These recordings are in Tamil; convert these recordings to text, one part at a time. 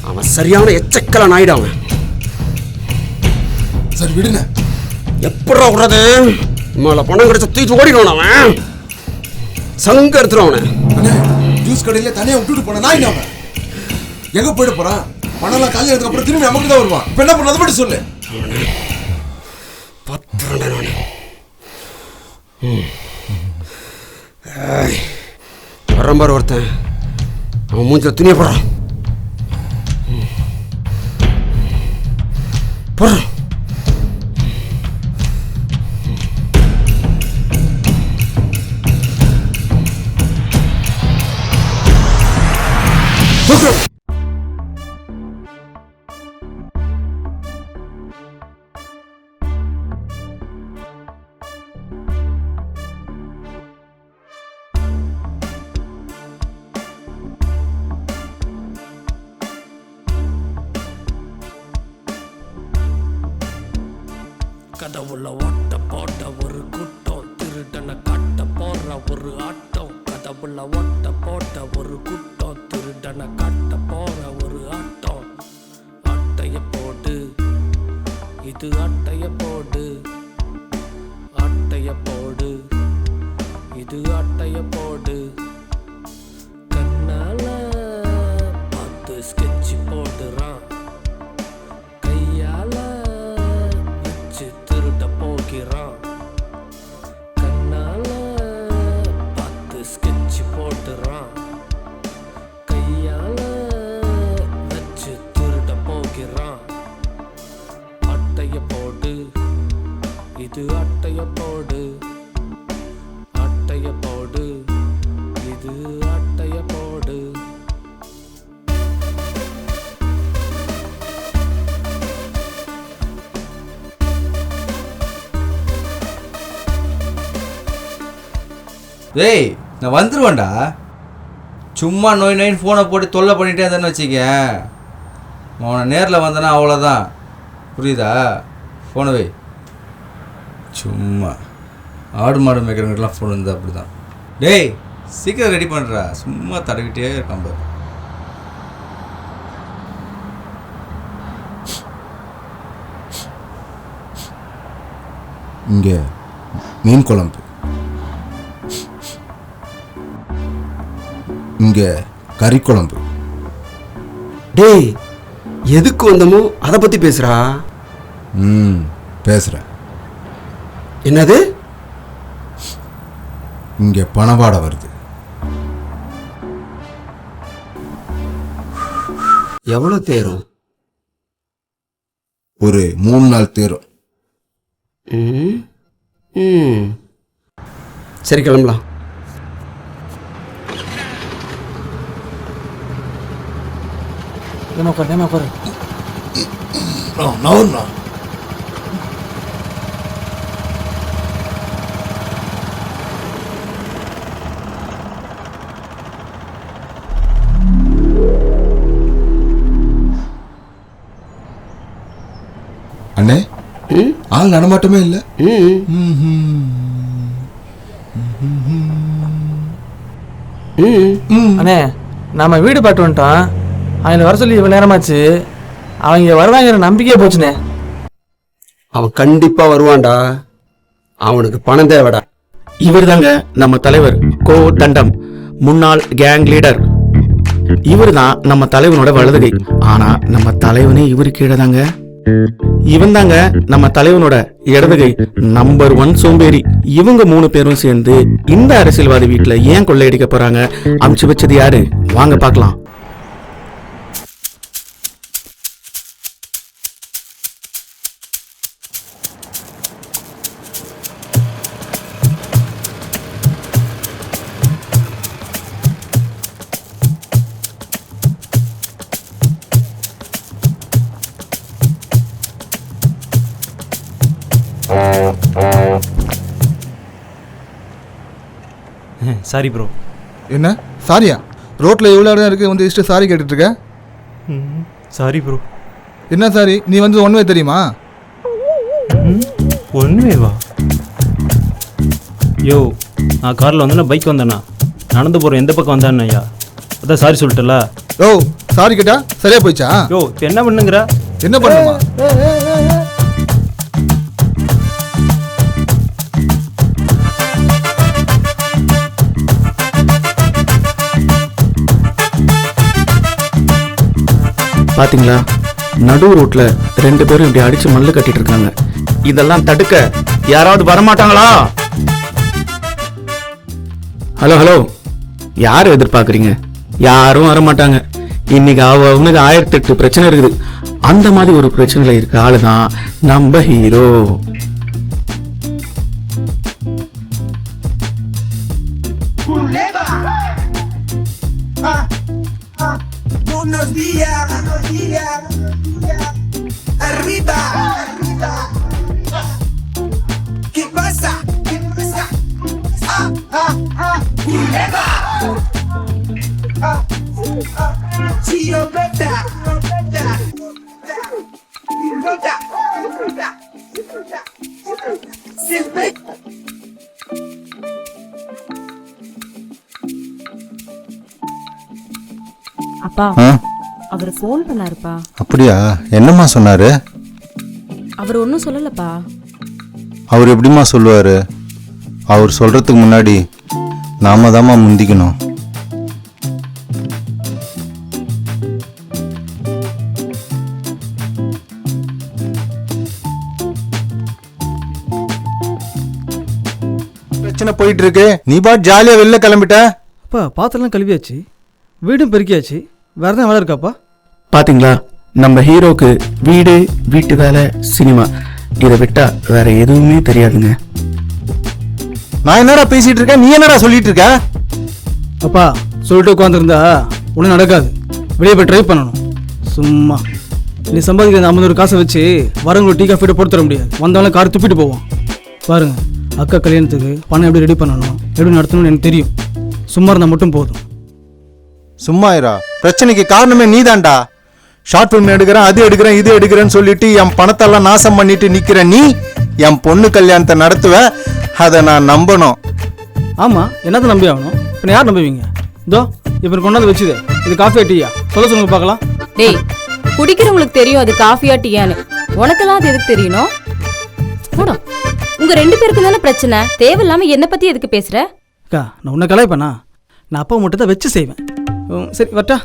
அவன் சரியான எச்சக்கல நாயிடும். அவன் சரி விடுங்க. எப்படா விடுறது? மேல பணம் கிடைச்ச தூக்கி ஓடிடுவான். அவன் சங்க எடுத்துருவான். அவனை ஜூஸ் கடையில தனியா விட்டுட்டு போன நாய் அவன் எங்க போயிட போறான்? பணம்லாம் காலி எடுத்துக்கு அப்புறம் திரும்பி நமக்கு தான் வருவான். இப்ப என்ன பண்ணது மட்டும் சொல்லு. வரம்பார் ஒருத்தன் அவன் மூஞ்சில துணிய போடுறான். போடுறான். கடவுள ஓட்ட போட்ட ஒரு கூட்டம், திருடனை காட்ட போற ஒரு ஆட்டம். கடவுள ஓட்ட போட்ட ஒரு கூட்டம், திருடனை காட்ட போற ஒரு ஆட்டம். ஆட்டைய போடு, இது ஆட்டைய போடு, ஆட்டைய போடு, இது ஆட்டைய போடு. கண்ணால பார்த்து ஸ்கெட்ச் போடுறான், கையால போகிறான். கண்ணால பார்த்து ஸ்கெட்ச் போடுறான், கையால வச்சு திருட போகிறான். அட்டைய போடு, இது அட்டைய போடு, அட்டைய போடு, இது அட்டைய போடு. டேய் நான் வந்துடுவேன்டா. சும்மா நோய் நோயின்னு ஃபோனை போட்டு தொல்லை பண்ணிகிட்டே இருந்தேன்னு வச்சுக்க, அவனை நேரில் வந்தேன்னா அவ்வளோதான். புரியுதா? ஃபோனை வை. சும்மா ஆடு மாடு மேய்க்கிறவங்களுக்குலாம் ஃபோன் இருந்தால் அப்படி தான். டேய் சீக்கிரம் ரெடி பண்ணுறா, சும்மா தடவிட்டே இருக்கான் பாரு. இங்கே மீன் குழம்பு, இங்க கறி குழம்பு. டேய் எதுக்கு வந்தமோ அதை பத்தி பேசுறா. பேசுறேன். என்னது? இங்க பணவாட வருது. எவ்வளவு தேரும்? ஒரு 3 நாள் தேரும். சரி கிளம்பலாம். அண்ணே ஆள் நடமாட்டமே இல்லை. அண்ணே நம்ம வீடு பாட்டு வந்துட்டோம். அவங்கள வர சொல்லி இவ்வளவு நேரமாச்சு. அவங்க வருவாங்கிற நம்பிக்கையே போச்சுனே. அவன் கண்டிப்பா வருவான்டா. அவனுக்கு பணம் தேவைடா. இவர் தாங்க நம்ம தலைவர் கோ தண்டம், முன்னாள் கேங் லீடர். இவர் தான் நம்ம தலைவனோட வலதுகை. ஆனா நம்ம தலைவனே இவரு கீழே தாங்க. இவன் தாங்க நம்ம தலைவனோட இடதுகை, நம்பர் 1 சோம்பேறி. இவங்க 3 பேரும் சேர்ந்து இந்த அரசியல்வாதி வீட்டுல ஏன் கொள்ளையடிக்க போறாங்க? அமுச்சு வச்சது யாரு? வாங்க பார்க்கலாம். Sorry bro. என்ன சாரியா? ரோட்டில் எவ்வளோ இடம் இருக்குது வந்து இஷ்டம் சாரி கேட்டுட்ருக்க? Sorry bro. என்ன சாரி? நீ வந்து ஒன்வே தெரியுமா? ஒன்வேவா? யோ, நான் காரில் வந்தேன்னா பைக் வந்தேண்ணா, நடந்து போகிறேன் எந்த பக்கம் வந்தான்னு ஐயா, அதான் சாரி சொல்லிட்டல. ஓ, சாரி கேட்டா சரியா போயிச்சா? யோ இப்போ என்ன பண்ணுங்கிற? என்ன பண்ணுமா? பாத்தீங்களா, நடு ரோட்ல 2 பேரும் இப்படி அடிச்சு மல்லு கட்டிட்டு இருக்காங்க. இதெல்லாம் தடுக்க யாராவது வரமாட்டாங்களா? ஹலோ ஹலோ, யாரை எதிர்பார்க்குறீங்க? யாரும் வரமாட்டாங்க. இன்னைக்கு அவனுக்கு 1008 பிரச்சனை இருக்குது. அந்த மாதிரி ஒரு பிரச்சனையில இருக்க ஆளு தான் நம்ம hero. Buenos días, arriba, ¿qué pasa? Culebra, Chio Beta, அப்பா, அவர் ஃபோன் பண்ணாருப்பா. அப்படியா? என்னம்மா சொன்னாரு? அவர் ஒன்றும் சொல்லலப்பா. அவர் எப்படிம்மா சொல்லுவாரு? அவர் சொல்றதுக்கு முன்னாடி நாம தாம்மா முந்திக்கணும். பிரச்சனை போயிட்டு இருக்கு, நீ பாட்டு ஜாலியா வெளில கிளம்பிட்ட. அப்பா, பாத்திரம்லாம் கழுவியாச்சு, வீடும் பெருக்கியாச்சு, வேற எதாவது வேலை இருக்காப்பா? பாத்தீங்களா, நம்ம ஹீரோக்கு வீடு, வீட்டு வேலை, சினிமா, இதை விட்டா வேற எதுவுமே தெரியாதுங்க. நான் என்னடா பேசிட்டு இருக்கேன், நீ என்னடா சொல்லிட்டு இருக்க? அப்பா, சொல்லிட்டு உட்காந்துருந்தா ஒன்றும் நடக்காது. வெளியே போய் ட்ரை பண்ணணும். சும்மா நீ சம்பாதிக்கிற 50 காசை வச்சு வரவங்களை டீ காஃபிட்ட போட்டு தர முடியாது. வந்தாலும் கார் துப்பிட்டு போவோம். பாருங்க, அக்கா கல்யாணத்துக்கு பணம் எப்படி ரெடி பண்ணணும், எப்படி நடத்தணும்னு எனக்கு தெரியும். சும்மா இருந்தால் மட்டும் போதும். சும்மாயிரா, பிரச்சனைக்கு காரணமே நீதான்டா. ஷார்ட் ஃபிலிம் எடுக்கிறேன், அது எடுக்கிறேன், இது எடுக்கிறேன்னு சொல்லிட்டு என் பணத்தெல்லாம் நாசம் பண்ணிட்டு நிக்கிற நீ என் பொண்ணு கல்யாணத்தை நடத்துவ, அதை நான் நம்பணும். ஆமாம், என்னதான் நம்பி ஆகணும். இப்போ யார் நம்புவீங்க? இதோ இப்போ கொண்டாந்து வச்சுது, இது காஃபியா டீயா? சொல்லுங்க பார்க்கலாம். டேய், குடிக்கிறவங்களுக்கு தெரியும் அது காஃபியா டீயான்னு. உனக்கெல்லாம் அது எதுக்கு தெரியணும்? போடா, உங்க 2 பேருக்கு தானே பிரச்சனை. தேவையில்லாம என்னை பத்தி எதுக்கு பேசுற? அக்கா, நான் உன்னை கலாய்ப்பேனா? நான் அப்பா மட்டும் தான் வச்சு செய்வேன். சரி வரட்டா?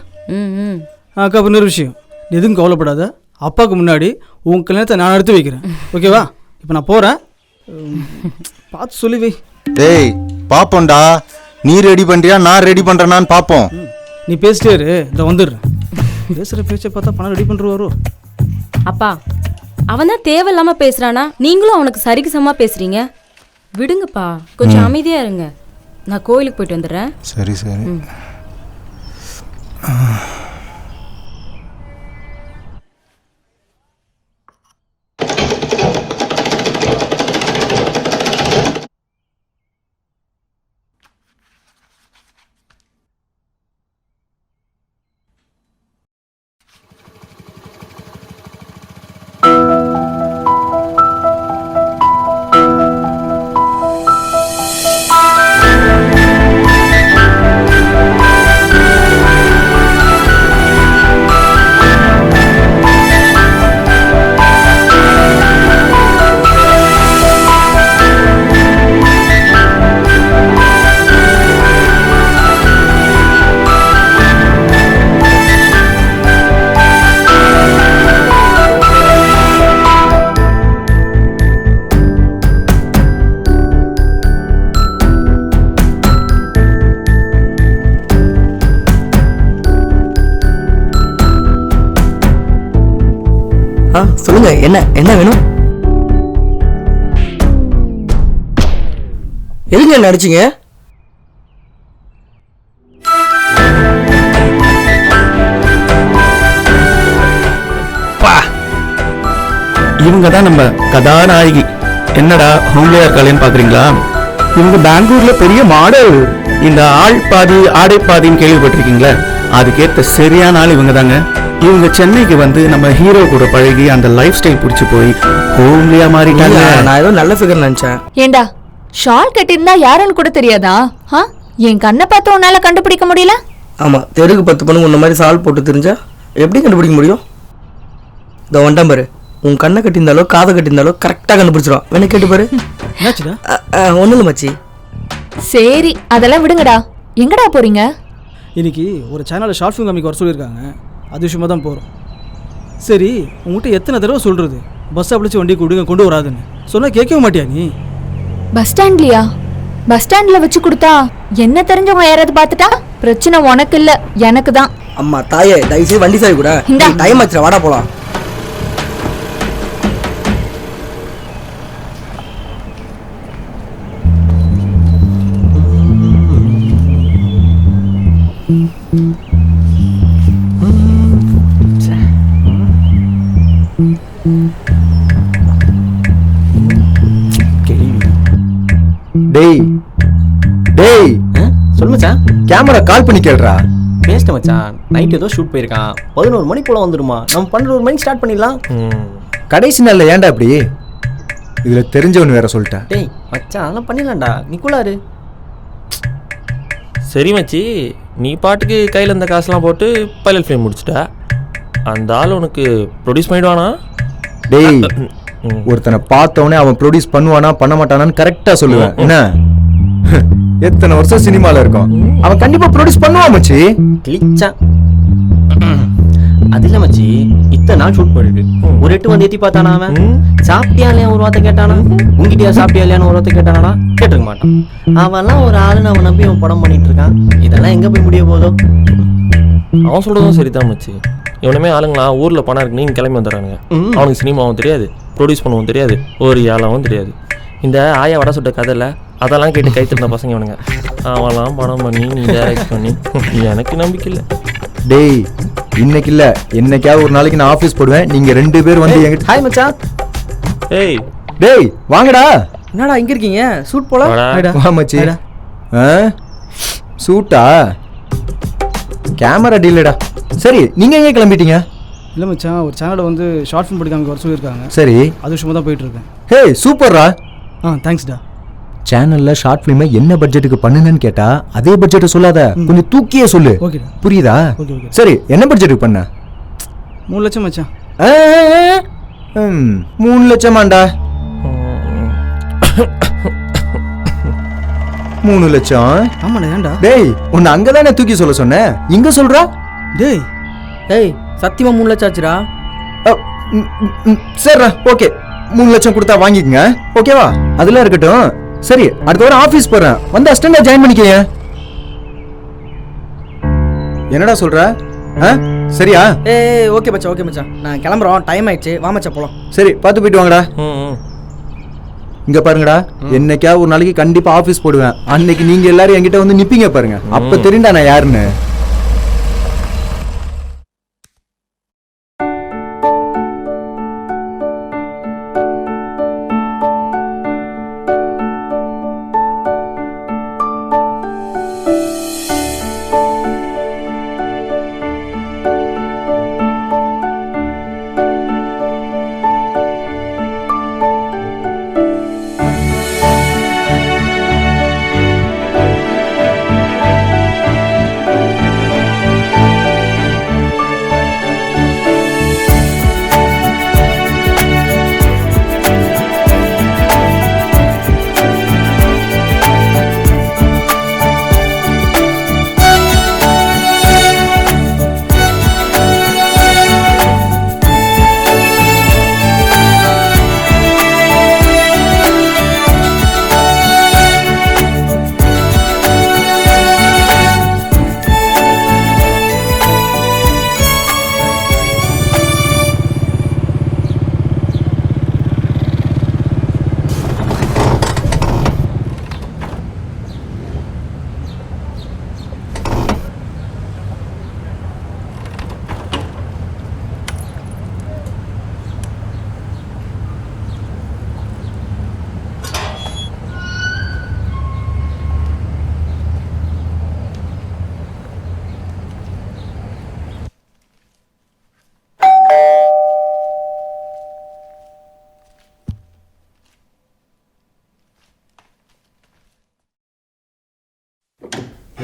அக்கா, இப்போ இன்னொரு விஷயம், நீ எதுவும் கவலைப்படாத. அப்பாவுக்கு முன்னாடி உன் கல்யாணத்தை நான் எடுத்து வைக்கிறேன், ஓகேவா? இப்போ நான் போகிறேன், பார்த்து சொல்லி வை. டேய், பாப்போம்டா, நீ ரெடி பண்றியா நான் ரெடி பண்றேனான்னு பாப்போம். நீ பேசிட்டே இரு, இதை வந்துடுறேன். பேசுகிற பேச்சை பார்த்தா பணம் ரெடி பண்ணுருவாரோ? அப்பா, அவன் தான் தேவையில்லாம பேசுறானா? நீங்களும் அவனுக்கு சரிக்கு சமமா பேசுறீங்க. விடுங்கப்பா, கொஞ்சம் அமைதியா இருங்க. நான் கோயிலுக்கு போயிட்டு வந்துடுறேன். சரி சரி. சொல்லுங்க, என்ன என்ன வேணும்? எதுங்க என்ன அடிச்சிங்க? இவங்க தான் நம்ம கதாநாயகி. என்னடா ஹோம்லியா இருக்காளேன்னு பாக்குறீங்களா? இவங்க பெங்களூர்ல பெரிய மாடல். இந்த ஆள் பாதி ஆடை பாதின்னு கேள்விப்பட்டிருக்கீங்களா? அதுக்கேற்ற சரியான ஆள் இவங்க தாங்க. இவங்க சென்னைக்கு வந்து நம்ம ஹீரோ கூட பழகி அந்த லைஃப் ஸ்டைல் பிடிச்சி போய் ஹோம்லியா மாறிட்டாங்க. நான் ஏதோ நல்ல ஃபிகர் நினைச்சேன். ஏண்டா ஷால் கட்டியிருந்தா யாருன்னு கூட தெரியாதா? என் கண்ணை பார்த்து உன்னால கண்டுபிடிக்க முடியல? ஆமா, தெருக்கு 10 பொண்ணு உன்ன மாதிரி சால் போட்டு தெரிஞ்சா எப்படி கண்டுபிடிக்க முடியும்? இந்த ஒன்றாம் பாரு, உன் கண்ணை கட்டியிருந்தாலோ காதை கட்டியிருந்தாலோ கரெக்டாக கண்டுபிடிச்சிடும். வேணா கேட்டு பாரு. ஒன்றும் இல்லை மச்சி. சரி அதெல்லாம் விடுங்கடா. எங்கடா போறீங்க? இன்னைக்கு ஒரு சேனலில் ஷார்ட் ஃபிலிம் காமிக்க வர சொல்லியிருக்காங்க. அது விஷயமா தான் போகிறோம். சரி, உங்கள்கிட்ட எத்தனை தடவை சொல்கிறது பஸ் அப்படிச்சு வண்டி கொடுங்க கொண்டு வராதுன்னு சொன்னால் கேட்கவே மாட்டியா நீ? பஸ் ஸ்டாண்ட்லையா? பஸ் ஸ்டாண்டில் வச்சு கொடுத்தா என்ன தெரிஞ்சவங்க யாராவது பார்த்துட்டா பிரச்சனை உனக்கு இல்லை எனக்கு தான். அம்மா தாயே, தயவுசெய்து வண்டி சாவி கூட. டைம் ஆச்சுடா, வாடா போகலாம். டேய் டேய், சொல்லு மச்சான். கேமரா கால் பண்ணி கேளுடா. பேசிட்ட மச்சான், நைட் ஏதோ ஷூட் போயிருக்கான். 11 மணி போல வந்துடுமா? நம்ம 12 மணிக்கு ஸ்டார்ட் பண்ணிடலாம். கடைசி நாள்ல ஏன்டா அப்படி? இதுல தெரிஞ்சவனு வேற சொல்லிட்டேன். டேய் மச்சான், அதெல்லாம் பண்ணிடலாம்டா. நிக்குளாரு. சரி மச்சி, நீ பாட்டுக்கு கையில் இருந்த காசுலாம் போட்டு பைலட் ஃபிலிம் முடிச்சிட்ட. அந்த ஆள் உனக்கு ப்ரொடியூஸ் பண்ணிடுவானா? டேய், ஒருத்தனை பார்த்தவனே அவன் ப்ரொடியூஸ் பண்ணுவானா பண்ண மாட்டானான்னு கரெக்டா சொல்லுவேன். என்ன எத்தனை வருஷம் சினிமால இருக்கும், அவன் கண்டிப்பா ப்ரொடியூஸ் பண்ணுவான் மச்சி. கிளிச்சான். அது இல்லை மச்சி, இத்தனை நாள் ஷூட் போயிருக்கு. ஒரு 8 வந்து எத்தி பார்த்தானா? அவன் சாப்பிட்டியா இல்லையா ஒரு வார்த்தை கேட்டானா? உங்ககிட்டயா சாப்பிட்டியா இல்லையான்னு ஒரு வார்த்தை கேட்டானா? கேட்டிருக்க மாட்டான். அவன்லாம் ஒரு ஆளுன்னு அவன் நம்பி அவன் படம் பண்ணிட்டு இருக்கான். இதெல்லாம் எங்க போய் முடிய போதோ? அவன் சொல்றதும் சரிதான் மச்சி. இவனுமே ஆளுங்களா ஊரில் பணம் இருக்கு நீங்கள் கிளம்பி வந்துடுறானுங்க. அவனுக்கு சினிமாவும் தெரியாது, ப்ரொடியூஸ் பண்ணவும் தெரியாது, ஒரு ஏழாவும் தெரியாது. இந்த ஆயா வடை சுட்ட கதையில் அதெல்லாம் கேட்டு கைத்திருந்த பசங்க இவனுங்க. அவெல்லாம் படம் பண்ணி நீ டைரக்ட் பண்ணி எனக்கு நம்பிக்கை இல்லை. டேய், இன்னைக்கு இல்ல என்னைக்காவது ஒரு நாளைக்கு நான் ஆபீஸ் போடுவேன். நீங்க 2 பேர் வந்து என்கிட்ட. ஹாய் மச்சான். ஏய் டேய் வாங்கடா. என்னடா இங்க இருக்கீங்க? ஷூட் போலாம். வா மச்சி. ஷூட்டா? கேமரா டீலடா. சரி, நீங்க எங்க கிளம்பிட்டீங்க? இல்லை மச்சான், ஒரு சேனலில் வந்து ஷார்ட் ஃபிலிம் படிக்க வர சொல்லியிருக்காங்க. சரி, அது விஷயமா தான் போயிட்டு இருக்கேன். ஹே சூப்பர்ரா. தேங்க்ஸ்டா. சேனல்ல ஷார்ட் ஃபிலிமை என்ன பட்ஜெட்டுக்கு பண்ணுனேன்னு கேட்டா அதே பட்ஜெட்டை சொல்லாத, கொஞ்சம் தூக்கியே சொல்லு. ஓகேடா. புரியுதா? சரி, என்ன பட்ஜெட்டுக்கு பண்ண? 3 லட்சம் மச்சான். 3 லட்சமாண்டா? 3 லட்சம்? ஆமாடா. ஏன்டா? டேய், உன்னை அங்கதானே தூக்கி சொல்ல சொன்னேன், இங்க சொல்றா? டேய் டேய், சத்தியமா 3 லட்சம் ஆச்சுடா. சரிடா, ஓகே. 3 லட்சம் கொடுத்தா வாங்கிக்கங்க, ஓகேவா? அதெல்லாம் இருக்கட்டும். சரி, அடுத்த வாரம் ஆபீஸ் போறேன், வந்து அசிஸ்டண்டா ஜாயின் பண்ணிக்கங்க. என்னடா சொல்ற? சரியா? ஓகே மச்சான், ஓகே மச்சான். நான் கிளம்புறோம், டைம் ஆயிடுச்சு. வா மச்சான் போலாம். சரி, பார்த்து போயிட்டு வாங்கடா. இங்க பாருங்கடா, என்னைக்கா ஒரு நாளைக்கு கண்டிப்பா ஆபீஸ் போடுவேன். அன்னைக்கு நீங்க எல்லாரும் என்கிட்ட வந்து நிப்பீங்க பாருங்க, அப்ப தெரியும்டா நான் யாருன்னு.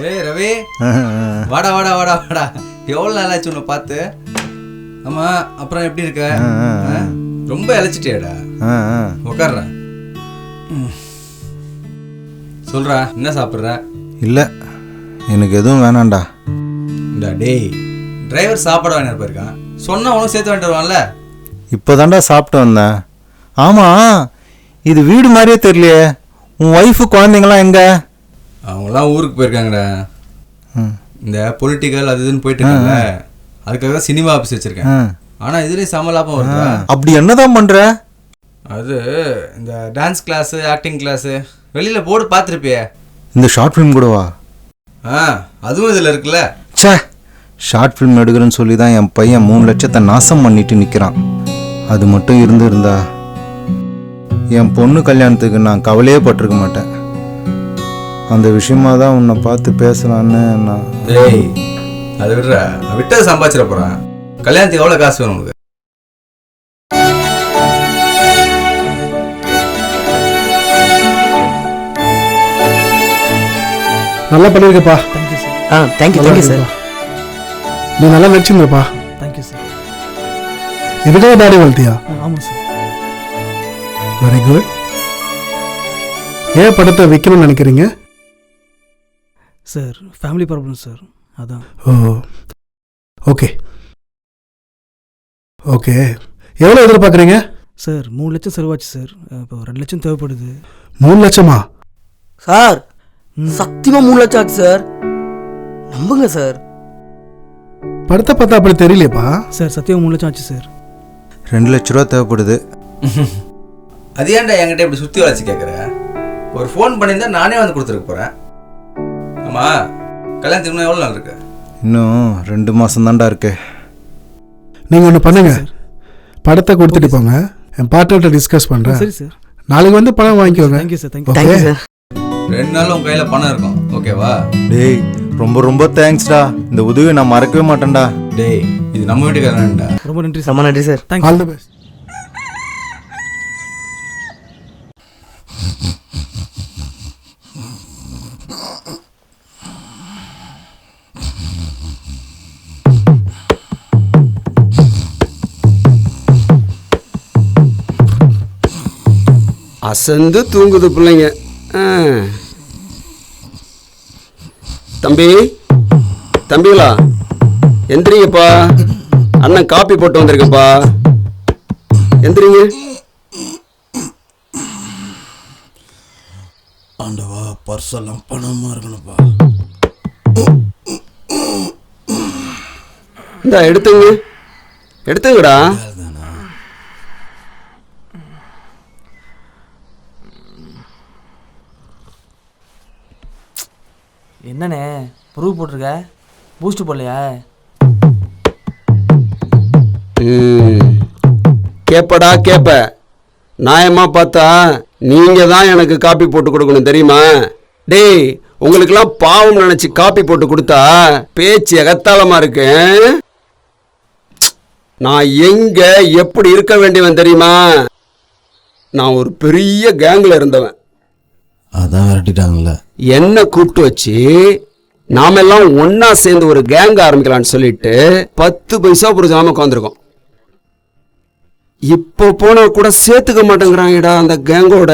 ஏய் ரவி, வாடா வாடா வாடா வாடா. எவ்வளோ நாளாச்சு உன்னை பார்த்து. ஆமாம், அப்புறம் எப்படி இருக்க? ரொம்ப இழைச்சிட்டியாடா. உட்கார்றா. சொல்கிறா, என்ன சாப்பிட்ற? இல்லை, எனக்கு எதுவும் வேணாம்டா. இந்தா டேய், டிரைவர் சாப்பாடு வாங்கிட்டு போயிருக்கான். சொன்னால் உனக்கு சேர்த்து வாங்கிட்டு வருவான்ல. இப்போ தாண்டா சாப்பிட்டு வந்தேன். ஆமாம், இது வீடு மாதிரியே தெரியலையே. உன் ஒய்ஃபு குழந்தைங்களாம் எங்கே? அவங்களாம் ஊருக்கு போயிருக்காங்கடா. இந்த பொலிட்டிக்கல் அது இதுன்னு போயிட்டு இருக்காங்க. அதுக்காக தான் சினிமா ஆஃபீஸ் வச்சிருக்கேன். ஆனால் இதுலேயும் செம லாபம் வருதா? அப்படி என்னதான் பண்ணுற? அது இந்த டான்ஸ் கிளாஸு, ஆக்டிங் கிளாஸு வெளியில் போர்டு பார்த்துருப்பியே. இந்த ஷார்ட் ஃபிலிம் கூடவா? அதுவும் இதில் இருக்குல்ல. ச்சே, ஷார்ட் ஃபிலிம் எடுக்கிறேன்னு சொல்லி தான் என் பையன் 3 லட்சத்தை நாசம் பண்ணிட்டு நிற்கிறான். அது மட்டும் இருந்திருந்தா என் பொண்ணு கல்யாணத்துக்கு நான் கவலையே பட்டிருக்க மாட்டேன். அந்த விஷயமா தான் உன்னை பார்த்து பேசலான்னு நான். டேய், அதை விடுறா, விட்டதை சம்பாதிச்சிட போகிறான். கல்யாணத்துக்கு எவ்வளோ காசு வேணும் உனக்கு? நல்லா பண்ணியிருக்கப்பா. Thank you sir. Thank you sir. நீ நல்லா நடிச்சிருந்தப்பா. Thank you sir. இதுக்காக தாடி வளர்த்தியா? ஆமாம் சார். Very good. ஏன் படத்தை விற்கணும்னு நினைக்கிறீங்க? சார் ஃபேமிலி ப்ராப்ளம் சார், அதான். ஓ, ஓகே ஓகே. எவ்வளோ எதிர்பார்க்குறீங்க? சார் 3 லட்சம் செலவாச்சு சார். இப்போ 2 லட்சம் தேவைப்படுது. 3 லட்சமா? சார் சத்தியமாக 3 லட்சம் ஆச்சு சார். நம்புங்க சார். படத்தை பார்த்தா அப்படி தெரியலையப்பா. சார் சத்தியம் 3 லட்சம் ஆச்சு சார். 2 லட்ச ரூபா தேவைப்படுது. அது ஏன்டா என்கிட்ட இப்படி சுற்றி வளைச்சி கேட்குற? ஒரு ஃபோன் பண்ணியிருந்தா நானே வந்து கொடுத்துருக்க போகிறேன். ஆமாம், கல்யாணத்துக்கு இன்னும் எவ்வளோ நாள் இருக்கு? இன்னும் 2 மாதம் தான்டா இருக்கு. நீங்கள் ஒன்று பண்ணுங்க, படத்தை கொடுத்துட்டு போங்க. என் பார்ட்னர்கிட்ட டிஸ்கஸ் பண்ணுறேன். சரி சார். நாளைக்கு வந்து பணம் வாங்கிக்கோங்க. Thank you sir. Thank you sir. 2 நாள் உங்கள் கையில் பணம் இருக்கும், ஓகேவா? டேய், ரொம்ப ரொம்ப தேங்க்ஸ்டா. இந்த உதவியை நான் மறக்கவே மாட்டேன்டா. டேய், இது நம்ம வீட்டுக்காரன்டா. ரொம்ப நன்றி சார். ரொம்ப நன்றி சார். All the best. அசந்து தூங்குது பிள்ளைங்க. தம்பிகளா எந்திரிங்கப்பா, அண்ணன் காப்பி போட்டு வந்திருக்கப்பா, எந்திரிங்க. ஆண்டவா, பர்செல்லாம் பணமாக இருக்கணும்ப்பா. இந்தா எடுத்துங்கடா. என்னண்ணே ப்ரூவ் போட்டிருக்க? பூஸ்ட் போடலையா? கேப்படா கேப்ப. நியாயமா பார்த்தா நீங்க தான் எனக்கு காப்பி போட்டு கொடுக்கணும் தெரியுமா? டேய், உங்களுக்கெல்லாம் பாவம் நினைச்சு காப்பி போட்டு கொடுத்தா பேச்சு எகத்தாளமா இருக்கு. நான் எங்க எப்படி இருக்க வேண்டியவன் தெரியுமா? நான் ஒரு பெரிய கேங்ல இருந்தவன். அதான் விரட்டிட்டாங்கல்ல. என்ன கூப்பிட்டு வச்சு நாமெல்லாம் ஒன்னா சேர்ந்து ஒரு கேங் ஆரம்பிக்கலான்னு சொல்லிட்டு 10 பைசா புரிஞ்சாம உட்காந்துருக்கோம். இப்போ போனா கூட சேர்த்துக்க மாட்டேங்கிறாங்கடா அந்த கேங்கோட.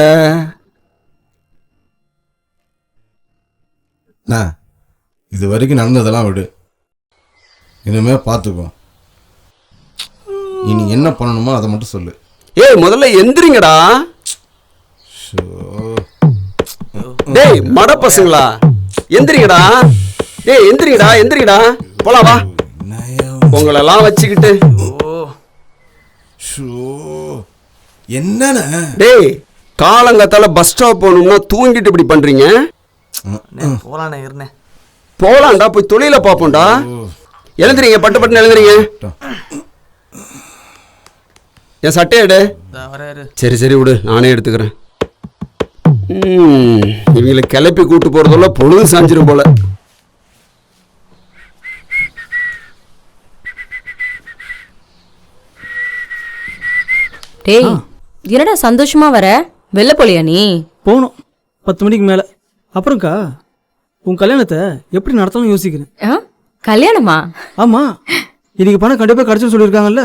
இது வரைக்கும் நடந்ததெல்லாம் விடு, இனிமே பார்த்துக்கோ. இனி என்ன பண்ணணுமோ அதை மட்டும் சொல்லு. ஏய், முதல்ல எந்திரிங்கடா. டேய் மட பசங்களா, எந்திரிங்கடா. டேய் எந்திரிங்கடா. போலாம் வா. உங்களெல்லாம் வச்சுக்கிட்டு என்னண்ணே? டேய், காலங்கத்தால பஸ் ஸ்டாப் போகணும்னா தூங்கிட்டு இப்படி பண்றீங்க. போலாண்ணே, இருண்ணே. போலாம்டா, போய் தொழில பார்ப்போம்டா. எழுந்துறீங்க, பட்டு எழுந்துறீங்க. என் சட்டை எடு. சரி விடு, நானே எடுத்துக்கிறேன். இவங்களை கிளப்பி கூட்டு போறதுல பொழுது சாஞ்சிரும் போல. டேய், என்னடா சந்தோஷமா வர? வெளில போலியா நீ? போகணும் 10 மணிக்கு மேலே. அப்புறம்க்கா உன் கல்யாணத்தை எப்படி நடத்தணும்னு யோசிக்கிறேன். கல்யாணமா? ஆமாம், இன்னைக்கு பணம் கண்டிப்பாக கிடச்சுன்னு சொல்லியிருக்காங்கல்ல,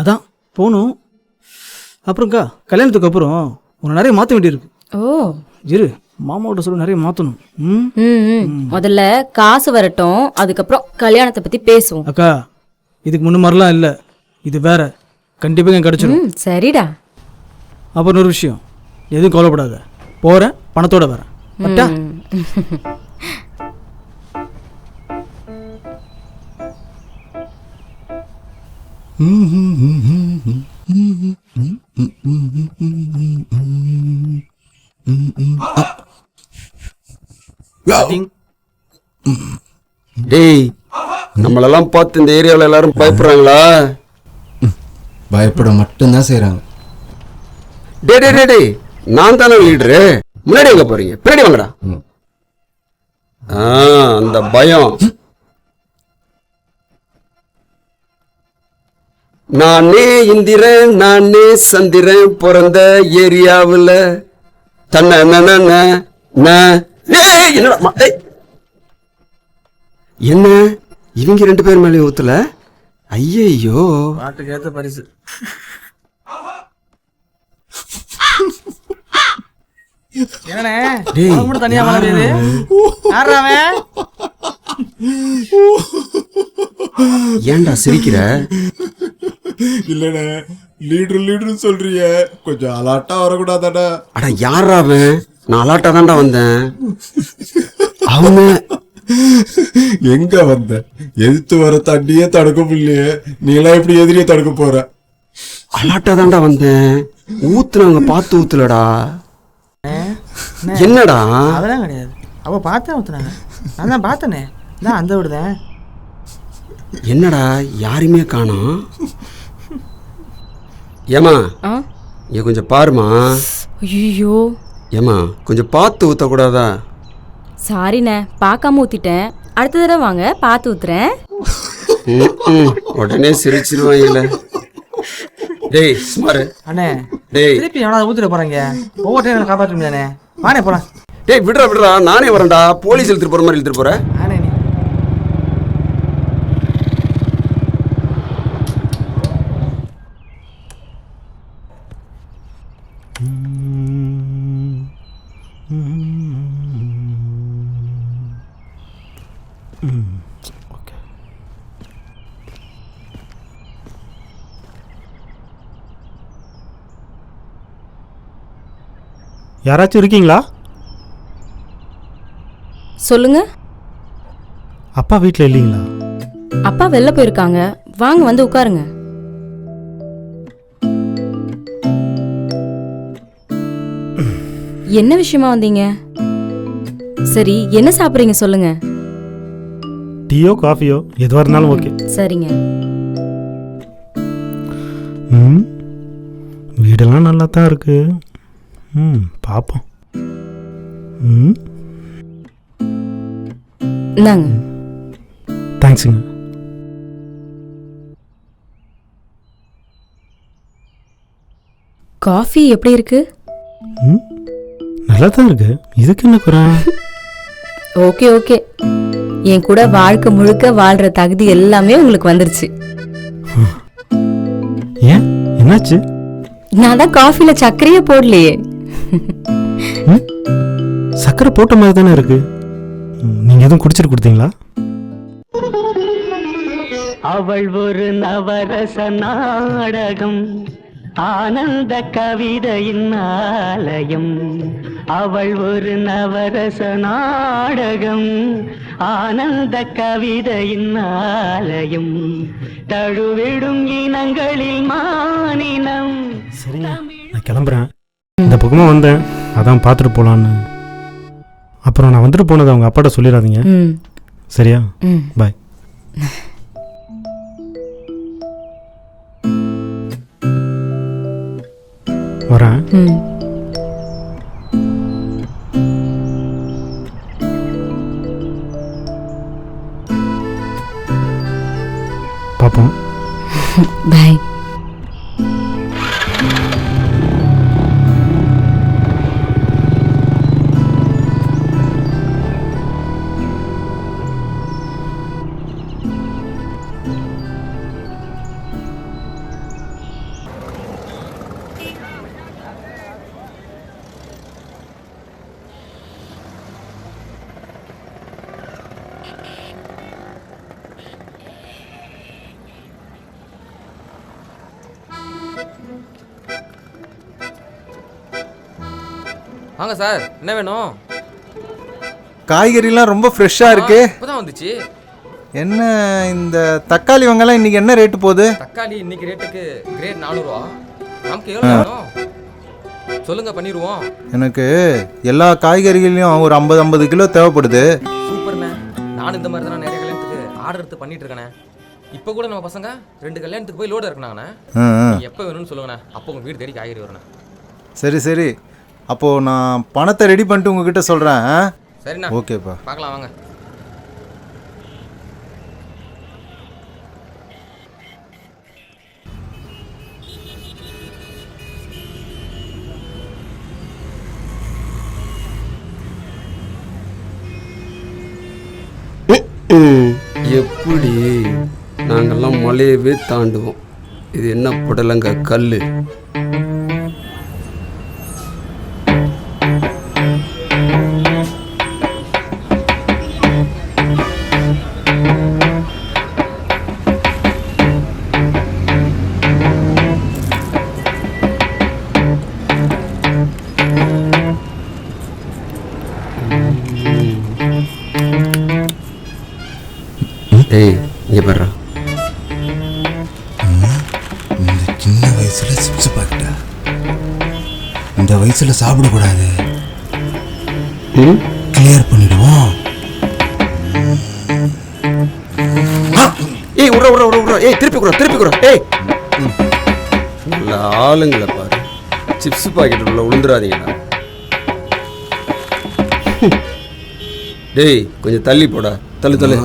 அதான் போகணும். அப்புறம்க்கா கல்யாணத்துக்கு அப்புறம் உன்னை நிறைய மாற்ற வேண்டியிருக்கு. ஓ இரு, மாமாவோட சொல்லி நிறைய மாற்றணும். முதல்ல காசு வரட்டும், அதுக்கப்புறம் கல்யாணத்தை பற்றி பேசுவோம். அக்கா, இதுக்கு முன்ன மாதிரிலாம் இல்லை, இது வேற. கண்டிப்பாக எனக்கு கிடச்சிடும். சரிடா. அப்புறம் ஒரு விஷயம், எதுவும் கவலைப்படாத, போகிறேன், பணத்தோட வரேன். பட்டா? டேய், நம்மளெல்லாம் பார்த்து இந்த ஏரியாவில் எல்லாரும் பயப்படுறாங்களா? பயப்பட மட்டும்தான் செய்கிறாங்க. டே டே டே டே, நான் தானே லீடரு. முன்னாடி எங்க போறீங்க? பின்னாடி வாங்கடா. அந்த பயம். நானே இந்திரன், நானே சந்திரன், பிறந்த ஏரியாவில் தன்ன என்ன இவங்க 2 பேர் மேலே ஊத்துல? ஐயோ, பாட்டுக்கு ஏற்ற பரிசு. தனியா ஏன்டா சிரிக்கிற? இல்லண்ணே, லீடர் சொல்றிய, கொஞ்சம் அலாட்டா வரக்கூடாதாடா? அட யாரா அவன்? நான் அலாட்டா தான்டா வந்தேன். அவங்க எங்க வந்த? எதிர்த்து வர தண்ணியே தடுக்க முடியலையே, நீ எல்லாம் எப்படி எதிரியே தடுக்க போற? அலாட்டா தான்டா வந்தேன். ஊத்துனாங்க, பார்த்து ஊத்துலடா. என்னடா? அதெல்லாம் கிடையாது, அவ பார்த்தேன் ஊத்துனாங்க, நான் தான் பார்த்தனே, நான் அந்த விடுதேன். என்னடா யாருமே காணோம்? ஏமா இங்க கொஞ்சம் பாருமா. ஐயோ, ஏமா கொஞ்சம் பார்த்து ஊத்தக்கூடாதா? சாரிண்ணே, பார்க்காம ஊத்திட்டேன். அடுத்த தடவை வாங்க, பார்த்து ஊத்துறேன். உடனே சிரிச்சிருவாங்கல்ல. டேய் சுமாரு. அண்ணே, டேய் திருப்பி எவனாவது ஊத்திட்டு போறாங்க, ஒவ்வொரு டைம் காப்பாற்ற முடியானே. வானே போலாம். டேய் விடுறா, நானே வரேன்டா. போலீஸ் இழுத்துட்டு போற மாதிரி இழுத்துட்டு போற. யாராச்சும் இருக்கீங்களா? சொல்லுங்க. அப்பா வீட்டில் இல்லைங்களா? அப்பா வெளில போயிருக்காங்க, வாங்க வந்து உட்காருங்க. என்ன விஷயமா வந்தீங்க? சரி, என்ன சாப்பிட்றீங்க சொல்லுங்க. டீயோ காஃபியோ எதுவாக இருந்தாலும் ஓகே. சரிங்க. வீடெல்லாம் நல்லா தான் இருக்கு. பார்ப்போம். இந்தாங்க. தேங்க்ஸுங்க. காஃபி எப்படி இருக்கு? நல்லா தான் இருக்கு. இதுக்கு என்ன குறை? ஓகே ஓகே, என் கூட வாழ்க்கை முழுக்க வாழ்ற தகுதி எல்லாமே உங்களுக்கு வந்துருச்சு. ஏன், என்னாச்சு? நான் தான் காஃபில சர்க்கரையே போடலையே. சர்க்கரை போட்ட மாதிரி தானே இருக்கு. நீங்க எதுவும் குடிச்சிட்டு கொடுத்தீங்களா? அவள் ஒரு நவரச நாடகம், ஆனந்த கவிதையின் ஆலயம். அவள் ஒரு நவரச நாடகம், ஆனந்த கவிதையின் ஆலயம். தழுவிடும் இனங்களில் மானினம். சரிங்க, நான் கிளம்புறேன். இந்த பக்கமாக வந்தேன், அதான் பார்த்துட்டு போகலான்னு. அப்புறம் நான் வந்துட்டு போனது அவங்க அப்பாட்ட சொல்லிடாதீங்க, சரியா? பாய். வரேன். பார்ப்போம். பாய். வாங்க சார், என்ன வேணும்? காய்கறிலாம் ரொம்ப ஃப்ரெஷ்ஷாக இருக்கு. இப்போதான் வந்துச்சு. என்ன இந்த தக்காளி வெங்காயம் இன்னைக்கு என்ன ரேட்டு போகுது? தக்காளி இன்னைக்கு ரேட்டுக்கு கிரேட் 400 ரூபா. நமக்கு எவ்வளோ வேணும் சொல்லுங்க, பண்ணிடுவோம். எனக்கு எல்லா காய்கறிகளையும் ஒரு 50 கிலோ தேவைப்படுது. சூப்பர்ண்ணே, நானும் இந்த மாதிரி தான் நிறைய கல்யாணத்துக்கு ஆர்டர் எடுத்து பண்ணிட்டு இருக்கேண்ணே. இப்போ கூட நம்ம பசங்க 2 கல்யாணத்துக்கு போய் லோடு இறக்குனாங்கண்ணே. எப்போ வேணும்னு சொல்லுங்கண்ணே, அப்போ உங்கள் வீடு தேடி காய்கறி வரண்ணே. சரி சரி, அப்போது நான் பணத்தை ரெடி பண்ணிட்டு உங்ககிட்ட சொல்கிறேன். சரிண்ணா, ஓகேப்பா, பார்க்கலாம் வாங்க. எப்படி நாங்கெல்லாம் மலையவே தாண்டுவோம். இது என்ன புடலங்க கல். டேய் இங்கே பாரு, இந்த சின்ன வயசுல சிப்ஸ் பாக்கெட்டா? இந்த வயசுல சாப்பிடக்கூடாது, கிளியர் பண்ணிடுவோம். ஏய் உர உர உர உர, ஏய் திருப்பி குற. ஏய் நல்ல ஆளுங்களை பாரு, சிப்ஸ் பாக்கெட் உள்ள விழுந்துடாதீங்கண்ணா. டேய் கொஞ்சம் தள்ளி போடா, தள்ளு.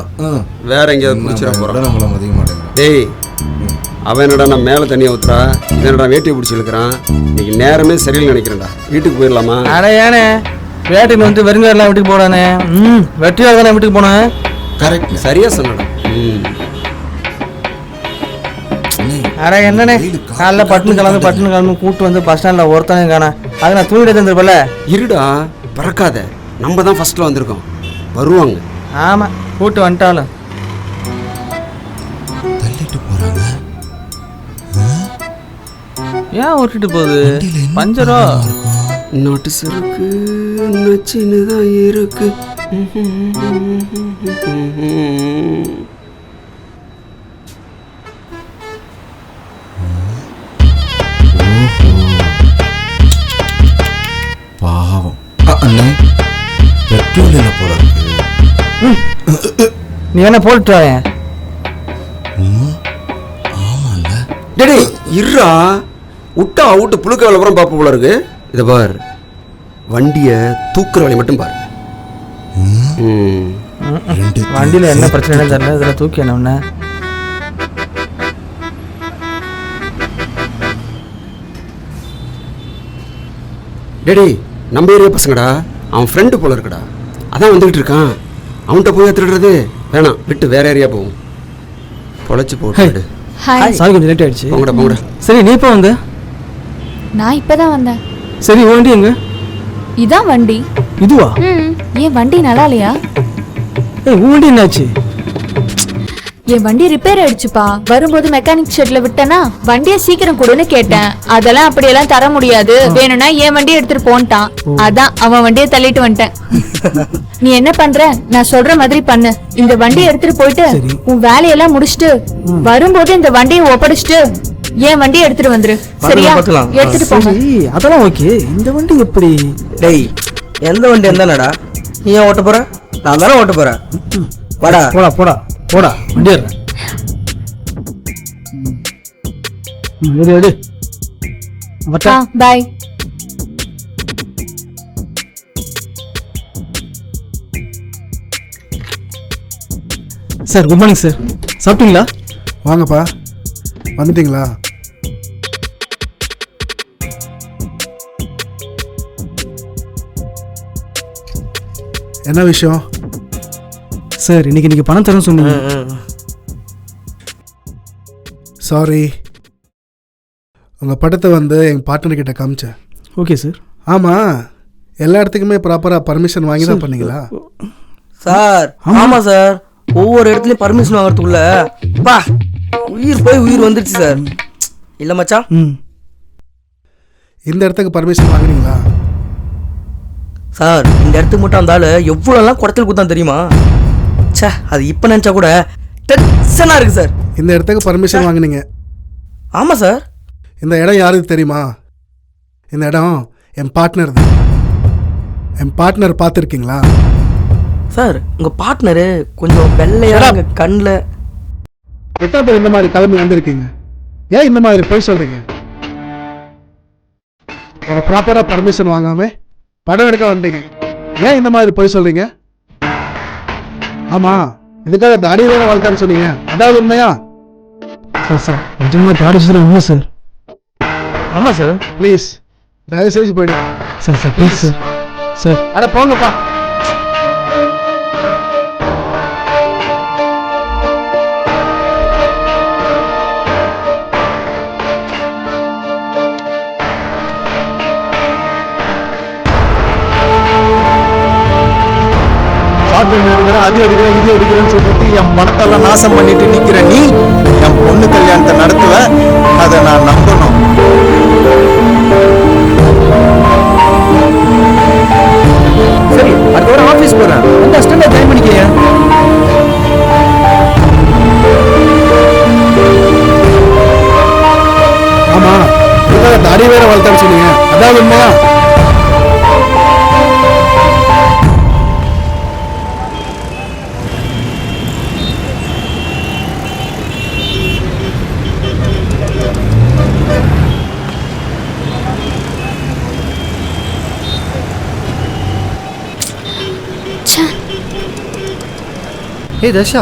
வேற எங்கேயாவது பிடிச்சிட போறான். டேய் அவன் என்னடா நான் மேலே தண்ணியை ஊத்துறா, இதனடா வேட்டியை பிடிச்சி இழுக்கிறான். இன்னைக்கு நேரமே சரியில்லை நினைக்கிறேன்டா. வீட்டுக்கு போயிடலாமா? அட ஏனே வேட்டைக்கு வந்து வெறுங்காரெல்லாம் வீட்டுக்கு போடானே. வெற்றியாக தானே வீட்டுக்கு போனேன். கரெக்ட், சரியா சொன்னடா. அட என்னண்ணே காலைல பட்டுன்னு கிளம்பி கூப்பிட்டு வந்து பஸ் ஸ்டாண்டில் ஒருத்தனையும் காண. அது நான் தூங்கிட்டு இருந்திருப்பல. இருடா பறக்காத, நம்ம தான் ஃபர்ஸ்ட்ல வந்திருக்கோம், வருவாங்க. ஆமாம் கூப்பிட்டு வந்துட்டாலும் தள்ளிட்டு போறாங்க. ஏன் ஓட்டிட்டு போகுது? பஞ்சரோ நாட்டு சருக்கு நச்சின்னு தான் இருக்கு. பாவம் அண்ணே, பெட்ரோல் இல்லை போல இருக்கு. நீ என்ன போட்டுட்டு ஆமால. டேய் இருடா, விட்டா அவுட்டு புழுக்க விளம்பரம் பார்ப்ப போல இருக்கு. இதை பார், வண்டியை தூக்குற வழி மட்டும் பார். வண்டியில் என்ன பிரச்சனை தெரியல, இதில் தூக்கி என்ன டேடி நம்ம ஏரியா பசங்கடா, அவன் ஃப்ரெண்டு போல இருக்குடா, அதான் வந்துகிட்டு இருக்கான். அவன்கிட்ட போய் திருடுறது வேணாம், விட்டு வேற ஏரியா போவோம். பொழைச்சி போட்டு சாரி கொஞ்சம் லேட் ஆயிடுச்சு. போங்கடா. சரி நீ இப்போ வந்த? நான் இப்பதான் வந்தேன். சரி வண்டி எங்க? இதான் வண்டி. இதுவா? ஏன் வண்டி நல்லா இல்லையா? ஏய் வண்டி என்னாச்சு? என் வண்டி ரிப்பேர் ஆயிடுச்சுப்பா. வரும்போது மெக்கானிக் ஷெட்ல விட்டேனா, வண்டியை சீக்கிரம் கொடுன்னு கேட்டேன். அதெல்லாம் அப்படியெல்லாம் தர முடியாது, வேணும்னா என் வண்டியை எடுத்துட்டு போன்ட்டான். அதான் அவன் வண்டியை தள்ளிட்டு வந்துட்டேன். நீ என்ன பண்ற, நான் சொல்ற மாதிரி பண்ணு. இந்த வண்டியை எடுத்துட்டு போயிட்டு உன் வேலையெல்லாம் முடிச்சுட்டு வரும்போது இந்த வண்டியை ஒப்படைச்சிட்டு என் வண்டியை எடுத்துட்டு வந்துரு. சரியா? எடுத்துட்டு போங்க. அதெல்லாம் ஓகே. இந்த வண்டி எப்படி? டேய் எந்த வண்டி எந்தனடா? நீ ஏன் ஓட்ட போற? நான் தானே ஓட்ட போறேன். வாடா போடா போடா போடா வண்டி ஏறு. Bye. Sir good morning sir. சாப்பிட்டீங்களா? வாங்கப்பா, வந்துட்டீங்களா? என்ன விஷயம் சார்? இன்னைக்கு நீங்கள் பணம் தரேன்னு சொன்னீங்க. சாரி, உங்கள் படத்தை வந்து எங்கள் பார்ட்னர்கிட்ட காமிச்சேன். Okay sir. ஆமாம், எல்லா இடத்துக்குமே ப்ராப்பராக பர்மிஷன் வாங்கி தான் பண்ணீங்களா? சார் ஆமாம் சார், ஒவ்வொரு இடத்துலையும் பர்மிஷன் வாங்குறதுக்குள்ள பா உயிர் போய் உயிர் வந்துடுச்சு சார். இல்லை மச்சான், இந்த இடத்துக்கு பர்மிஷன் வாங்குனீங்களா? சார் இந்த இடத்துக்கு மட்டும் வந்தாலும் எவ்வளோலாம் குடத்தில் குத்தான் தெரியுமா? சே, அது இப்போ நினச்சா கூட டென்ஷனாக இருக்குது சார். இந்த இடத்துக்கு பர்மிஷன் வாங்கினீங்க? ஆமாம் சார். இந்த இடம் யாருக்கு தெரியுமா? இந்த இடம் என் பார்ட்னர் தான். என் பார்ட்னர் பார்த்துருக்கீங்களா? சார் உங்கள் பார்ட்னரு கொஞ்சம் வெள்ளையாக கண்ணில். எத்தனை பேர் இந்த மாதிரி கிளம்பி வந்திருக்கீங்க? ஏன் இந்த மாதிரி போய் சொல்றீங்க? ப்ராப்பராக பர்மிஷன் வாங்காம படம் எடுக்க வந்தீங்க. ஏன் இந்த மாதிரி போய் சொல்றீங்க? ஆமா, இதுக்காக தாடி வேற வளர்த்தான்னு சொன்னீங்க, அதாவது உண்மையா? சார் நிஜமா தாடி சொல்ல உண்மை சார். ஆமாம் சார். ப்ளீஸ் தயவு செய்து போயிடுங்க sir. Sir please sir. Sir அட போங்கப்பா. அது எடுக்கிறேன் இது எடுக்கிறேன்னு சொல்லிட்டு என் பணத்தெல்லாம் நாசம் பண்ணிட்டு நிக்கிற நீ என் பொண்ணு கல்யாணத்தை நடத்துவ, அதை நான் நம்பணும். சரி, அடுத்த வாரம் ஆஃபீஸ் போகிறேன், வந்து அஸ்டண்டாக ஜாயின் பண்ணிக்கங்க. ஆமா, இதுக்காக தாடி வேற வளர்த்தான்னு சொன்னீங்க, அதாவது உண்மையா? ஏய் தர்ஷா,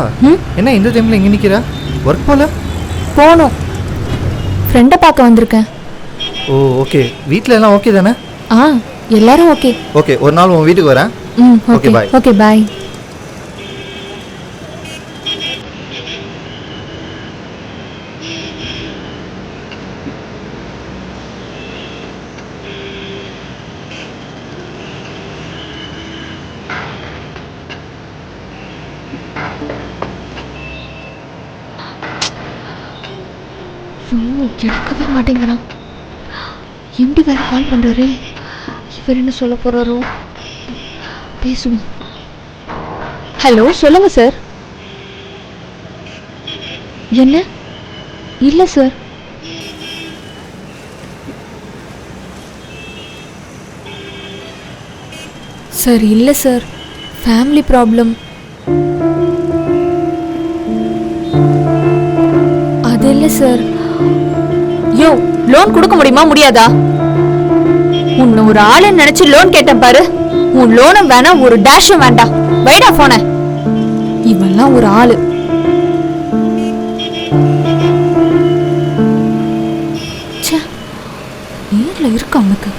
என்ன இந்த டைம்ல எங்க நிக்கிற? ஒர்க் போல? போகணும், ஃப்ரெண்டை பார்க்க வந்திருக்கேன். ஓ ஓகே. வீட்டில் எல்லாம் ஓகே தானே? எல்லாரும் ஓகே. ஓகே, ஒரு நாள் உன் வீட்டுக்கு வரேன். Okay bye. Okay bye. எடுக்கவே மாட்டேங்கிறான். எம்டி வேற கால் பண்றாரு. இவர் என்ன சொல்ல போறாரோ? பேசுவோம். ஹலோ, சொல்லுங்க சார். என்ன? இல்ல சார். சார் இல்லை சார், ஃபேமிலி ப்ராப்ளம். அது இல்லை சார். யோ, லோன் கொடுக்க முடியுமா முடியாதா? உன்னை ஒரு ஆளு நினைச்சு லோன் கேட்டேன் பாரு. உன் லோனும் வேணாம், ஒரு டேஷும் வேண்டாம். வைடா போன. இவெல்லாம் ஒரு ஆளு. நேர்ல இருக்கு அவனுக்கு.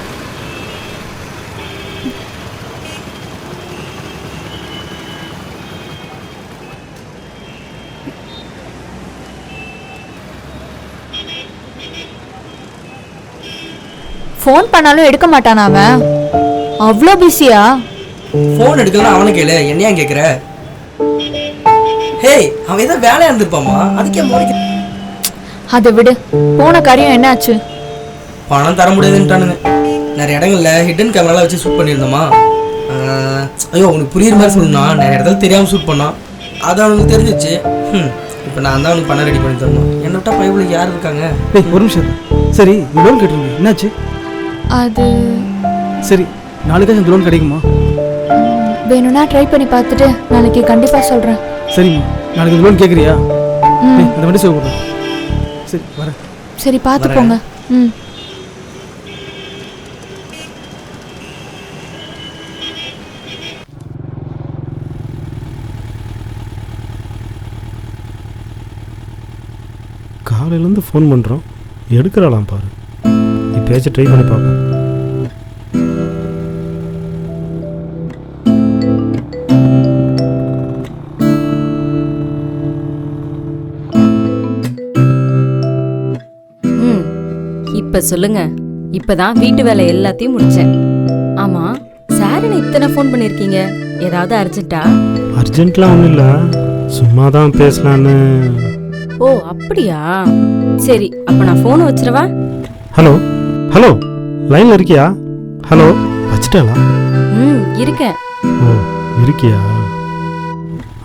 ஃபோன் பண்ணாலும் எடுக்க மாட்டானா அவன்? அவ்வளோ பிஸியா? ஃபோன் எடுக்கலாம் அவனை கேளு, என்னையா கேட்குற? ஹேய், அவன் ஏதோ வேலையா இருந்திருப்பாமா, அதுக்கே மோனிக்க. அதை விடு, போன காரியம் என்னாச்சு? பணம் தர முடியாதுன்ட்டானுங்க. நிறைய இடங்கள்ல ஹிடன் கேமராலாம் வச்சு ஷூட் பண்ணியிருந்தோமா. ஐயோ, உனக்கு புரியுற மாதிரி சொல்லணும்னா நிறைய இடத்துல தெரியாமல் ஷூட் பண்ணோம். அது அவனுக்கு தெரிஞ்சிச்சு. இப்போ நான் தான் அவனுக்கு பணம் ரெடி பண்ணி தரணும். என்னை விட்டா பைபிளுக்கு யார் இருக்காங்க? ஒரு நிமிஷம். சரி, லோன் கேட்டுருங்க, என்னாச்சு? அது சரி, நாளைக்கு அந்த லோன் கிடைக்குமா? வேணும்னா ட்ரை பண்ணி பார்த்துட்டு நாளைக்கு கண்டிப்பாக சொல்கிறேன். சரிம்மா, நாளைக்கு லோன் கேட்குறியா? அந்த வண்டி சேவ் பண்ணுறேன். சரி, வரேன். சரி, பார்த்து போங்க. காலையிலேருந்து ஃபோன் பண்ணுறோம், எடுக்கிறாளாம் பாரு. இப்போயாச்சும் ட்ரை பண்ணி பார்ப்போம். இப்ப சொல்லுங்க. இப்பதான் வீட்டு வேலை எல்லாத்தையும் முடிச்சேன். ஆமா, சார் என்ன இத்தனை ஃபோன் பண்ணிருக்கீங்க? ஏதாவது அர்ஜென்ட்டா? அர்ஜென்ட்லாம் ஒன்றும் இல்லை, சும்மா தான் பேசலான்னு. ஓ அப்படியா? சரி, அப்ப நான் ஃபோனை வச்சிரவா? ஹலோ ஹலோ, லைன்ல இருக்கியா? ஹலோ, வச்சிட்டாளா? இருக்கேன். ஓ இருக்கியா?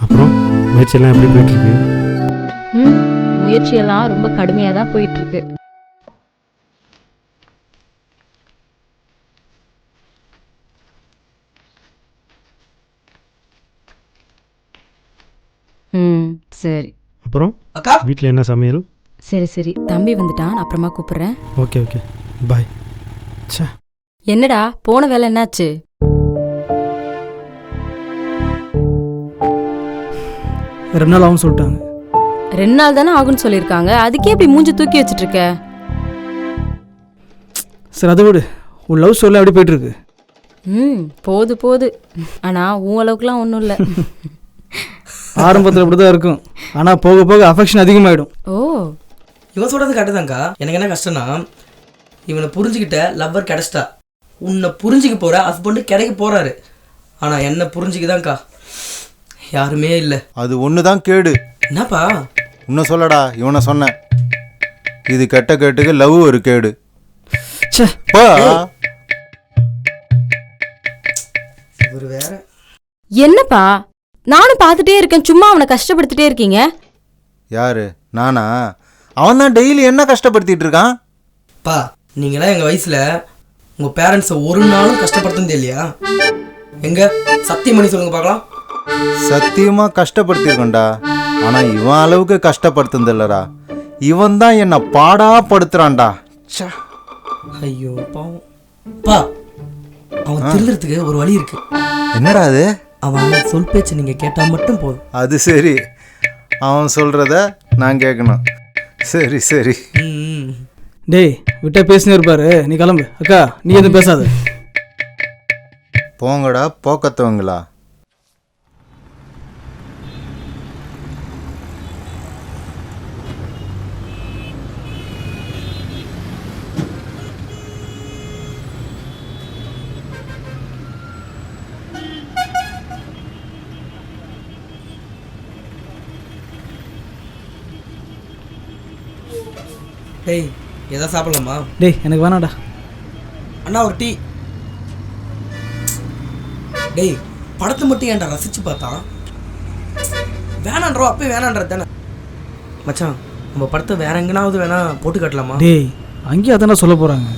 அப்புறம் முயற்சியெல்லாம் எப்படி போயிட்டுருக்கு? முயற்சியெல்லாம் ரொம்ப கடுமையாக தான் போயிட்டு இருக்கு. சரி. அப்புறம் வீட்டில் என்ன சமையல்? சரி சரி, தம்பி வந்துட்டான், நான் அப்புறமா கூப்பிடுறேன். Okay okay bye. சே என்னடா போன வேலை என்னாச்சு? ரெண்டு நாள் ஆகும் சொல்லிட்டாங்க. 2 நாள் தானே ஆகும்னு சொல்லியிருக்காங்க, அதுக்கே இப்படி மூஞ்சி தூக்கி வச்சுட்டு இருக்க? சரி அதை விடு, உன் லவ் ஸ்டோரியில் எப்படி போயிட்டு இருக்கு? போது போது. ஆனால் உன் அளவுக்குலாம் ஒன்றும் இல்லை. ஆரம்பத்தில் இப்படி தான் இருக்கும், ஆனால் போக போக அஃபெக்ஷன் அதிகமாகிடும். ஓ, இவன் சொல்கிறது கரெக்டு தான்க்கா. எனக்கு என்ன கஷ்டம்னா, இவனை புரிஞ்சுக்கிட்ட லவ்வர் கிடச்சிட்டா, உன்னை புரிஞ்சிக்க போகிற ஹஸ்பண்டு கிடைக்க போகிறாரு, ஆனால் என்ன புரிஞ்சிக்கதான்க்கா யாருமே இல்லை. அது ஒன்று தான் கேடு. என்னப்பா இன்னும் சொல்லடா, இவனை சொன்னேன். இது கெட்ட கேட்டுக்கு லவ் ஒரு கேடு. இவர் வேற. என்னப்பா நானும் பார்த்துட்டே இருக்கேன், சும்மா அவனை கஷ்டப்படுத்திட்டே இருக்கீங்க. யாரு? நானா? அவன் தான் டெய்லி என்ன கஷ்டப்படுத்திட்டு இருக்கான். பா நீங்களாம் எங்கள் வயசில் உங்கள் பேரண்ட்ஸை ஒரு நாளும் கஷ்டப்படுத்துனதே இல்லையா? எங்க சத்தியம் பண்ணி சொல்லுங்க பார்க்கலாம். சத்தியமா கஷ்டப்படுத்திருக்கோண்டா, ஆனா இவன் அளவுக்கு கஷ்டப்படுத்துனதில்லடா. இவன் தான் என்ன பாடா படுத்துறான்டா. ஐயோ பாவம். பா அவன் திருந்துறதுக்கு ஒரு வழி இருக்கு. என்னடா அது? அவன் சொல் பேச்சு நீங்க கேட்டா மட்டும் போதும். அது சரி, அவன் சொல்றத நான் கேட்கணும். சரி சரி. டேய் விட்டா பேசினே இருப்பாரு, நீ கிளம்பு. அக்கா நீ எதுவும் பேசாத. போங்கடா போக்கத்தவங்களா. டேய் எதா சாப்பிடலாமா? டேய் எனக்கு வேணாடா. அண்ணா ஒரு டீ. டேய் படத்தை மட்டும் ஏன்டா ரசிச்சு பார்த்தான்? வேணான்றோ அப்பயே வேணான்றது தானே மச்சான். நம்ம படத்தை வேற எங்கனாவது வேணா போட்டு காட்டலாமா? டேய் அங்கேயும் அதானே சொல்ல போகிறாங்க.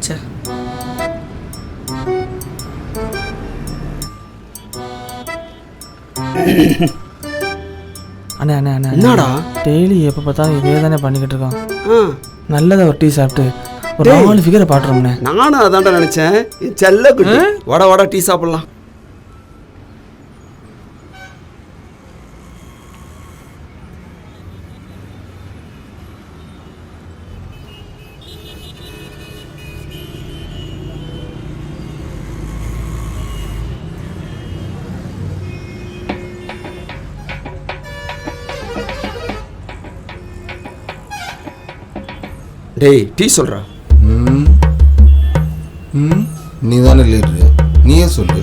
சே அண்ணே அண்ணே அண்ணே என்னடா டெய்லி எப்போ பார்த்தாலும் இதே தானே பண்ணிக்கிட்டு இருக்கான். நல்லதா ஒரு டீ சாப்பிட்டு ஒரு 4 ஃபிகரை பாட்டுறோம்ண்ணே. நானும் அதான்டா நினைச்சேன். செல்ல குட்டி வட வட டீ சாப்பிடலாம். டேய் டீ சொல்றா. நீ தானே லீடரு, நீயே சொல்லு.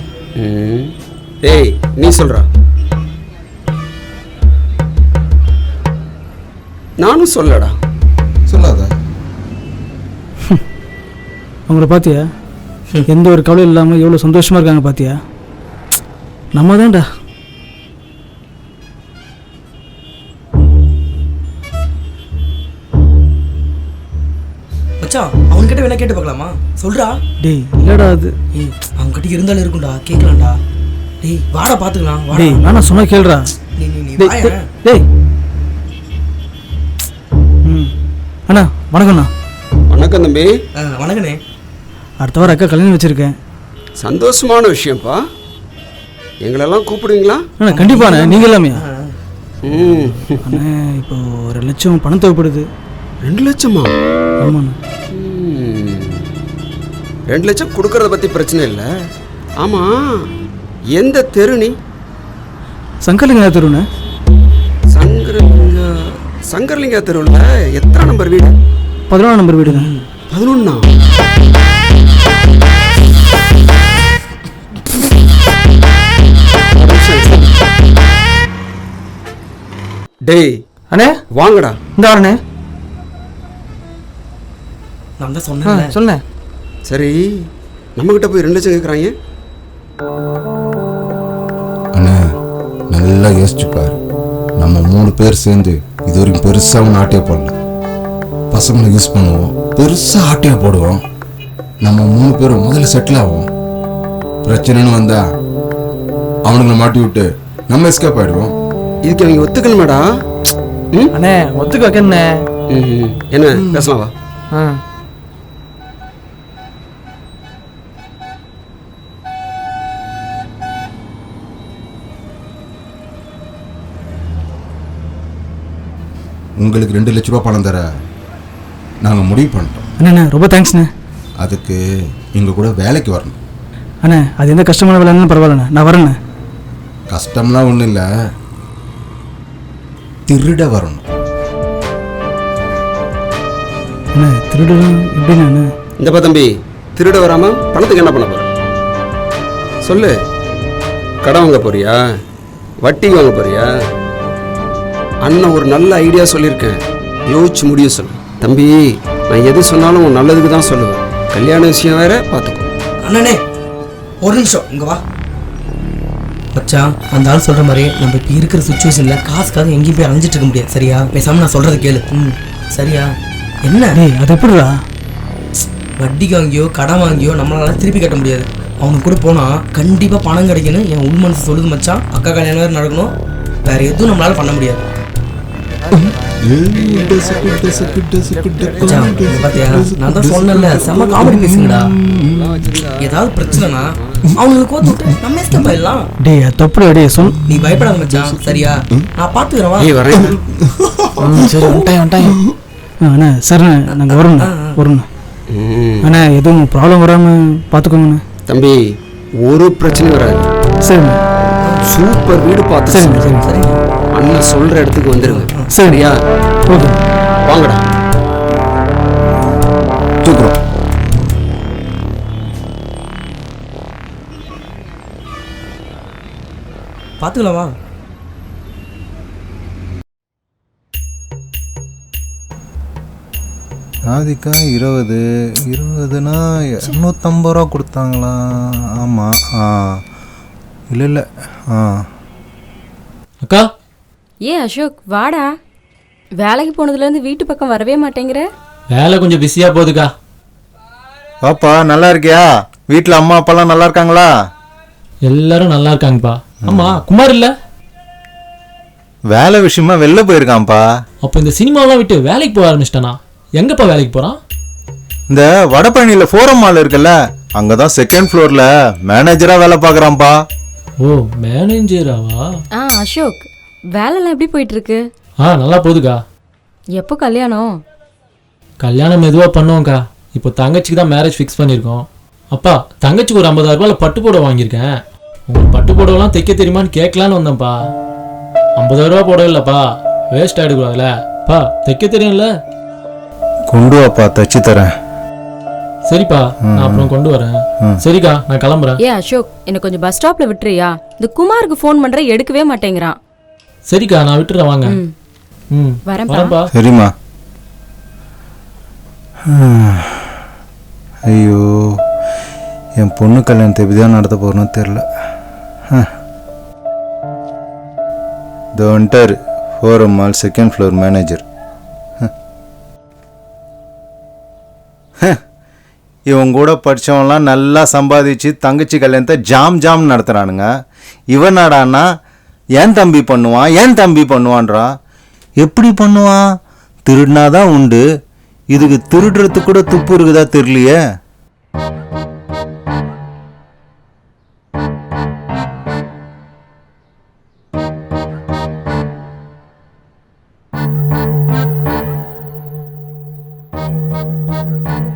டேய் நீ சொல்றா. நானும் சொல்லடா. சொல்லாத. அவங்கள பார்த்தியா, எந்த ஒரு கவலையும் இல்லாமல் எவ்வளோ சந்தோஷமாக இருக்காங்க பார்த்தியா? நம்ம தான்டா. மச்சான் அவன்கிட்ட வேணா கேட்டு பார்க்கலாமா? சொல்றா. டேய் இல்லடா அது. ஏய் அவன்கிட்ட இருந்தாலும் இருக்கும்டா, கேட்கலாம்டா. டேய் வாடா பார்த்துக்கலாம். டேய் நான் சொன்னா கேளுடா. நீ டேய் அண்ணா வணக்கம்ண்ணா. வணக்கம் தம்பி. வணக்கண்ணே. அடுத்த வாரம் அக்கா கல்யாணம் வச்சிருக்கேன். சந்தோஷமான விஷயம்ப்பா. எங்களெல்லாம் கூப்பிடுவீங்களா? அண்ணா கண்டிப்பாண்ணே, நீங்கள் எல்லாமே. அண்ணே இப்போ 2 லட்சம் பணம் தேவைப்படுது. 2 லட்சமா? ஆமாண்ணா. 2 லட்சம் கொடுக்கறத பற்றி பிரச்சனை இல்லை. ஆமாம் எந்த தெரு நீ? சங்கரலிங்கா தெருண்ணே. சங்கரலிங்கா தெருவில் எத்தனை நம்பர் வீடு? 11 நம்பர் வீடுங்க. 11? டேய் அண்ணே வாங்கடா. இந்த வரண்ணே. நான் தான் சொன்னேன். சொன்னேன். சரி நம்மக்கிட்ட போய் 2 லட்சம் கேட்குறாங்க. அண்ணா நல்லா யோசிச்சு பாரு, நம்ம 3 பேர் சேர்ந்து இது வரைக்கும் பெருசாக ஆட்டையை போடல. பசங்களை யூஸ் பண்ணுவோம், பெருசாக ஆட்டையை போடுவோம். நம்ம 3 பேரும் முதல்ல செட்டில் ஆகும். பிரச்சனைன்னு வந்தா அவனுங்களை மாட்டி விட்டு நம்ம எஸ்கேப் ஆயிடுவோம். இதுக்கு அவங்க ஒத்துக்கணுமாடா? அண்ணே ஒத்துக்க வைக்கண்ணே. என்ன பேசலாம் வா. உங்களுக்கு 2 லட்ச ரூபா பணம் தர நாங்கள் முடிவு பண்ணிட்டோம். அண்ணா ரொம்ப தேங்க்ஸ்ண்ணே. அதுக்கு எங்கள் கூட வேலைக்கு வரணும். அண்ணே அது எந்த கஷ்டமான வேலைன்னு பரவாயில்லண்ணே, நான் வரேண்ணே. கஷ்டம்லாம் ஒன்றும் இல்லை, திருட வரணும். அண்ணே திருடலாம் எப்படிண்ணே? அண்ணே இந்தப்பா தம்பி, திருட வராம பணத்துக்கு என்ன பண்ண போற சொல்லு. கடன் வாங்க போறியா? வட்டி வாங்க போறியா? அண்ணன் ஒரு நல்ல ஐடியா சொல்லியிருக்கேன், யோசிச்சு முடிவு சொல்லு. தம்பி நான் எது சொன்னாலும் உன் நல்லதுக்கு தான் சொல்லுவேன். கல்யாண விஷயம் வேற பார்த்துக்கோ. அண்ணனே ஒரு நிமிஷம் இங்கே வா. மச்சான் அந்த ஆள் சொல்கிற மாதிரி நம்ம இப்போ இருக்கிற சுச்சுவேஷனில் காசுக்காக எங்கேயும் போய் அலைஞ்சிட்டு இருக்க முடியாது. சரியா? பேசாமல் நான் சொல்கிறத கேளு. சரியா? என்ன அது எப்படிடா? வட்டிக்கு வாங்கியோ கடன் வாங்கியோ நம்மளால திருப்பி கட்ட முடியாது. அவனுக்கு கூட போனால் கண்டிப்பாக பணம் கிடைக்கணும் என் உள் மனசு சொல்லுது மச்சான். அக்கா கல்யாணம் வேறு நடக்கணும், வேற எதுவும் நம்மளால பண்ண முடியாது. பாத்தியா நான் தான் சொன்னேன்ல, செம்ம காமெடி பேசுங்கடா. ஏதாவது பிரச்சனைனா அவனுக்கு கோத்து விட்டு நம்ம எஸ்கேப் ஆயிடலாம். டேய் தப்புடா டேய் சொல். நீ பயப்படாத மச்சான், சரியா? நான் பாத்துக்கறேன். ஏய் வரேன். சரி வந்துட்டேன். அண்ணா சரிண்ணே நாங்கள் வரோண்ணே. அண்ணா எதுவும் ப்ராப்ளம் வராமல் பார்த்துக்கோங்கண்ணே. தம்பி ஒரு பிரச்சனை வராது. சரிண்ணே. சூப்பர் வீடு பார்த்து சரி. அண்ணன் சொல்ற இடத்துக்கு வந்துருங்க. சரியா? ஓகே வாங்கடா. தூக்குறோம். பார்த்துக்கலாம் வா. ராதிகா 20னா 250 ரூபா கொடுத்தாங்களா? ஆமாம். இல்லை அக்கா. ஏ அசோக் வாடா. வேலைக்கு போனதுலேருந்து வீட்டு பக்கம் வரவே மாட்டேங்கிற. வேலை கொஞ்சம் பிஸியாக போகுதுக்கா. பாப்பா நல்லா இருக்கியா? வீட்டில் அம்மா அப்பாலாம் நல்லா இருக்காங்களா? எல்லாரும் நல்லா இருக்காங்கப்பா. ஆமா குமார் இல்லை? வேலை விஷயமா வெளில போயிருக்கான்ப்பா. அப்போ இந்த சினிமாவெலாம் விட்டு வேலைக்கு போக ஆரம்பிச்சிட்டானா? எங்கப்பா வேலைக்கு போகிறான்? இந்த வடபழனியில் ஃபோரம் மால் இருக்குல்ல, அங்கே தான் 2nd ஃப்ளோரில் மேனேஜராக வேலை பார்க்குறான்ப்பா. ஓ மேனேஜராவா? அசோக் வேலைலாம் எப்படி போயிட்டு இருக்கு? நல்லா போகுதுக்கா. எப்போ கல்யாணம்? கல்யாணம் மெதுவாக பண்ணுவோம்க்கா. இப்போ தங்கச்சிக்கு தான் மேரேஜ் ஃபிக்ஸ் பண்ணியிருக்கோம். அப்பா தங்கச்சிக்கு ஒரு 50,000 ரூபாயில் பட்டு புடவை வாங்கியிருக்கேன். உங்களுக்கு பட்டு புடவைலாம் தைக்க தெரியுமான்னு கேட்கலான்னு வந்தேன்ப்பா. 50,000 ரூபா புடவை இல்லைப்பா, வேஸ்ட் ஆகிடக்கூடாதுல்ல. பா தைக்க தெரியும்ல? கொண்டு வாப்பா, தச்சு தரேன். சரிப்பா நான் அப்புறம் கொண்டு வரேன். சரிக்கா நான் கிளம்புறேன். ஏ அசோக் என்ன கொஞ்சம் பஸ் ஸ்டாப்ல விட்டுறியா? இந்த குமாருக்கு ஃபோன் பண்ற எடுக்கவே மாட்டேங்கிறான். சரிக்கா நான் விட்டுறேன் வாங்க. வரேன்ப்பா. சரிம்மா. ஐயோ என் பொண்ணு கல்யாணத்தை எப்படிதான் நடத்த போறோன்னு தெரியல. த வந்துட்டார் forum mall 2nd floor manager. இவன் கூட படித்தவன்லாம் நல்லா சம்பாதிச்சு தங்கச்சி கல்யாணத்தை ஜாம் நடத்துகிறானுங்க. இவன் நாடானா ஏன் தம்பி பண்ணுவான்றா. எப்படி பண்ணுவான்? திருடினாதான் உண்டு. இதுக்கு திருடுறதுக்கு கூட துப்பு இருக்குதா தெரியலையே.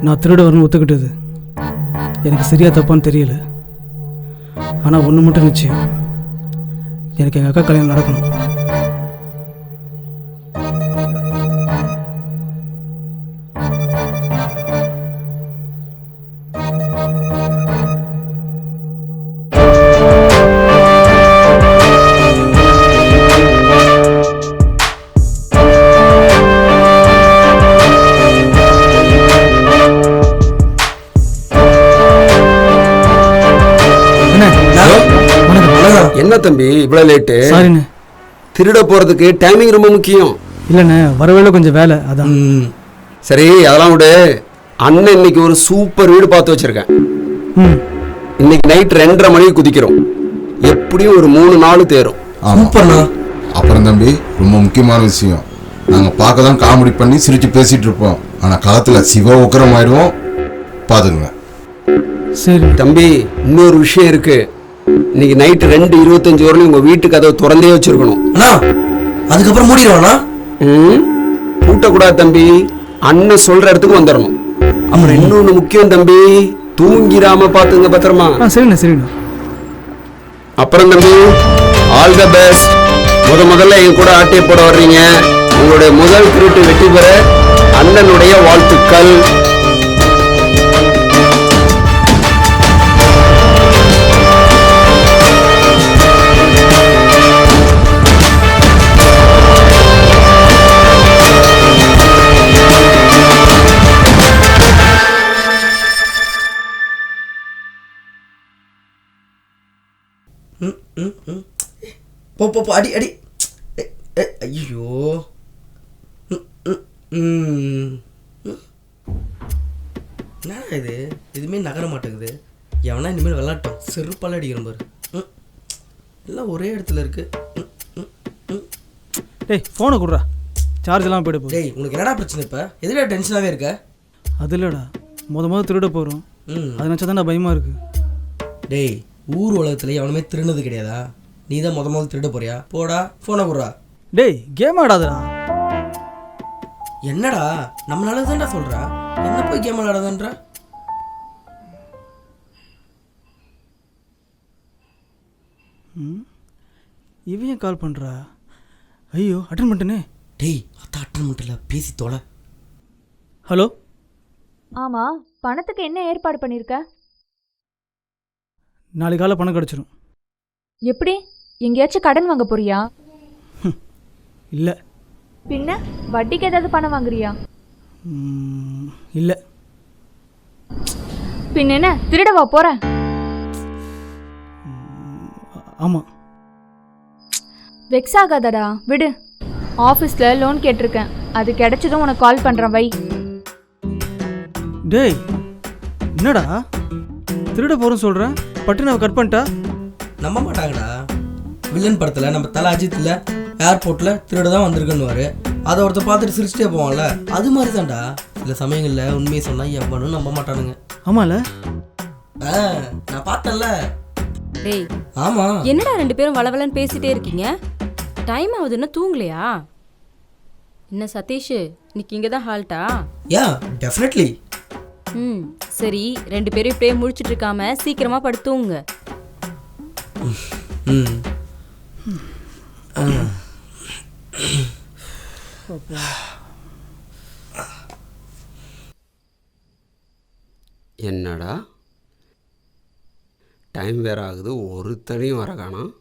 நான் திருட வரணும் ஒத்துக்கிட்டது எனக்கு சரியா தப்பான்னு தெரியல. ஆனால் ஒன்று மட்டும் நிச்சயம், எனக்கு எங்கள் அக்கா கல்யாணம் நடக்கணும். தம்பி இவ்வளோ லேட்டு? சாரிண்ணே. திருட போகிறதுக்கு டைமிங் ரொம்ப முக்கியம். இல்லைண்ணே, வரவேல கொஞ்சம் வேலை அதான். சரி அதெல்லாம் விடு. அண்ணன் இன்னைக்கு ஒரு சூப்பர் வீடு பார்த்து வச்சிருக்கேன். இன்னைக்கு நைட் 2:30 மணிக்கு குதிக்கிறோம். எப்படியும் ஒரு 3-4 தேரும். சூப்பர்ண்ணா. அப்புறம் தம்பி ரொம்ப முக்கியமான விஷயம், நாங்கள் பார்க்க தான் காமெடி பண்ணி சிரிச்சு பேசிட்டு இருப்போம், ஆனால் களத்தில் சிவ உக்கரம் ஆயிடுவோம், பார்த்துக்குங்க. சரி தம்பி, இன்னொரு விஷயம் இருக்கு. இன்னைக்கு நைட் 2:25 வரலையும் உங்க வீட்டு கதவை திறந்தே வச்சிருக்கணும். அதுக்கப்புறம் மூடிடுவானா? பூட்டக்கூடாது தம்பி. அண்ணன் சொல்ற இடத்துக்கு வந்துடணும். அப்புறம் இன்னொன்னு முக்கியம் தம்பி, தூங்கிராம பாத்துங்க பத்திரமா. சரிண்ணா சரிண்ணா. அப்புறம் தம்பி, ஆல் த பெஸ்ட். முதல்ல என் கூட ஆட்டை போட வர்றீங்க. உங்களுடைய முதல் திருட்டு வெற்றி பெற அண்ணனுடைய வாழ்த்துக்கள். போ போ போ, அடி அடி. ஐயோ. என்னடா இது, எதுவுமே நகர மாட்டேங்குது. எவனா இனிமேல் விளாட்டோம், செருப்பால் அடிக்கிற பாரு. எல்லாம் ஒரே இடத்துல இருக்கு. டேய் ஃபோனை கொடுறா, சார்ஜ் எல்லாம் போயிட்டு போ. டேய் உனக்கு என்னடா பிரச்சனை இப்போ? எதுடா டென்ஷனாகவே இருக்க? அது இல்லைடா, முத திருட போகிறோம். அது நினச்சா தான் பயமாக இருக்கு. டேய் ஊர் உலகத்தில் எவனுமே திருநது கிடையாதா? நீ தான் முதல் திருட போறியா? போடா ஃபோனை கொடுறா. டேய் கேம் ஆடாதடா. என்னடா நம்மளால தான்டா சொல்கிறா, என்ன போய் கேம் விளாடாதன்றா? இவன் கால் பண்ணுறா. ஐயோ அட்டன் பண்ணிட்டேனே. டேய் அதான் அட்டன் பண்ணிட்டல, பேசி தொலை. ஹலோ. ஆமாம், பணத்துக்கு என்ன ஏற்பாடு பண்ணியிருக்க? நாளைக்கு காலை பணம் கிடச்சிரும். எப்படி? எங்கேயாச்சும் கடன் வாங்க போறியா? இல்லை. பின்ன வட்டிக்கு ஏதாவது பணம் வாங்குறியா? இல்லை. பின்ன என்ன திருடவா போற? ஆமாம். வெக்ஸ் ஆகாதடா, விடு. ஆஃபீஸில் லோன் கேட்டிருக்கேன், அது கிடைச்சதும் உனக்கு கால் பண்ணுறேன், வை. டேய் என்னடா திருட போகிறேன்னு சொல்கிறேன், பட்டு நான் கட் பண்ணிட்டா? நம்ப மாட்டாங்கடா. வில்லன் படத்தில் நம்ம தலை அஜித்தில் ஏர்போர்ட்டில் திருட தான் வந்திருக்குன்னு அதை ஒருத்தர் பார்த்துட்டு சிரிச்சிட்டே போவான்ல, அது மாதிரி தான்டா. சில சமயங்களில் உண்மையை சொன்னால் எவ்வளோ நம்ப மாட்டானுங்க. ஆமால, நான் பார்த்தேன்ல. டேய் ஆமா, என்னடா 2 பேரும் வளவலன்னு பேசிட்டே இருக்கீங்க? டைம் ஆகுதுன்னா தூங்கலையா? என்ன சதீஷ், இன்னைக்கு இங்கே தான் ஹால்ட்டா? Yeah definitely. சரி, 2 பேரும் இப்படியே முழிச்சிட்டு இருக்காம சீக்கிரமா படுத்துங்க. என்னடா டைம் வேற ஆகுது, ஒருத்தனையும் வர காணோம்.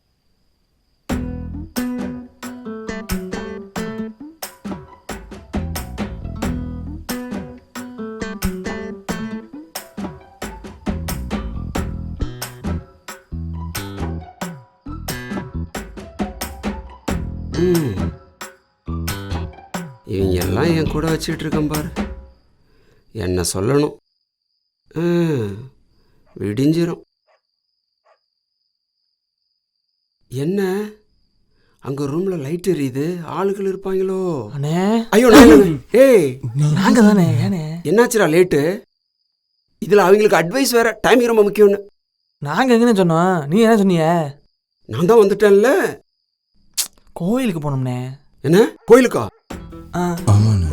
இவங்க எல்லாம் என் கூட வச்சுட்டு இருக்கேன் பாரு. என்ன சொல்லணும், விடிஞ்சிரும். என்ன அங்க ரூம்ல லைட் எரியுது, ஆளுகள் இருப்பாங்களோ? ஐயோ ஏய் நாங்க தானே. ஏனே என்னாச்சுடா லேட்டு? இதுல அவங்களுக்கு அட்வைஸ் வேற, டைமிங் ரொம்ப முக்கியம்னு. நாங்க எங்கன்னு சொன்னோம், நீ என்ன சொன்னீங்க? நான் தான் வந்துட்டேன்ல. கோயிலுக்கு போனோம்னே. என்ன கோயிலுக்கா?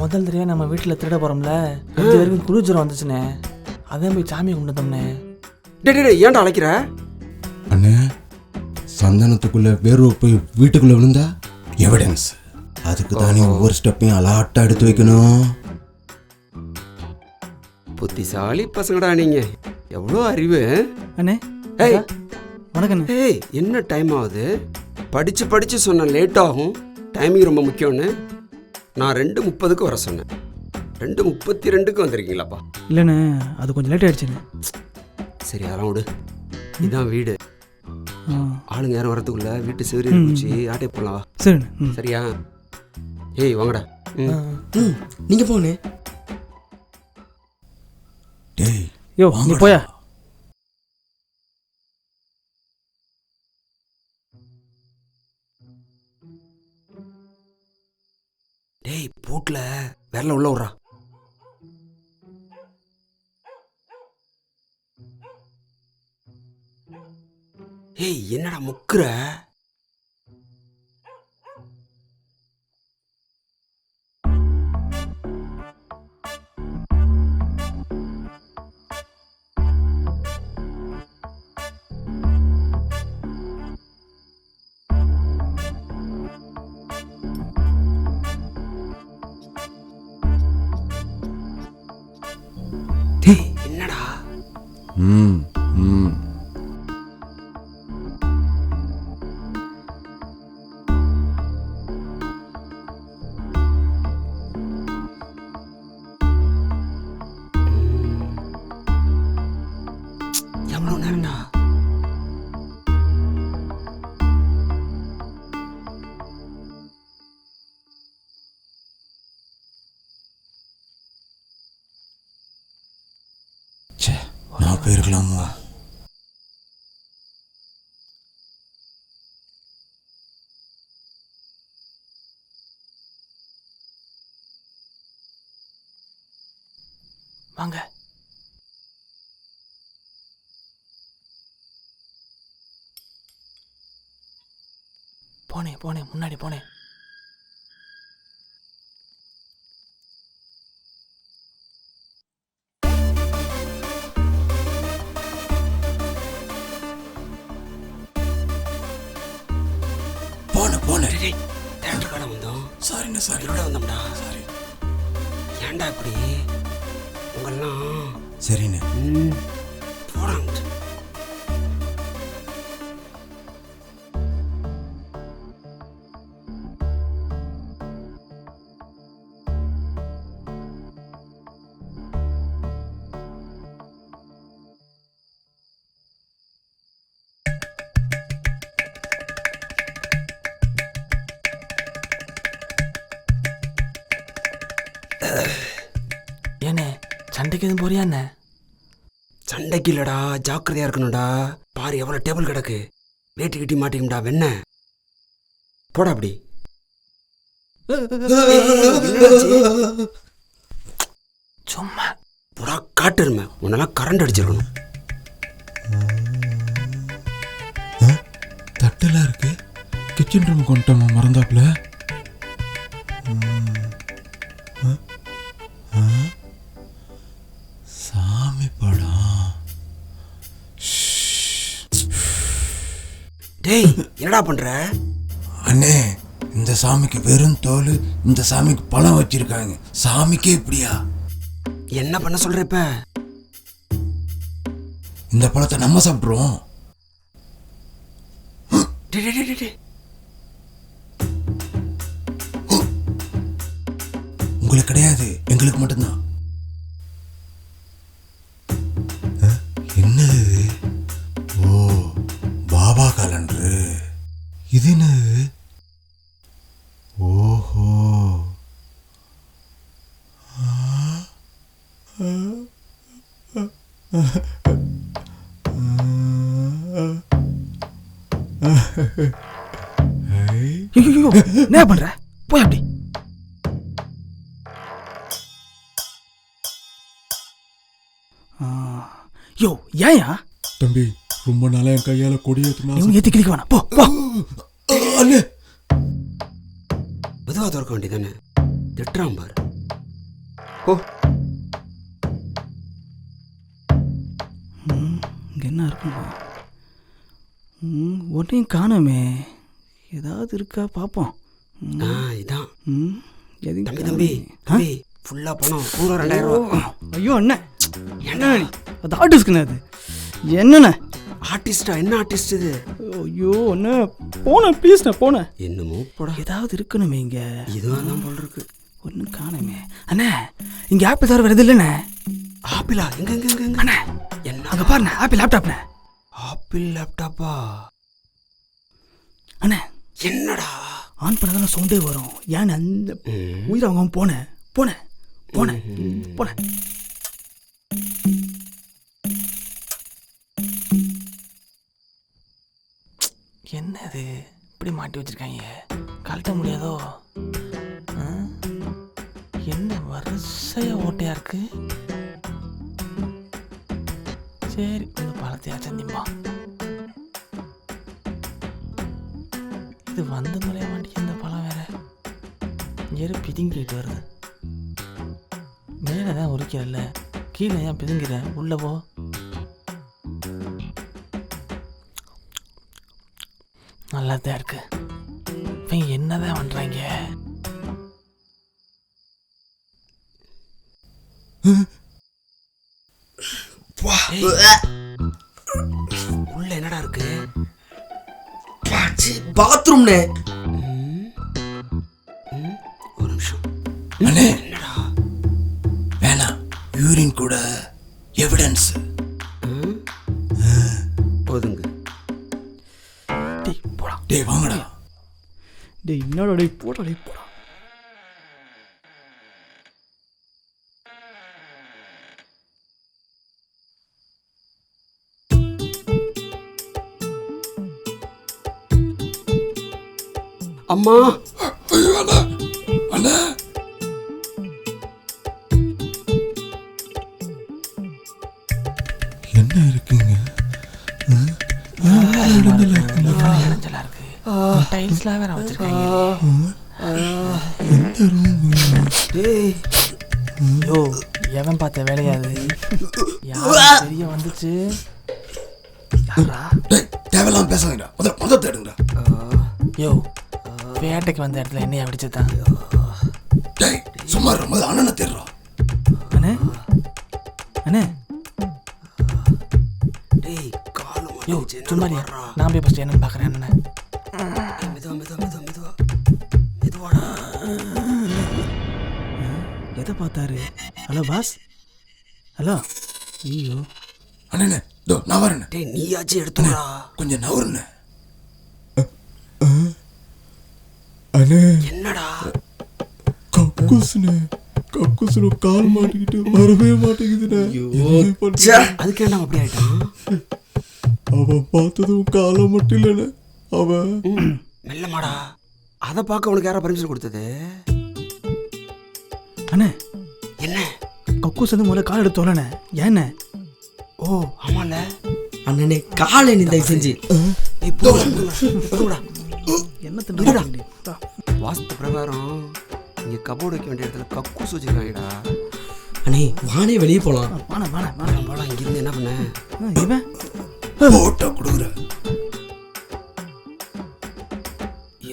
முதல் தடவை நம்ம வீட்டில் திருட போறோம்ல, 2 பேருக்கும் குளிர்ஜரம் வந்துச்சுனே, அதான் போய் சாமியை கும்பிட்டோம்னே. டே ஏன்டா அழைக்கிற? அண்ணே சந்தனத்துக்குள்ள வேர்வை போய் வீட்டுக்குள்ள விழுந்தா எவிடன்ஸ். அதுக்கு தானே ஒவ்வொரு ஸ்டெப்பையும் அலாட்டா எடுத்து வைக்கணும். புத்திசாலி பசங்கடா நீங்க, எவ்வளோ அறிவு. அண்ணே ஏய் வணக்கம். ஏய் என்ன டைம் ஆகுது? படிச்சு சொன்ன லேட் ஆகும், டைமிங் ரொம்ப முக்கியம்னு. நான் 2:30க்கு வர சொன்னேன், 2:32க்கு வந்திருக்கீங்களாப்பா? இல்லைண்ணே, அது கொஞ்சம் லேட் ஆயிடுச்சுண்ணே. சரி அதெல்லாம் விடு, இதுதான் வீடு. ஆளுங்க யாரும் வரதுக்குள்ள வீட்டு சிவரி பூச்சி ஆட்டே போடலாம் வா. சரி. சரியா? ஏய் வாங்கடா. நீங்க போனே. டேய் யோ நீ போயா. டேய் பூட்ல விரல உள்ள விட்றா. ஏய் என்னடா முக்குற? டேய் என்னடா? ம் ம் எவ்வளோ நேரம்டா? நான் போயிருக்கலாமா? வாங்க. போனேன் முன்னாடி போனேன். போன தேட்டர் கடை வந்தோம். சாரிண்ணா சாரி. இதோட வந்தோம்டா. சாரி. ஏன்டா இப்படி உங்கெல்லாம்? சரிண்ணே. போடாங்க. ஏண்ணே சண்டைக்கு எதுவும் போறியா என்ன? சண்டைக்கு இல்லடா, ஜாக்கிரதையா இருக்கணும்டா. பாரு எவ்வளோ டேபிள் கிடக்கு. வேட்டி கட்டி மாட்டிக்கும்டா வெண்ண. போடா அப்படி. சும்மா போடா காட்டுருமே. உன்னெல்லாம் கரண்ட் அடிச்சிருக்கணும். தட்டெல்லாம் இருக்கு. கிச்சன் ரூம் கொண்டோமா மறந்தாப்புல. சாமி படம். டேய் என்னடா பண்ற? அண்ணே இந்த சாமிக்கு வெறும் தோல், இந்த சாமிக்கு பழம் வச்சிருக்காங்க. சாமிக்கே இப்படியா? என்ன பண்ண சொல்ற இப்ப? இந்த பழத்தை நம்ம சாப்பிட்ருவோம். உங்களுக்கு கிடையாது, எங்களுக்கு மட்டும்தான். என்னது? ஓ பாபா காலண்டரு. இது என்னது? ஓஹோ. என்ன பண்ற? போய் அப்படி. யோ ஏயா தம்பி ரொம்ப நாளா என் கையால கொடியேற்றினா ஏத்தி கிளிக்க வேணாம். போ போ. அண்ணே மெதுவா திறக்க வேண்டியதானே. திட்டுறான் பாரு. ஓ இங்க என்ன இருக்கும்? ஒன்றையும் காணோமே. ஏதாவது இருக்கா பார்ப்போம். இதான். எதுவும் தம்பி தம்பி ஃபுல்லா பணம். பூரா 2000 ரூபா. ஐயோ அண்ணே என்ன அது ஆர்டிஸ்ட்க்குண்ணே. அது என்னண்ணே ஆர்டிஸ்டா? என்ன ஆர்டிஸ்ட் இது? ஐயோ அண்ணே போனேன் ப்ளீஸ்ண்ணே போனேன். என்னமோ போடா. ஏதாவது இருக்கணுமே இங்க. இதுவாக தான் போல் இருக்கு. ஒன்றும் காணுமே. அண்ணே இங்கே ஆப்பிள் தவிர வருது இல்லைண்ணே? ஆப்பிளா? எங்க எங்க எங்க அண்ணே என்ன? அங்கே பாருண்ணே ஆப்பிள் லேப்டாப்ண்ணே. ஆப்பிள் லேப்டாப்பா? அண்ணே என்னடா ஆன் பண்ணதான சவுண்டே வரும். ஏன் அந்த உயிர் அவங்க போனேன் போனேன் போனேன் போனேன். என்னது இப்படி மாட்டி வச்சிருக்காங்க, கழட்ட முடியாதோ? என்ன வரிசையா ஓட்டையா இருக்கு. சரி இந்த பழத்தையா சந்திம்பா. இது வந்த முறையா மாட்டிக்க இந்த பழம் வேற ஏறு பிதுங்கிட்டு வருது. மேலே தான் உரிக்கிறல்ல, கீழே ஏன் பிதுங்கிற? உள்ள போ. நல்லாதான் இருக்கு. இவங்க என்னதான் பண்றாங்க? உள்ள என்னடா இருக்கு? பாத்ரூம்னே. ஒரு நிமிஷம். அண்ணே என்னடா? வேணாம், யூரின் கூட எவிடன்ஸ். போதுங்க. டேய் வாங்கடா. டேய் என்னடா டேய் போடா டேய் போடா. அம்மா அண்ணா அண்ணா என்ன இருக்குங்க? இடைஞ்சலா இருக்கு. டைல்ஸ்லாம் வேற வச்சிருக்காங்க. யோ எவன் பார்த்த வேலையாது? யாரும் தெரிய வந்துச்சு. தேவையில்லாம பேசாதீங்கடா. முதல்ல தேடுங்கடா. யோ வேட்டைக்கு வந்த இடத்துல என்னைய அடிச்சுதான். டேய் சும்மா இரு, முதல்ல அண்ணனை தேடுறா. அண்ணே அண்ணே டேய் கால் யோ சும்மா நான் போய் ஃபர்ஸ்ட் என்னன்னு பார்க்குறேன். என்ன மெதுவா மெதுவா மெதுவா மெதுவா மெதுவாடா. எதை பார்த்தாரு? Hello boss. ஹலோ. ஐயோ அண்ணே தோ நான் வரேன். டேய் நீயாச்சும் எடுத்துடா. கொஞ்சம் நவருண்ணே. அண்ணே என்னடா? கக்கூசுண்ணே, கக்கூசுல கால் மாட்டிக்கிட்டு வரவே மாட்டேங்குதுண்ணே. அதுக்கு என்ன அப்படி ஆயிட்டான்? அவன் பார்த்ததும் காலம் மட்டும் இல்லைண்ணே, அவன் மெல்லமாடா. அதை பார்க்க உனக்கு யாரா பர்மிஷன் கொடுத்தது? அண்ணே என்ன? கக்கூஸ் வந்து முதல்ல கால் எடுத்து வரண்ணே. ஏண்ணே? ஓ ஆமால. அண்ணனே காலை நீ தயவு செஞ்சு என்ன திண்டா? வாஸ்து பிரகாரம் இங்க கபோர்டு வைக்க வேண்டிய இடத்துல கக்கூஸ் வச்சிருக்காங்கடா. அண்ணே வானே வெளியே போலாம். வாண வாண போலாம். இங்க இருந்து என்ன பண்ண? இவன் போட்டோ கொடுக்குற.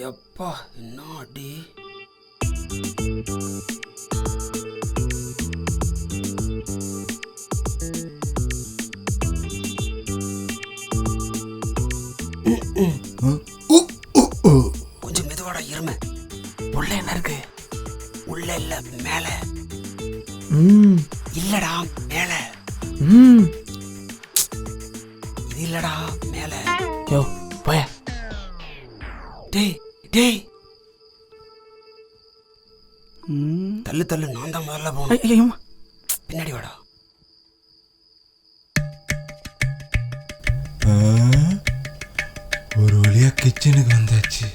எப்பா என்ன அடி. கொஞ்சம் மெதுவாடா இருமை. உள்ள என்ன இருக்கு? உள்ள இல்ல மேல. இல்லடா மேல. இது இல்லடா மேல. யோ போய. டேய் டேய் தள்ளு தள்ளு. நான் தான் முதல்ல போகணும். பின்னாடி வாடா. ஒரு வழியா கிச்சனுக்கு வந்தாச்சு.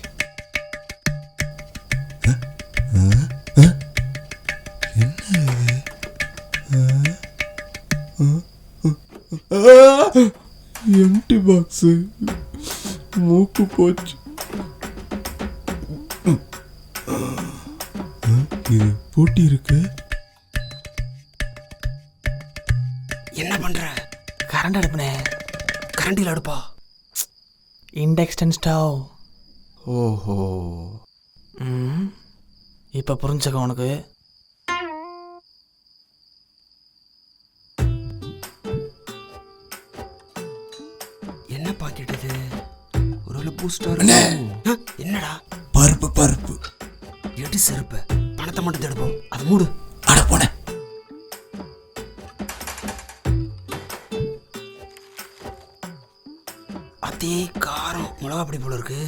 எம்டி பாக்ஸ், மூக்கு போச்சு. இது பூட்டி இருக்கு. என்ன பண்ற? கரண்ட் அடுப்புனே. கரண்டில் அடுப்பா? Induction stove. ஓஹோ. இப்போ புரிஞ்சுக்க உனக்கு. என்ன பாக்கெட் இது? ஒரு பூஸ்டர். என்னடா? பருப்பு பருப்பு. எடு செருப்பு. பணத்தை மட்டும் தேடுப்போம். அது மூடு. அட போன. அதே காரம் மிளகா அப்படி போல இருக்கு.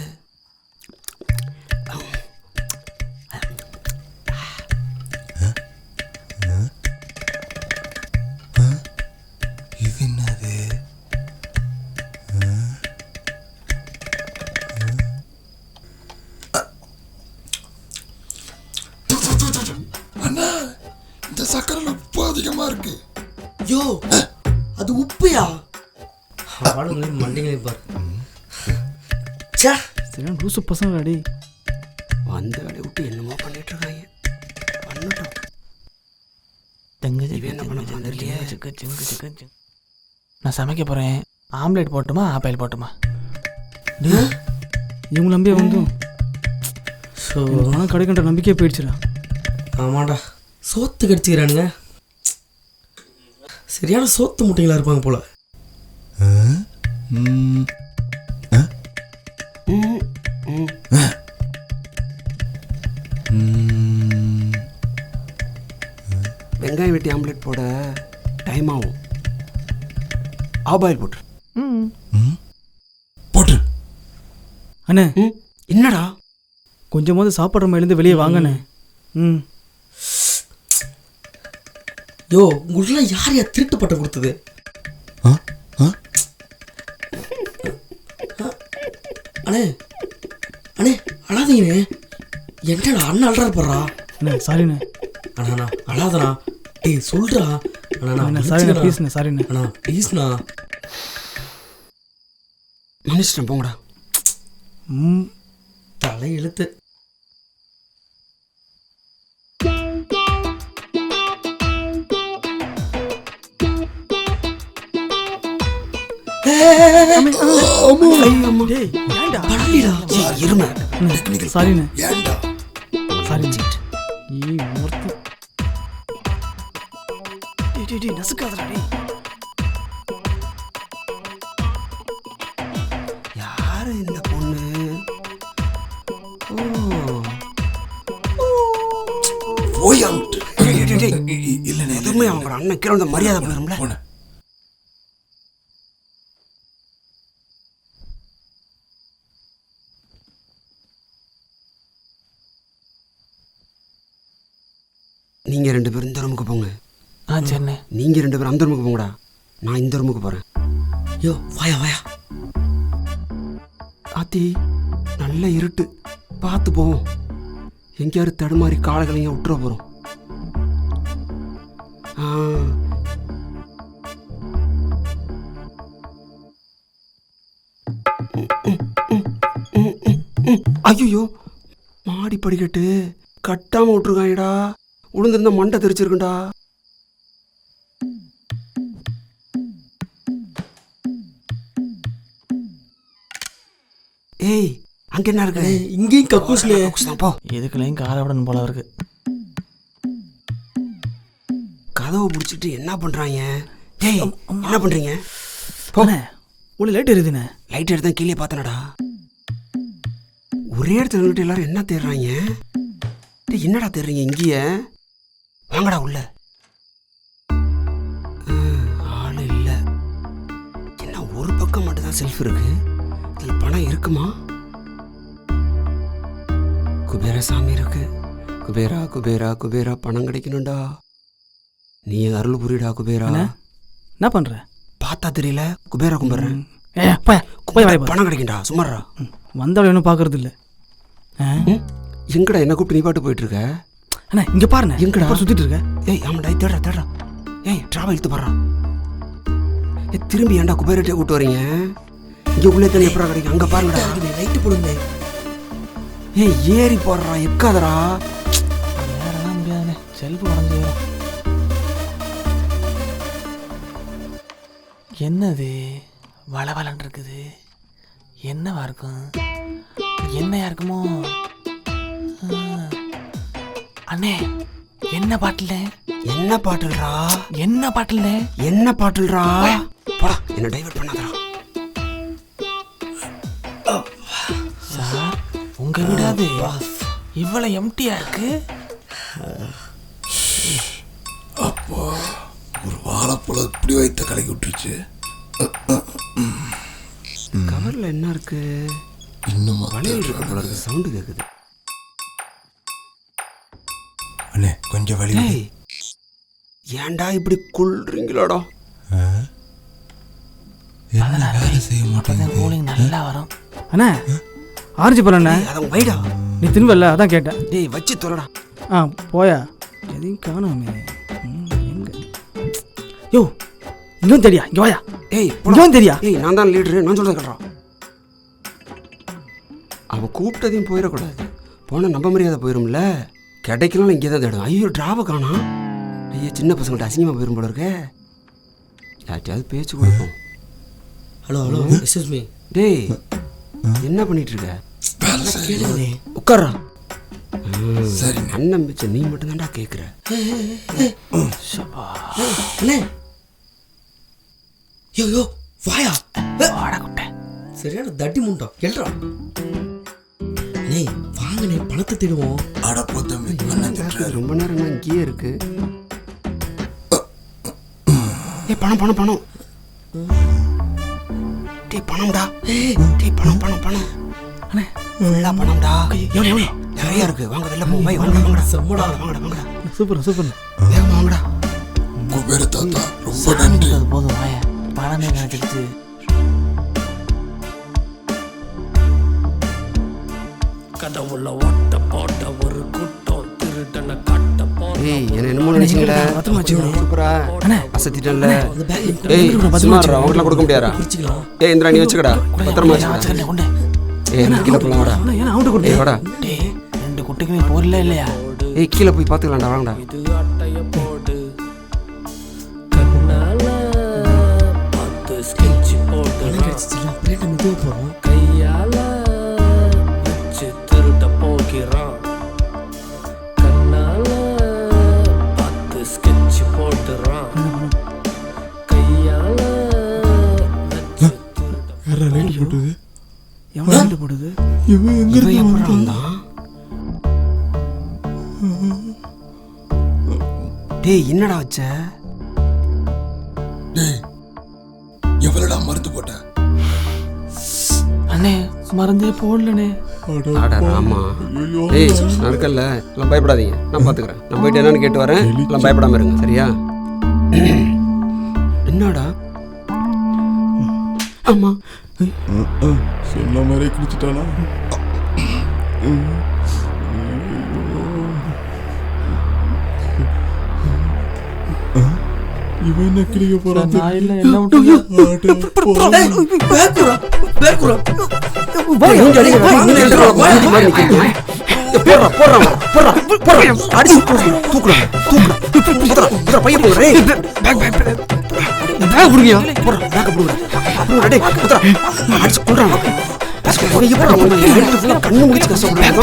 சக்கரையில் உப்பு அதிகமா இருக்கு. யோ அது உப்புயா? ஆளுங்களே மண்டிங்களே பாரு. சே சரி லூசு பசங்க அடி வந்த வேலையை விட்டு என்னமோ பண்ணிட்டு இருக்காங்க. பண்ணட்டும். என்ன பண்ண போறான் தெரியலையே. நான் சமைக்க போகிறேன். ஆம்லேட் போட்டுமா ஆப்பாயில் போட்டுமா? இவங்க நம்பி வந்து பணம் கிடைக்கின்ற நம்பிக்கையே போயிடுச்சுடா. ஆமாடா சோத்து கடிச்சுக்கிறானுங்க. சரியான சோத்து முட்டைங்களா இருப்பாங்க போல. வெங்காயம் வெட்டி ஆம்லேட் போட டைம் ஆகும். ஆபாயில் போட்டு போட்டு. அண்ணே என்னடா கொஞ்சமாவது சாப்பிட்ற மாதிரிலேருந்து வெளியே வாங்கண்ணே. ம் யோ உங்களுக்குலாம் யார் யார் திருட்டு பட்டம் கொடுத்தது? அண்ணே அண்ணே அழாதீங்கண்ணே. என்னடா அண்ணன் அழறாரு போடுறா. அண்ணே சாரிண்ணே. அண்ணா அழாதண்ணா. டேய் சொல்றா. அண்ணா சாரிண்ணே ப்ளீஸ்ண்ணே. சாரிண்ணே. அண்ணா ப்ளீஸ்ண்ணா. மன்னிச்சிட்டேன் போங்கடா. தலை எழுத்து. யாரு இந்த பொண்ணு? இல்ல எதுவுமே அவங்க அண்ணன் கீழே மரியாதை பண்ணுறோம்ல. நீங்க 2 பேரும் இந்த ரூமுக்கு போங்க. சரிண்ணே. நீங்க 2 பேரும் அந்த ரூமுக்கு போங்கடா. நான் இந்த ரூமுக்கு போறேன். யோ வாயா வாயா. ஆத்தி நல்ல இருட்டு, பார்த்து போவோம். எங்கேயாரு தடுமாறி காலைகளையும் விட்டுற போறோம். ஐயோ மாடி படிக்கட்டு கட்டாம விட்டுருக்காங்கடா. உளுந்திருந்தா மண்டை தெரிச்சிருக்குண்டா. ஏய் அங்க என்ன இருக்கு? இங்கேயும் கக்கூஸ்ல போ. இதுக்குள்ளேயும் காலவிடணும் போல இருக்கு. கதவை பிடிச்சிட்டு என்ன பண்றாங்க? ஏய் என்ன பண்றீங்க? உள்ள லைட் எரியுதுண்ணே. லைட் எடுத்தா கீழே பார்த்தனடா. ஒரே இடத்துல நின்றுட்டு எல்லாரும் என்ன தேடுறாங்க? என்னடா தேடுறீங்க இங்கேயே? வாங்கடா உள்ள. ஆளு இல்ல. என்ன ஒரு பக்கம் மட்டும்தான் செல்ஃப் இருக்கு. இதுல பணம் இருக்குமா? குபேர சாமி இருக்கு. குபேரா குபேரா குபேரா பணம் கிடைக்கணும்டா. நீ அருள் புரிடா குபேரா. என்ன பண்ற? பார்த்தா தெரியல. குபேரா கும்பிட்றேன். பணம் கிடைக்கும்டா. சும்மாறா. வந்தாலும் இன்னும் பாக்குறது இல்ல. எங்கடா என்ன கூப்பிட்டு நீ பாட்டு போயிட்டு இருக்க? அண்ணா இங்க பாருண்ணே. எங்கடா சுத்திட்டு இருக்க? ஏய் ஆமாடா தேடுறா தேடுறா. ஏய் டிராவல் இழுத்து பாடுறா. திரும்பி ஏன்டா குபேரட்டே கூட்டு வரீங்க? இங்க உள்ளே தண்ணி எப்படா கிடைக்கும்? அங்க பாருங்கடா. லைட்டு போடுங்க. ஏய் ஏறி போடுறா. எக்காதரா. வேறலாம் முடியாதுண்ணே. செல்ஃபு உடஞ்சி வரும். என்னது வளவலன் இருக்குது? என்னவா இருக்கும்? என்னையா இருக்குமோ? அண்ணே என்ன பாட்டில்? என்ன பாட்டில்ரா? என்ன பாட்டில்? என்ன பாட்டில்ரா? போடா என்ன டைவர்ட் பண்ணாதடா. சார் உங்க விடாது இவ்வளவு எம்டியா இருக்கு. அப்பா ஒரு வாழைப்பழம் இப்படி வைத்த கலக்கி விட்டுருச்சு. கவர்ல என்ன இருக்கு? இன்னும் வளையல் இருக்கு போல இருக்கு. சவுண்டு கேக்குது. அண்ணே கொஞ்சம் வலி. ஏன்டா இப்படி குள்றீங்களாடா? வேலை செய்ய மாட்டேன். கூலிங் நல்லா வரும். அண்ணா ஆரஞ்சு பழண்ணே. அதான் வைடா. நீ தின்வல்ல அதான் கேட்டேன். டேய் வச்சு தொலைடா. போயா எதையும் காணாமே. யோ இங்கும் தெரியா இங்க வாயா. ஏய் இங்கும் தெரியா. ஏய் நான் தான் லீடரு, நான் சொல்றது கேட்றான். அவன் கூப்பிட்டதையும் போயிடக்கூடாது. போனால் நம்ம மரியாதை போயிரும்ல. கிடைக்கலாம் இங்கே தான் தேடும். ஐயோ டிராவை காணா. ஐயோ சின்ன பசங்கள்ட்ட அசிங்கமாக போயிரும் போல இருக்க. யார்ட்டையாவது பேச்சு கொடுப்போம். Hello hello excuse me. டேய் என்ன பண்ணிட்டு இருக்க? உட்கார்றா. சரி அண்ணன் பிச்சை நீ மட்டும் தான்டா கேட்குற. யோ யோ வாயா. சரியான தட்டி முண்டோம் கேள்றா. டேய் வாங்கனே பணத்தை தேடுவோம். அட போத்தமே ரொம்ப நேரம் நான் இங்கேயே இருக்கு. ஏய் பணம் பணம் பணம். டேய் பணம்டா. டேய் பணம் பணம் பணம். அண்ணே ஃபுல்லா பணம்டா. எவ்வளோ எவ்வளோ நிறையா இருக்கு. வாங்க வெளில போ. போய் வாங்க வாங்கடா. செம்மடா வாங்கடா வாங்கடா. Super super. வேகமா வாங்கடா. குபேர தாத்தா ரொம்ப நன்றி. போதும் வாய பணமே நினைச்சிருச்சு. கதவுல ஓட்ட போட்ட ஒரு கூட்டம் திருடன கட்ட போற ஏய் என்ன என்னமோ நினைச்சீங்களா? சூப்பரா அசத்திட்டேன்ல. ஏய் சுமாரா அவங்களாம் கொடுக்க முடியாதா? ஏய் இந்திரா நீ வச்சுக்கடா. பத்திரமா வச்சுக்கடா. ஏய் கீழே போலாம் வாடா. ஏய் வாடா. டேய் 2 குட்டிக்குமே போறல இல்லையா? ஏய் கீழே போய் பார்த்துக்கலாம்டா வாங்கடா. இது அட்டைய போடு கண்ணால பார்த்து ஸ்கெட்ச் போடு பிரேட்ட மெதுவா போறோம். கையால வச்சு திருட போகிறான். கண்ணால பார்த்து ஸ்கெட்ச் போடுறான். கையால வச்சு யாரா லைட் போடுது? எவன் லைட் போடுது? இவன் எங்க இருந்து வந்தான்? டேய் என்னடா வச்ச? டேய் எவ்வளடா மருந்து போட்ட? அண்ணே மறந்தே போடலனே. அட ராமா. ஏய் நான் இருக்கல்ல. எல்லாம் பயப்படாதீங்க. நான் பார்த்துக்கிறேன். நான் போயிட்டு என்னன்னு கேட்டு வரேன். எல்லாம் பயப்படாம இருங்க சரியா? என்னடா? ஆமா சொன்ன மாதிரி குடிச்சிட்டானா? இவன் என்ன கிளிக்க போறான்? நான் இல்ல என்ன விட்டு பேக்குறா பேக்குறா. வா நீங்க அடிங்க. வா நீங்க எல்லாம் வாங்கி மாதிரி நிக்கிறீங்க. போறா போறா போறா போறா. அடி தூக்குறா தூக்குறா. புத்ரா பைய போறே. பேக் புடுங்கயா. போறா பேக் புடுங்க. அப்புறம் டேய் புத்ரா அடிச்சு கொல்றாங்க. பஸ்க்கு போய் போறா. எடுத்து ஃபுல்லா கண்ணு முடிச்சு கஷ்டப்படுறாங்க.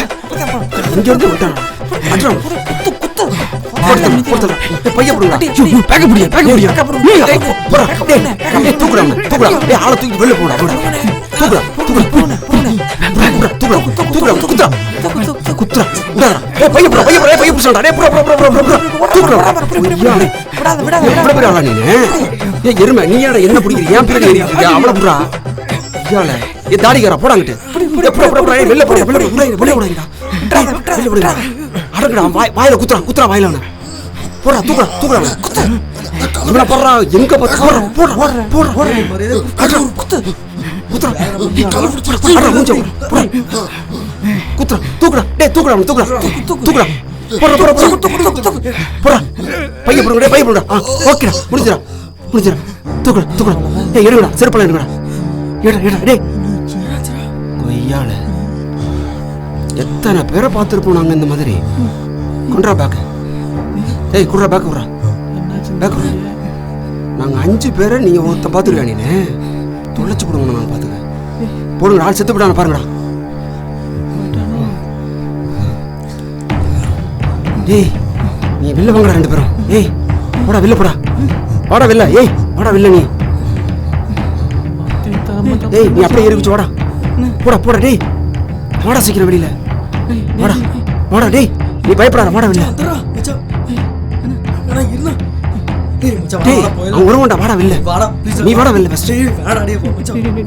இங்க இருந்து விட்டான். அட்றா குத்து போடுறா. பைய புடுங்கடா. Back புடியா back புடியா. போறா டேய் தூக்குறா தூக்குறா. டேய் ஆளை தூக்கி வெளில போடா. தூக்குறா தூக்குறா தூக்குறா தூக்குறா குத்துறா குத்துறா. டேய் பைய புடா பைய புடா பைய புடிச்சடா. டேய் புடா புடா புடா புடா தூக்குறா. விடாத விடாத விடாத விடாத ஆளா நீ. ஏய் எருமை நீ ஏன்டா என்ன பிடிக்கிற? ஏன் பின்னாடி ஏறியா? அவள புடா. ஐயால ஏ தாடிக்காரா போடாங்கட்டு. புடா புடா புடா வெளில போடா வெளில போடா வெளில போடா. அடங்கடா வாயில குத்துறா குத்துறா வாயில அவன. போடா தூக்குறா தூக்குறா குத்து. இவன போறா எங்க பத்த போறா போடா போடா போடா குத்து குத்துறா. அட மூஞ்ச போடா குத்துறா தூக்குறா. டேய் தூக்குறா தூக்குறா தூக்குறா. போடா போடா போடா போடா. பைய போடுங்க. டேய் பைய போடுடா. ஓகேடா முடிஞ்சிரா முடிஞ்சிரா. தூக்குறா தூக்குறா. டேய் எடுங்கடா செருப்பல எடுங்கடா. எடா எடா டேய் கொய்யால எத்தனை பேரை பார்த்துருப்போம் நாங்கள் இந்த மாதிரி. கொண்டா பேக்கு. டேய் குடுறா பேக்கு விட்றா பேக்கு விட்றா. நாங்கள் 5 பேரை நீங்கள் ஒருத்தன் பார்த்துருக்கா நீனு. தொலைச்சி கொடுங்க நான் பார்த்துக்க. போடுங்கடா ஆள் செத்து போட்டான பாருங்கடா. டேய் நீ வெளில வாங்கடா 2 பேரும். ஏய் போடா வெளில போடா. வாடா வெளில. ஏய் வாடா வெளில நீ. டேய் நீ அப்படியே ஏறிச்சு வாடா. போடா போடா டேய் வாடா சீக்கிரம் வெளியில வாடா வாடா. டேய் நீ பயப்படாத வாடா வெளில. டேய் அவன் வருவான்டா வாடா வெளில. நீ வாடா வெளில ஃபர்ஸ்ட்.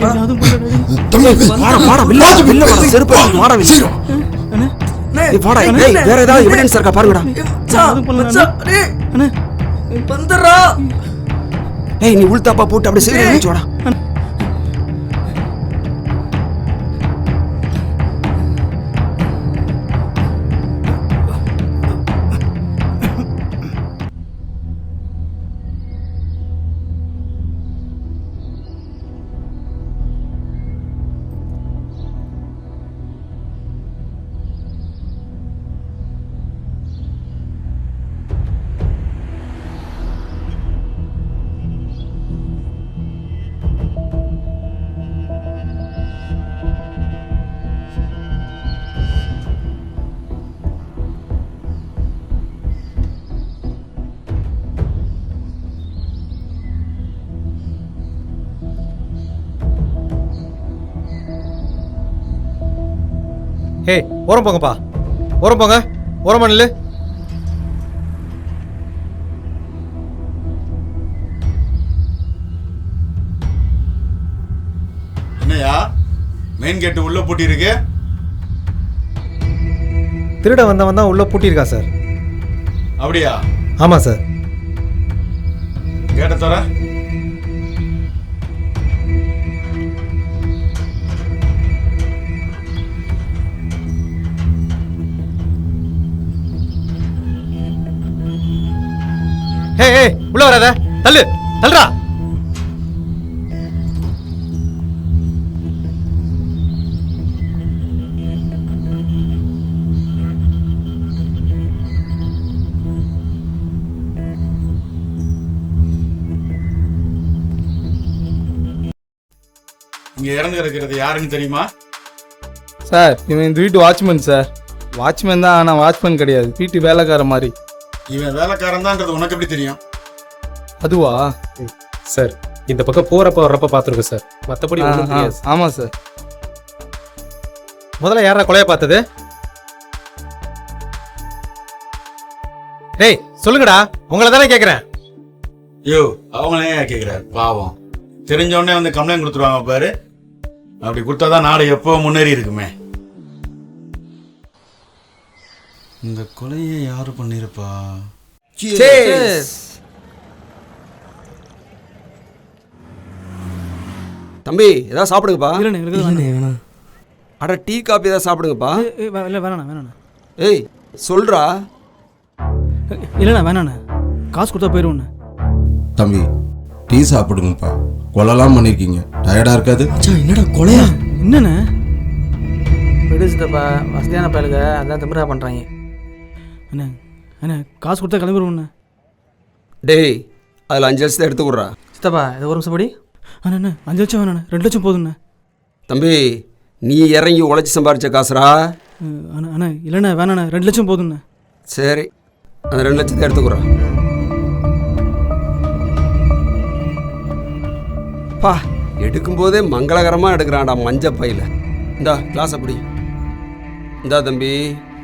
வாடா வாடா வெளில வெளில வாடா. செருப்பு வாடா வெளில. நீ வாடா. டேய் வேற ஏதாவது எவிடன்ஸ் இருக்கா பாருங்கடா. டேய் நீ உள்தாப்பா போட்டு அப்படியே சீக்கிரம் ஏறிச்சு வாடா. ஹே ஓரம் போங்கப்பா, ஓரம் போங்க, ஓரமா நில்லு. என்னையா மெயின் கேட்டு உள்ள பூட்டி இருக்கு? திருட வந்தவன் தான் உள்ள பூட்டியிருக்கா சார். அப்படியா? ஆமாம் சார். கேட்ட தர ஹே ஹே உள்ள வராத, தள்ளு தள்ளுடா. இங்க இறந்து இருக்கிறது யாருன்னு தெரியுமா? சார் இவன் இந்த வீட்டு வாட்ச்மேன் சார். வாட்ச்மேன் தான், ஆனால் வாட்ச்மேன் கிடையாது, வீட்டு வேலைக்கார மாதிரி. இவன் வேலைக்காரன் தான்ன்றது உனக்கு எப்படி தெரியும்? அதுவா சார் இந்த பக்கம் போறப்ப வர்றப்ப பார்த்துருக்கோம் சார், மற்றபடி ஒன்றும் தெரியாது. ஆமாம் சார். முதல்ல யாரா கொலையை பார்த்தது? டேய் சொல்லுங்கடா, உங்களை தானே கேட்குறேன். ஐயோ அவங்களே கேட்குறாரு, பாவம். தெரிஞ்ச உடனே வந்து கம்ப்ளைண்ட் கொடுத்துருவாங்க பாரு. அப்படி கொடுத்தாதான் நாடு எப்போ முன்னேறி இருக்குமே. இந்த கொலையை யாரு பண்ணிருப்பா? தம்பி ஏதாவது சாப்பிடுங்கப்பா. வேணாம். அட டீ காப்பி ஏதாவது சாப்பிடுங்கப்பா. இல்லை வேணாண்ணா. ஏய் சொல்றா. இல்லைண்ணா வேணாண்ணா, காசு கொடுத்தா போயிடுவோண்ணே. தம்பி டீ சாப்பிடுங்கப்பா, கொலைலாம் பண்ணியிருக்கீங்க, டயர்டாக இருக்காது? என்னடா கொலையா? என்னண்ணே? விடுச்சுதப்பா, வசதியான பயலுங்க அதான் திமிரா பண்ணுறாங்க. அண்ணே அண்ணே காசு கொடுத்தா கிளம்பிடுவோண்ணே. டேய் அதில் 5 லட்சத்தை எடுத்துக்கூட்றா. சித்தப்பா இது ஒரு நிமிஷம் படி. அண்ணா 5 லட்சம் வேணாண்ணே, 2 லட்சம் போதுண்ணே. தம்பி நீ இறங்கி உழைச்சி சம்பாரிச்ச காசுரா. அண்ணா இல்லைண்ணே வேணாண்ணே, 2 லட்சம் போதுண்ணே. சரி அந்த 2 லட்சத்தை எடுத்துக்கூட்றா. பா எடுக்கும்போதே மங்களகரமாக எடுக்கிறான்டா மஞ்ச பையில். இந்தா கிளாஸ் அப்படி இந்தா தம்பி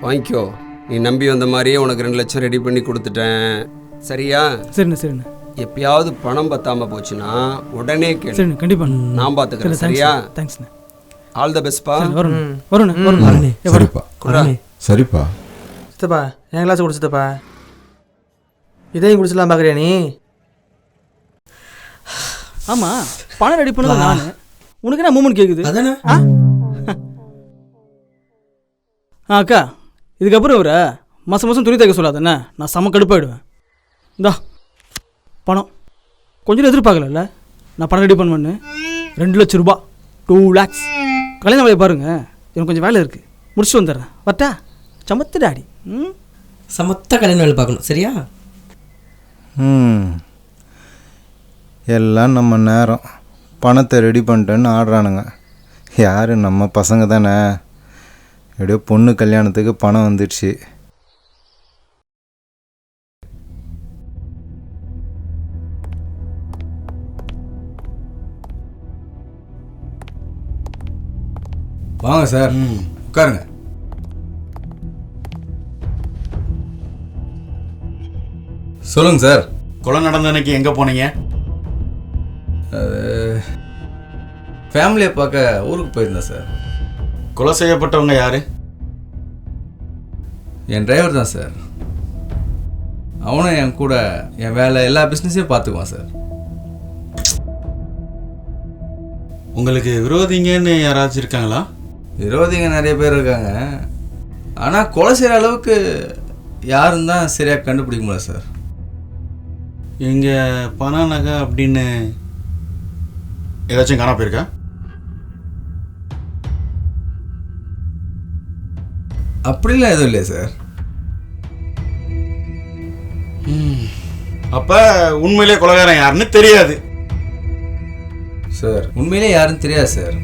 வாங்கிக்கோ. நீ நம்பி வந்த மாதிரியே உனக்கு 2 லட்சம் ரெடி பண்ணி கொடுத்துட்டேன், சரியா? சரிண்ணே. எப்பயாவது பணம் பத்தாம போச்சுன்னா உடனே கேளு. சரிண்ணே கண்டிப்பா நான் பார்த்துக்கிறேன், சரியா? தேங்க்ஸ்ண்ணே. ஆல் த பெஸ்ட்பா. வருண்ணே. சரிப்பா சரிப்பா. சித்தப்பா என் கிளாஸ் குடிச்சிட்டப்பா, இதையும் குடிச்சலாம் பார்க்குறியா நீ? ஆமாம் பணம் ரெடி பண்ணது நான், உனக்கு என்ன மூமெண்ட் கேட்குது? அதானே. அக்கா இதுக்கப்புறம் இவரை மாதம் துணி தைக்க சொல்லாதானே, நான் செம்ம கடுப்பாயிடுவேன். இந்தா பணம் கொஞ்சம் எதிர்பார்க்கல, நான் பணம் ரெடி பண்ணுவேன்னு. 2 லட்சம் ரூபா, 2 lakhs. கல்யாண வேலையை பாருங்க, எனக்கு கொஞ்சம் வேலை இருக்குது, முடிச்சுட்டு வந்துடுறேன். வரட்டா? சமத்து டாடி. சமத்த கல்யாண வேலை பார்க்கணும், சரியா? எல்லாம் நம்ம நேரம், பணத்தை ரெடி பண்ணிட்டேன்னு ஆடுறானுங்க. யார் நம்ம பசங்க தானே. எப்படியோ பொண்ணு கல்யாணத்துக்கு பணம் வந்துடுச்சு. வாங்க சார், உட்காருங்க. சொல்லுங்க சார். கொலை நடந்த அன்னைக்கு எங்கே போனீங்க? ஃபேமிலியை பார்க்க ஊருக்கு போயிருந்தேன் சார். கொலை செய்யப்பட்டவங்க யாரு? என் டிரைவர் தான் சார். அவனும் என் கூட என் வேலை எல்லா பிஸ்னஸையும் பார்த்துக்குவான் சார். உங்களுக்கு விரோதிங்கன்னு யாராச்சும் இருக்காங்களா? விரோதிங்க நிறைய பேர் இருக்காங்க, ஆனால் கொலை செய்கிற அளவுக்கு யாரும் தான் சரியாக கண்டுபிடிக்க முடியல சார். இங்கே பண நகை அப்படின்னு ஏதாச்சும் காணா போயிருக்கா? அப்படிலாம் எதுவும் இல்லையா சார்? அப்போ உண்மையிலே கொலைகாரன் யாருன்னு தெரியாது சார். உண்மையிலே யாருன்னு தெரியாது சார்.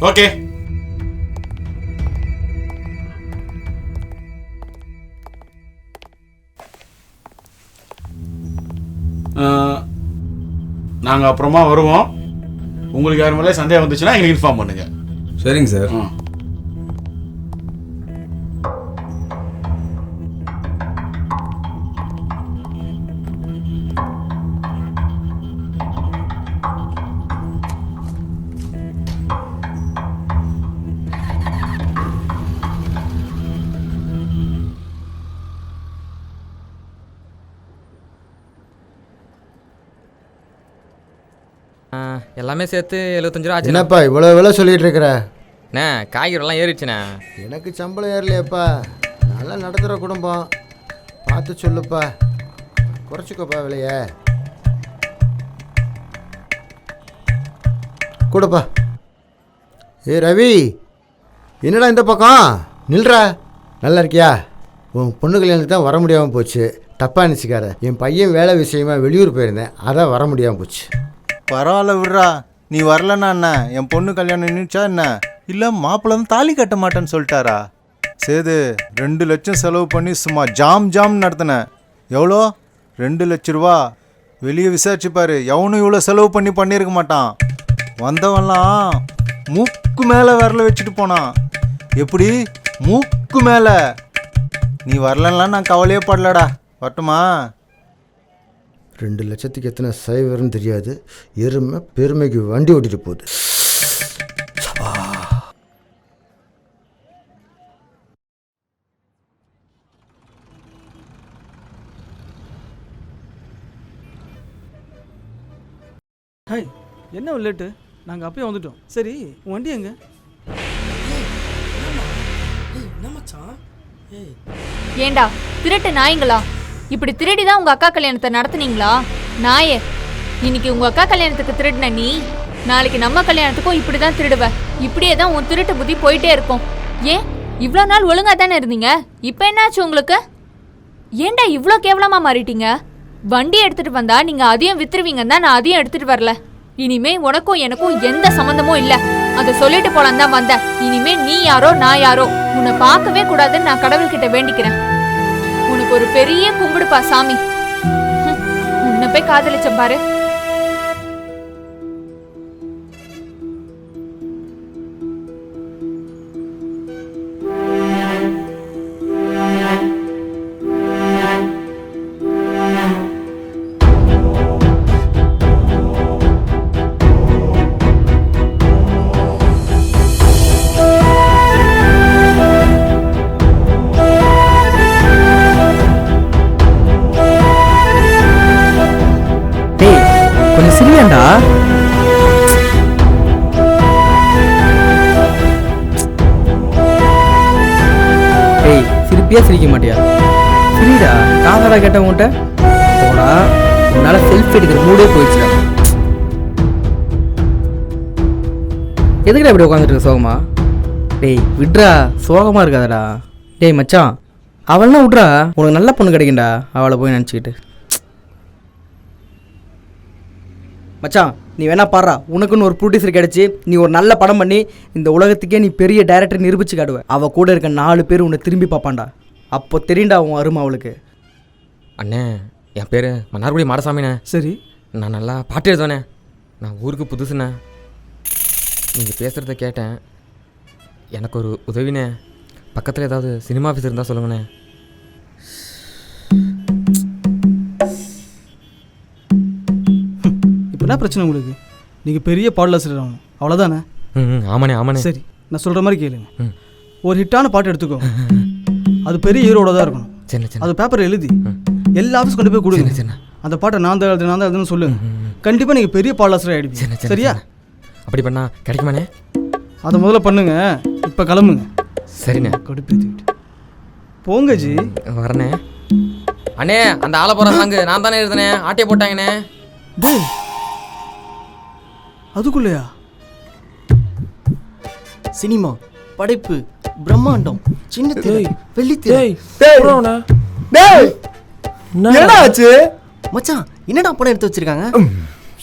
ஓகே, நாங்கள் அப்புறமா வருவோம். உங்களுக்கு யார் மேலே சந்தேகம் வந்துச்சுன்னா எங்களுக்கு இன்ஃபார்ம் பண்ணுங்கள், சரிங்க சார். எல்லாமே சேர்த்து 75 ரூபா ஆச்சு. என்னப்பா இவ்வளோ விலை சொல்லிட்டு இருக்கிற? அண்ணே காய்கறிலாம் ஏறிடுச்சுண்ணே. எனக்கு சம்பளம் ஏறலையப்பா. நல்லா நடத்துகிற குடும்பம், பார்த்து சொல்லுப்பா, குறைச்சிக்கோப்பா விலைய. கூடப்பா. ஏ ரவி, என்னடா இந்த பக்கம் நில்றா. நல்லா இருக்கியா? உன் பொண்ணு கல்யாணத்துக்கு தான் வர முடியாமல் போச்சு. தப்பாக நினச்சிக்கார. என் பையன் வேலை விஷயமா வெளியூர் போயிருந்தேன், அதான் வர முடியாமல் போச்சு. பரவாயில்ல விட்றா. நீ வரலன்னா என்ன, என் பொண்ணு கல்யாணம் நின்றுச்சா என்ன? இல்லை மாப்பிள்ளை வந்து தாலி கட்ட மாட்டேன்னு சொல்லிட்டாரா? சேது 2 லட்சம் செலவு பண்ணி சும்மா ஜாம் ஜாம் நடத்தினேன். எவ்வளோ? 2 லட்ச ரூபா. வெளியே விசாரிச்சுப்பாரு, எவனும் இவ்வளோ செலவு பண்ணி பண்ணியிருக்க மாட்டான். வந்தவன்லாம் மூக்கு மேலே விரல வச்சுட்டு போனான். எப்படி? மூக்கு மேலே. நீ வரலன்னா நான் கவலையே படலடா. வரட்டுமா? 2 லட்சத்துக்கு எத்தனை சைவர்னு தெரியாது. எருமை பெருமைக்கு வண்டி ஓட்டிட்டு போகுது. ஹாய், என்ன லேட்டு? நாங்கள் அப்பயே வந்துட்டோம். சரி, உன் வண்டி எங்க? ஏண்டா திருட்டு நாய்ங்களா, இப்படி திருடி தான் உங்க அக்கா கல்யாணத்தை நடத்துனீங்களா? நாயே, இன்னைக்கு உங்க அக்கா கல்யாணத்துக்கு திருடின நீ, நாளைக்கு நம்ம கல்யாணத்துக்கும் இப்படி தான் திருடுவ. இப்படியே தான் உன் திருட்டு புத்தி போயிட்டே இருக்கும். ஏன் இவ்வளோ நாள் ஒழுங்கா தானே இருந்தீங்க, இப்போ என்னாச்சு உங்களுக்கு? ஏண்டா இவ்வளோ கேவலமா மாறிட்டீங்க? வண்டி எடுத்துட்டு வந்தா நீங்க அதையும் வித்துருவீங்கன்னு தான் நான் அதையும் எடுத்துட்டு வரல. இனிமே உனக்கும் எனக்கும் எந்த சம்மந்தமும் இல்லை, அதை சொல்லிட்டு போலாம் தான் வந்தேன். இனிமே நீ யாரோ நான் யாரோ, உன்னை பார்க்கவே கூடாதுன்னு நான் கடவுள்கிட்ட வேண்டிக்கிறேன். உனக்கு ஒரு பெரிய கும்பிடுப்பா சாமி. உன்னை போய் காதலிச்ச பாரு. சிரியாண்டா. ஏய், சிரிப்பியா சிரிக்க மாட்டியா? சிரிடா. காதடா கேட்டவங்கிட்ட போடா. உன்னால செல்ஃபி எடுக்கிற மூடே போயிடுச்சுடா. எதுக்குடா இப்படி உட்காந்துட்டு இருக்க சோகமா? டேய் விட்றா, சோகமா இருக்காதடா. டேய் மச்சான், அவள்னா விட்றா, உனக்கு நல்ல பொண்ணு கிடைக்கும்டா. அவளை போய் நினச்சிக்கிட்டு மச்சான், நீ வேணா பாடுறா, உனக்குன்னு ஒரு ப்ரொடியூசர் கிடச்சி நீ ஒரு நல்ல படம் பண்ணி இந்த உலகத்துக்கே நீ பெரிய டைரக்டர் நிரூபிச்சு காடுவ. அவள் கூட இருக்க 4 பேர் உன்னை திரும்பி பார்ப்பான்டா. அப்போ தெரியுண்டா உன் அருமை அவளுக்கு. அண்ணே, என் பேர் மன்னார்குடி மாடசாமிண்ணே. சரி, நான் நல்லா பாட்டு எழுதுவேண்ணே. நான் ஊருக்கு புதுசுண்ணே. நீங்கள் பேசுகிறத கேட்டேன். எனக்கு ஒரு உதவிண்ணே. பக்கத்தில் ஏதாவது சினிமா ஆஃபீஸ் இருந்தால் சொல்லுங்கண்ணே. என்ன பிரச்சனை உங்களுக்கு? நீங்கள் பெரிய பாடலாசிரியர் ஆகணும், அவ்வளோதானே? ஆமாண்ணே ஆமாண்ணே. சரி, நான் சொல்கிற மாதிரி கேளுங்க. ஒரு ஹிட்டான பாட்டு எடுத்துக்கோ, அது பெரிய ஹீரோட தான் இருக்கணும். சரி, அது பேப்பர் எழுதி எல்லா ஆஃபீஸ் கொண்டு போய் கொடுங்க. அந்த பாட்டை நான் தான் எழுதுன்னு சொல்லுங்க. கண்டிப்பாக நீங்கள் பெரிய பாடலாசிரியர் ஆகிடுவீங்க. சரியா? அப்படி பண்ணால் கிடைக்குமாண்ணே? அதை முதல்ல பண்ணுங்க. இப்போ கிளம்புங்க. சரிண்ணே. கடுப்பேற்றிக்கிட்டு போங்க ஜி. வரண்ணே. அண்ணே, அந்த ஆளை போகிற சாங்கு நான் தானே எழுதுனேன், ஆட்டையை போட்டாங்கண்ணே. டேய், அதுக்குள்ளையா? சினிமா படைப்பு பிரம்மாண்டம் சின்ன திரை வெள்ளி திரை. என்னடா ஆச்சு மச்சான்? என்னடா படம் எடுத்து வச்சிருக்காங்க?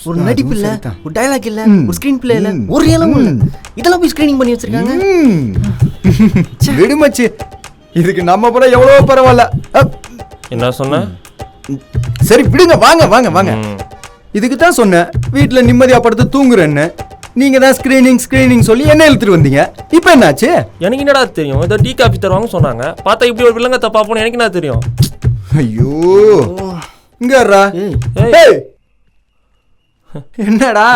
ஒரு நடிப்பு இல்ல, ஒரு டயலாக் இல்ல, ஒரு ஸ்கிரீன் பிளே இல்ல, ஒரு ஏலம் இல்ல. இதெல்லாம் போய் ஸ்கிரீனிங் பண்ணி வச்சிருக்காங்க. விடுமச்சி, இதுக்கு நம்ம படம் எவ்வளவோ பரவாயில்ல. என்ன சொன்ன? சரி விடுங்க, வாங்க வாங்க வாங்க. இதுக்கு தான் சொன்னேன் வீட்டில் நிம்மதியாக படுத்து தூங்குறேன்னு. நீங்க தான் ஸ்கிரீனிங் சொல்லி என்ன இழுத்துட்டு வந்தீங்க. இப்போ என்னாச்சு? எனக்கு என்னடா தெரியும், ஏதோ டீ காஃபி தருவாங்க சொன்னாங்க. பார்த்தா இப்படி ஒரு வில்லங்கத்தை பார்ப்போன்னு எனக்கு என்ன தெரியும். ஐயோ இங்க வர்றா. ஏய் என்னடா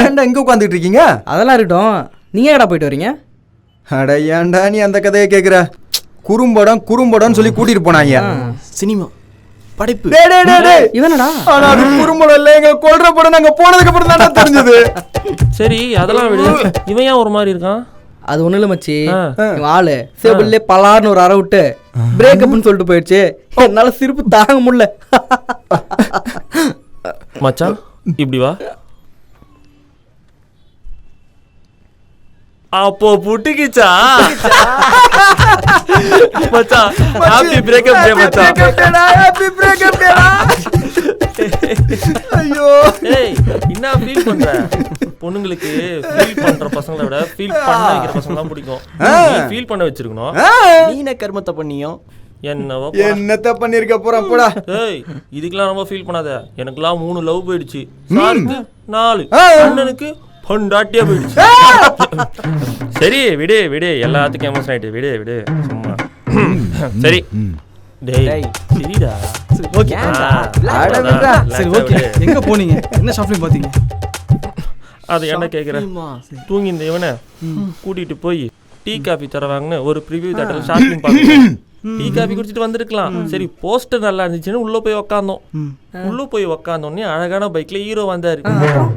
ஏன்டா இங்க உட்காந்துட்டு இருக்கீங்க? அதெல்லாம் இருக்கட்டும், நீங்க எங்கடா போயிட்டு வரீங்க? அட ஏன்டா நீ அந்த கதையை கேட்குற? குறும்படம்னு சொல்லி கூட்டிட்டு போனாங்க. சினிமா படைப்பு. இவனடா? ஆனா அது குறும்படம் இல்ல, எங்க கொல்ற படம். நாங்க போனதுக்கு அப்புறம் தானே தெரிஞ்சது. சரி அதெல்லாம் விடு. இவன் ஏன் ஒரு மாதிரி இருக்கான்? அது ஒண்ணு இல்ல மச்சி, இவன் ஆளு சேபிள்லே பலார்னு ஒரு அரை விட்டு பிரேக்கப்னு சொல்லிட்டு போயிடுச்சு. என்னால சிரிப்பு தாங்க முடியல. மச்சான் இப்படி வா. அப்போ புட்டிக்கிச்சா மச்சான்? ஹாப்பி பிரேக்கப் டே மச்சான். ஹாப்பி பிரேக்கப் டே. ஐயோ ஏய் என்ன ஃபீல் பண்ற? பொண்ணுங்களுக்கு ஃபீல் பண்ற பசங்களை விட ஃபீல் பண்ண வைக்கிற பசங்க தான் பிடிக்கும். நீ ஃபீல் பண்ண வச்சிருக்கணும். நீ என்ன கர்மத்தை பண்ணியோ? என்னத்த பண்ணிருக்க போறா போடா. ஏய் இதுக்கெல்லாம் ரொம்ப ஃபீல் பண்ணாத. எனக்குலாம் 3 லவ் போயிடுச்சு. சாருக்கு 4, அண்ணனுக்கு பொண்டாட்டியா போயிடுச்சு. சரி விடு விடு, எல்லாத்துக்கும் எமோஷன் ஆயிட்டு விடு சும்மா. சரி டேய் சரிடா. ஓகே சரி ஓகே. எங்க போனீங்க? என்ன ஷாப்பிங் பாத்தீங்க? அது என்ன கேக்குறேன்? தூங்கி இந்த இவனை கூட்டிட்டு போய் டீ காஃபி தரவாங்கன்னு ஒரு ப்ரிவியூ தேட்டர்ல ஷாப்பிங் பார்க்கணும். டீ காஃபி குடிச்சிட்டு வந்திருக்கலாம். சரி போஸ்டர் நல்லா இருந்துச்சுன்னு உள்ள போய் உக்காந்தோடனே அழகான பைக்ல ஹீரோ வந்தாரு.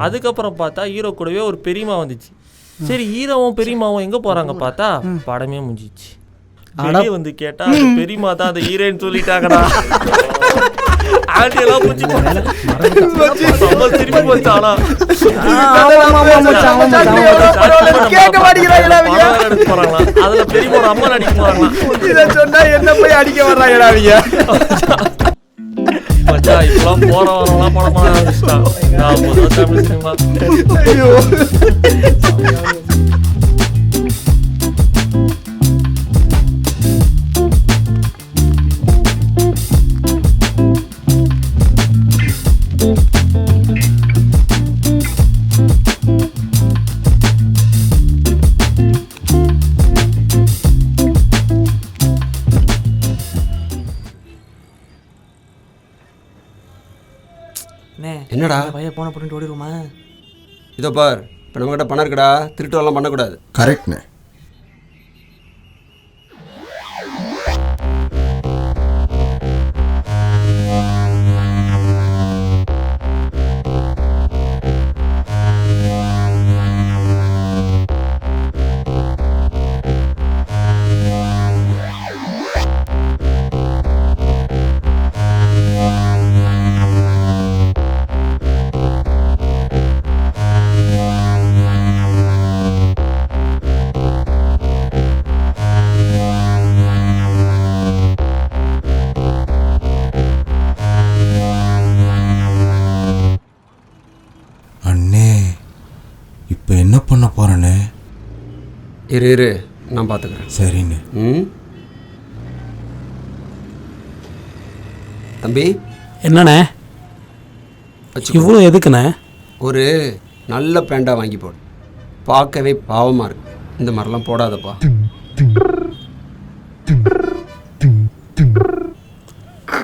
அதுக்கப்புறம் பார்த்தா ஹீரோ கூடவே ஒரு பெரியமா வந்துச்சு. சரி ஹீரோவும் பெரியமாவும் எங்க போறாங்க பார்த்தா படமே முடிஞ்சிச்சு. வெளியே வந்து கேட்டா பெரியமா தான் அந்த ஹீரோன்னு சொல்லிட்டாங்கடா. ஆண்டியெல்லாம் திருப்பி வச்சானா அதுல பெரிய ஒரு அம்மா நடிக்க போறாங்களா? இத சொன்னா என்ன போய் அடிக்க வர்றாங்கடா அவங்க. மச்சா இப்பெல்லாம் போற வரலாம் படம் பண்ண ஆரம்பிச்சிட்டான். நான் முதல்ல தமிழ் சினிமா. ஐயோ என்னடா பைய போன போட்டு ஓடிடுமா? இதோ பார், இப்போ நம்மகிட்ட பணம் இருக்குடா, திருட்டு எல்லாம் பண்ணக்கூடாது. கரெக்ட்ண்ணே. என்ன பண்ண போறேன்னு? இரு நான் பார்த்துக்கிறேன். சரிண்ணே. தம்பி என்னண்ணே இவ்வளோ எதுக்குண்ணே? ஒரு நல்ல பேண்டாக வாங்கி போடு. பார்க்கவே பாவமாக இருக்கு. இந்த மாதிரிலாம் போடாதப்பா.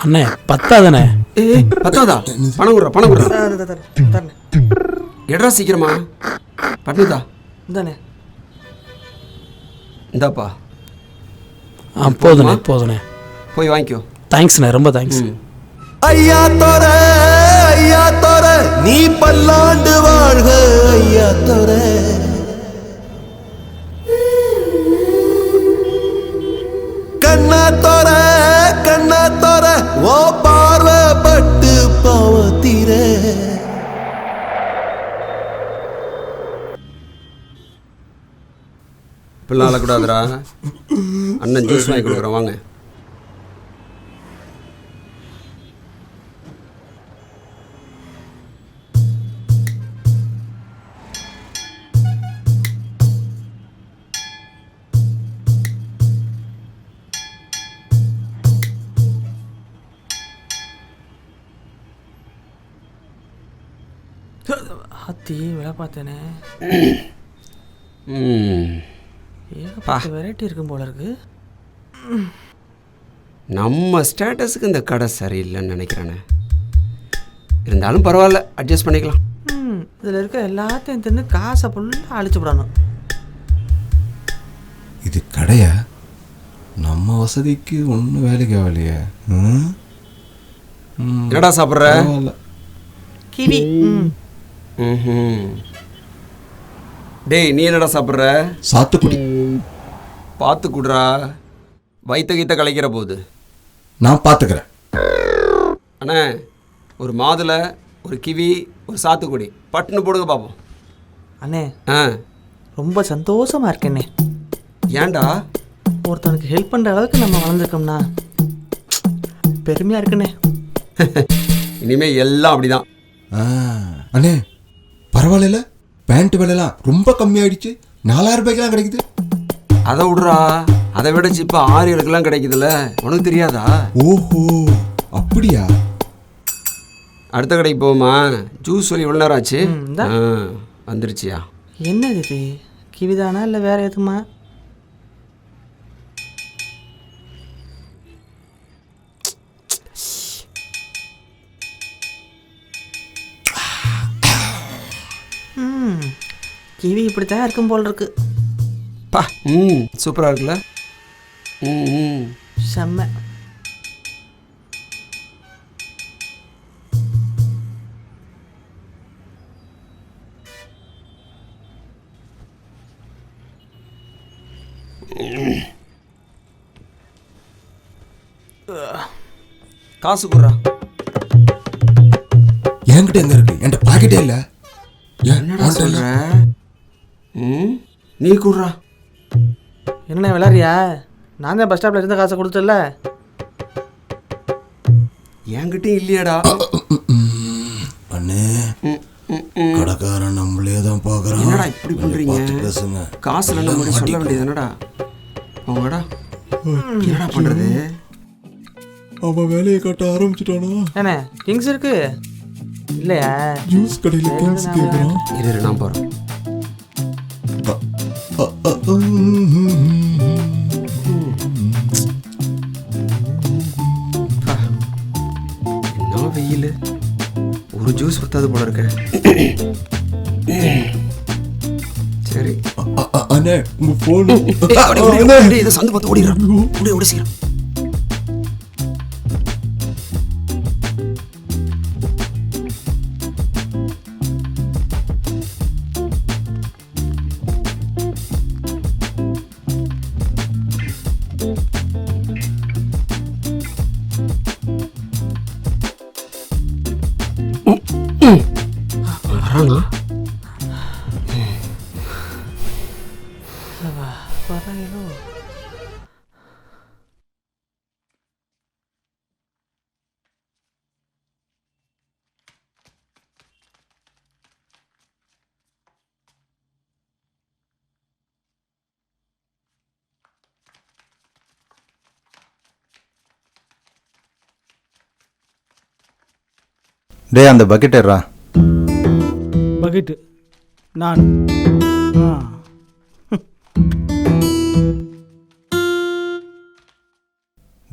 அண்ணே பத்தாதண்ணே. பத்தாதா? பணம் கொடுறா. எட்ரா சீக்கிரமா. பட்டுதா இந்தானே. இந்தாப்பா. போதுண்ணே போய் வாங்கிக்கோ. தேங்க்ஸ்ண்ணே, ரொம்ப தேங்க்ஸ். ஐயா தோர நீ பல்லாண்டு வாழ்க ஐயா தோர. கண்ணா தோர ஓ பார்வப்பட்டு பாவத்தீர. இப்பெல்லாம் அழக்கூடாதுரா. அண்ணன் ஜூஸ் வாங்கி கொடுக்குறேன் வாங்க. ஆத்தி விலை பார்த்தேனே. வெரைட்டி இருக்கும் போல இருக்கு. நம்ம ஸ்டேட்டஸுக்கு இந்த கடை சரியில்லைன்னு நினைக்கிறேனே. இருந்தாலும் பரவாயில்ல, அட்ஜஸ்ட் பண்ணிக்கலாம். இதில் இருக்க எல்லாத்தையும் தின்னு காசை ஃபுல்லாக அழிச்சு விடணும். இது கடையா? நம்ம வசதிக்கு ஒன்றும் வேலைக்கு ஆகலையே. என்னடா சாப்பிட்ற? கிவி. டேய், நீ என்னடா சாப்பிட்ற? சாத்துக்குடி. பார்த்து குடுறா, வயிற்ற கீத்த கலைக்கிற போது. நான் பார்த்துக்கிறேன். அண்ணே, ஒரு மாதுளை, ஒரு கிவி, ஒரு சாத்துக்குடி பட்டுன்னு போடுங்க பார்ப்போம். அண்ணே ரொம்ப சந்தோஷமாக இருக்கேண்ணே. ஏன்டா? ஒருத்தனுக்கு ஹெல்ப் பண்ணுற அளவுக்கு நம்ம வளர்ந்துருக்கோம்னா பெருமையாக இருக்குண்ணே. இனிமேல் எல்லாம் அப்படிதான். அண்ணே பரவாயில்ல, பேண்ட் விலைலாம் ரொம்ப கம்மியாயிடுச்சு. 4000 ரூபாய்க்குலாம் கிடைக்குது. அதை விடுறா, அதை விட இப்போ 6-7க்குலாம் கிடைக்குதுல்ல, உனக்கு தெரியாதா? ஓஹோ, அப்படியா? அடுத்த கடைக்கு போமா. ஜூஸ் சொல்லி எவ்வளோ நேரம் ஆச்சு? வந்துருச்சியா? என்னது இது? கிவிதானா இல்லை வேற எதுமா? கிவி இப்படித்தான் இருக்கும் போல் இருக்கு. பா, சூப்பராக இருக்குல்ல. செம்ம. காசு குடுறா. என்கிட்ட எங்க இருக்கு? என்கிட்ட பாக்கெட்டே இல்ல. என்னடா சொல்ற? நீ குடுறா. என்ன விளையாடுறியா? நான் தான் பஸ் ஸ்டாப்ல இருந்த காசை கொடுத்தல. என்கிட்ட இல்லையாடா? அண்ணே, கடைக்காரன் நம்மளே தான் பார்க்கறான். என்னடா இப்படி பண்றீங்க? காசு இல்ல நம்ம சொல்ல வேண்டியது என்னடா? அவங்கடா என்னடா பண்றது? அவன் வேலையை காட்ட ஆரம்பிச்சிட்டானா? என்ன கிங்ஸ் இருக்கு இல்லையா? ஜூஸ் கடையில் கிங்ஸ் கேட்குறான். இரு நான் போகிறேன். என்ன வெயில், ஒரு ஜூஸ் பத்தாது போல இருக்க. சரி அண்ணே, உங்க போன் இதை சந்து பார்த்து ஓடிடுறான். ஓடி சீக்கிரம். வரானா? வராங்களோ? டே, அந்த பக்கெட் ஏறா. பக்கெட்டு நான்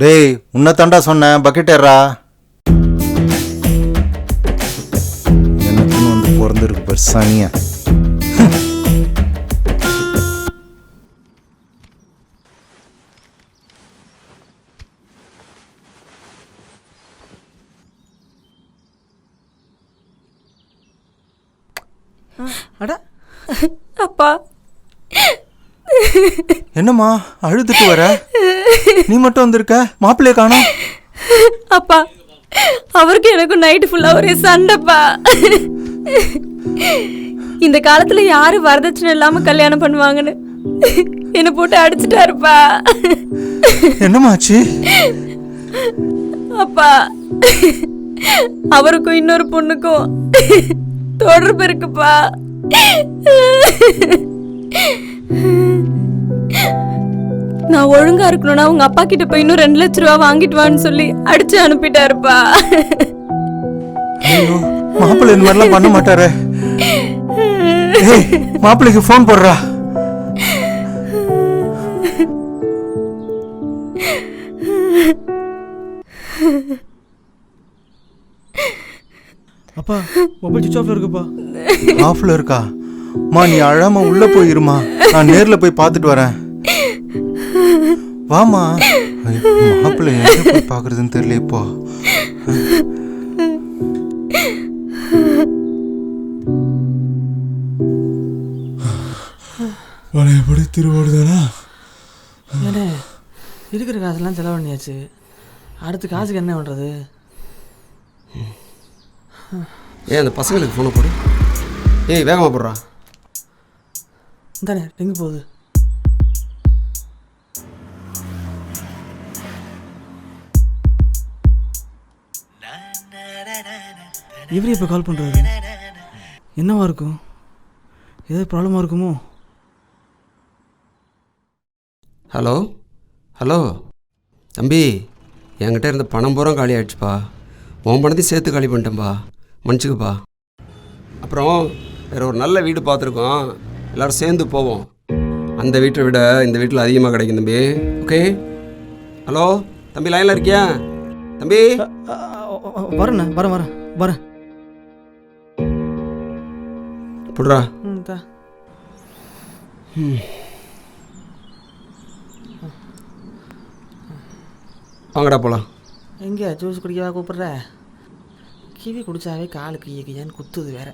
டேய், உன்னை தாண்டா சொன்னேன், பக்கெட் ஏறா. எனக்குன்னு வந்து பிறந்திருக்கு பெருசானியா. அட அப்பா, என்னம்மா அழுதுட்டு வர? நீ மட்டும் வந்திருக்க, மாப்பிள்ளைய காணோம். அப்பா, அவருக்கு எனக்கும் நைட்டு ஃபுல்லா ஒரே சண்டைப்பா. இந்த காலத்துல யாரு வரதட்சணை இல்லாம கல்யாணம் பண்ணுவாங்கன்னு என்ன போட்டு அடிச்சுட்டாருப்பா. என்னமாச்சு? அப்பா, அவருக்கும் இன்னொரு பொண்ணுக்கும் தொடர்பு இருக்குப்பா. நான் ஒழுங்கா இருக்கணும்னா உங்க அப்பா கிட்ட போய் இன்னும் 2 லட்சம் ரூபா வாங்கிட்டு வான்னு சொல்லி அடிச்சு அனுப்பிட்டாருப்பா. மாப்பிள்ளை இந்த மாதிரிலாம் பண்ண மாட்டாரு. ஏய் மாப்பிள்ளைக்கு ஃபோன் போடுறா. அப்பா மொபைல் சுவிச் ஆஃப்ல இருக்குப்பா. ஆஃப்ல இருக்கா? மா நீ அழாம உள்ள போயிருமா, நான் நேர்ல போய் பார்த்துட்டு வரேன். வாமா. மாப்பிள்ளை எங்க போய் பார்க்கறதுன்னு தெரியல இப்போ. எப்படி திருவோடுதானா? ஏண்ணே இருக்கிற காசெல்லாம் செலவு பண்ணியாச்சு. அடுத்த காசுக்கு என்ன பண்ணுறது? ஏன் அந்த பசங்களுக்கு ஃபோனை போடு. ஏய் வேகமாக போடுறா. இந்தாண்ணே எங்கே போகுது? இவரே இப்போ கால் பண்ணுறாரு. என்னவா இருக்கும்? ஏதாவது ப்ராப்ளமாக இருக்குமோ? ஹலோ ஹலோ தம்பி, என்கிட்ட இருந்த பணம் பூரா காலி ஆகிடுச்சுப்பா. உன் பணத்தையும் சேர்த்து காலி பண்ணிட்டேன்ப்பா, மன்னிச்சுக்குப்பா. அப்புறம் வேறு ஒரு நல்ல வீடு பார்த்துருக்கோம், எல்லோரும் சேர்ந்து போவோம். அந்த வீட்டை விட இந்த வீட்டில் அதிகமாக கிடைக்கும் தம்பி. ஓகே? ஹலோ தம்பி, லைனில் இருக்கியா தம்பி? வரேண்ணே, வரேன் வரேன் வரேன். புட்றா. வாங்கடா போகலாம். எங்கே ஜூஸ் குடிக்கவா கூப்பிட்ற? கிவி குடிச்சாவே காலுக்கு ஈக்கையான்னு குத்துது வேற.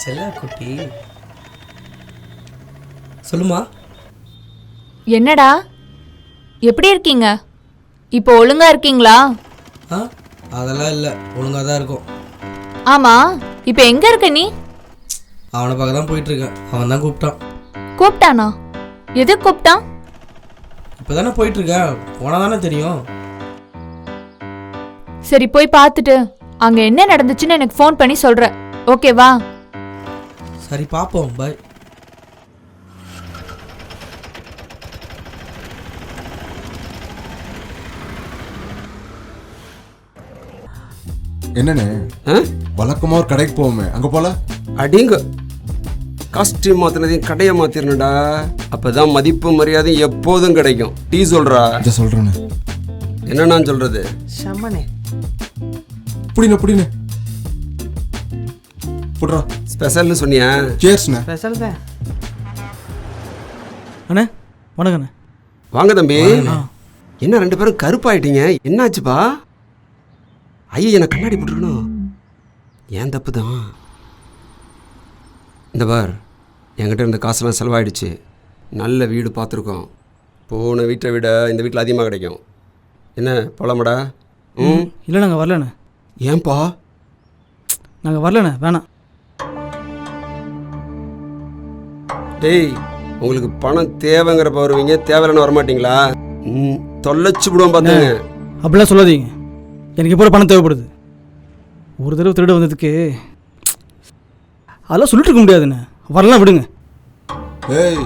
செல்லா குட்டி சொல்லுமா. என்னடா எப்படி இருக்கீங்க? இப்போ ஒழுங்கா இருக்கீங்களா? அதெல்லாம் இல்லை, ஒழுங்காக தான் இருக்கும். ஆமா, இப்போ எங்க இருக்க நீ? அவனை பார்க்க தான் போயிட்டு இருக்கேன். அவன் தான் கூப்பிட்டான். கூப்பிட்டானா? எதுக்கு கூப்பிட்டான்? இப்போ தானே போயிட்டு இருக்கேன், போனால் தானே தெரியும். சரி போய் பார்த்துட்டு அங்க என்ன நடந்துச்சுன்னு எனக்கு ஃபோன் பண்ணி சொல்ற. ஓகேவா? சரி பார்ப்போம், பாய். என்னண்ணே வழக்கமாக ஒரு கடைக்கு போவோமே, அங்கே போல அடிங்க. காஸ்டியூம் மாற்றினதையும் கடையை மாற்றிடணுடா, அப்போ தான் மதிப்பு மரியாதையும் எப்போதும் கிடைக்கும். டீ சொல்கிறா. சொல்கிறேண்ணே. என்ன நான் சொல்கிறது? செம்மனே புடிண்ணே புடிண்ணே புட்றா. ஸ்பெஷல்னு சொன்னியா? சேர்ஸ்ண்ணே. ஸ்பெஷல் தான். அண்ணே வணக்கண்ணே. வாங்க தம்பி. என்ன ரெண்டு பேரும் கருப்பாயிட்டீங்க, என்னாச்சுப்பா? ஐயா எனக்கு கண்ணாடி போட்டுருக்கணும். ஏன் தப்பு தான். இந்த பார், என்கிட்ட இருந்த காசெல்லாம் செலவாயிடுச்சு. நல்ல வீடு பார்த்துருக்கோம். போன வீட்டை விட இந்த வீட்டில் அதிகமாக கிடைக்கும். என்ன போலாமாடா? இல்லை நாங்கள் வரலண்ணே. ஏன்பா? நாங்கள் வரலண்ணே, வேணாம். டேய், உங்களுக்கு பணம் தேவைங்கிறப்ப வருவீங்க, தேவையில்லைன்னு வரமாட்டிங்களா? தொலைச்சு விடுவோம் பார்த்துங்க. அப்படிலாம் சொல்லாதீங்க, எனக்கு எப்போ பணம் தேவைப்படுது. ஒரு தடவை திருட வந்ததுக்கு அதெல்லாம் சொல்லிட்டு இருக்க முடியாதுண்ணே. வரலாம் விடுங்க. ஏய்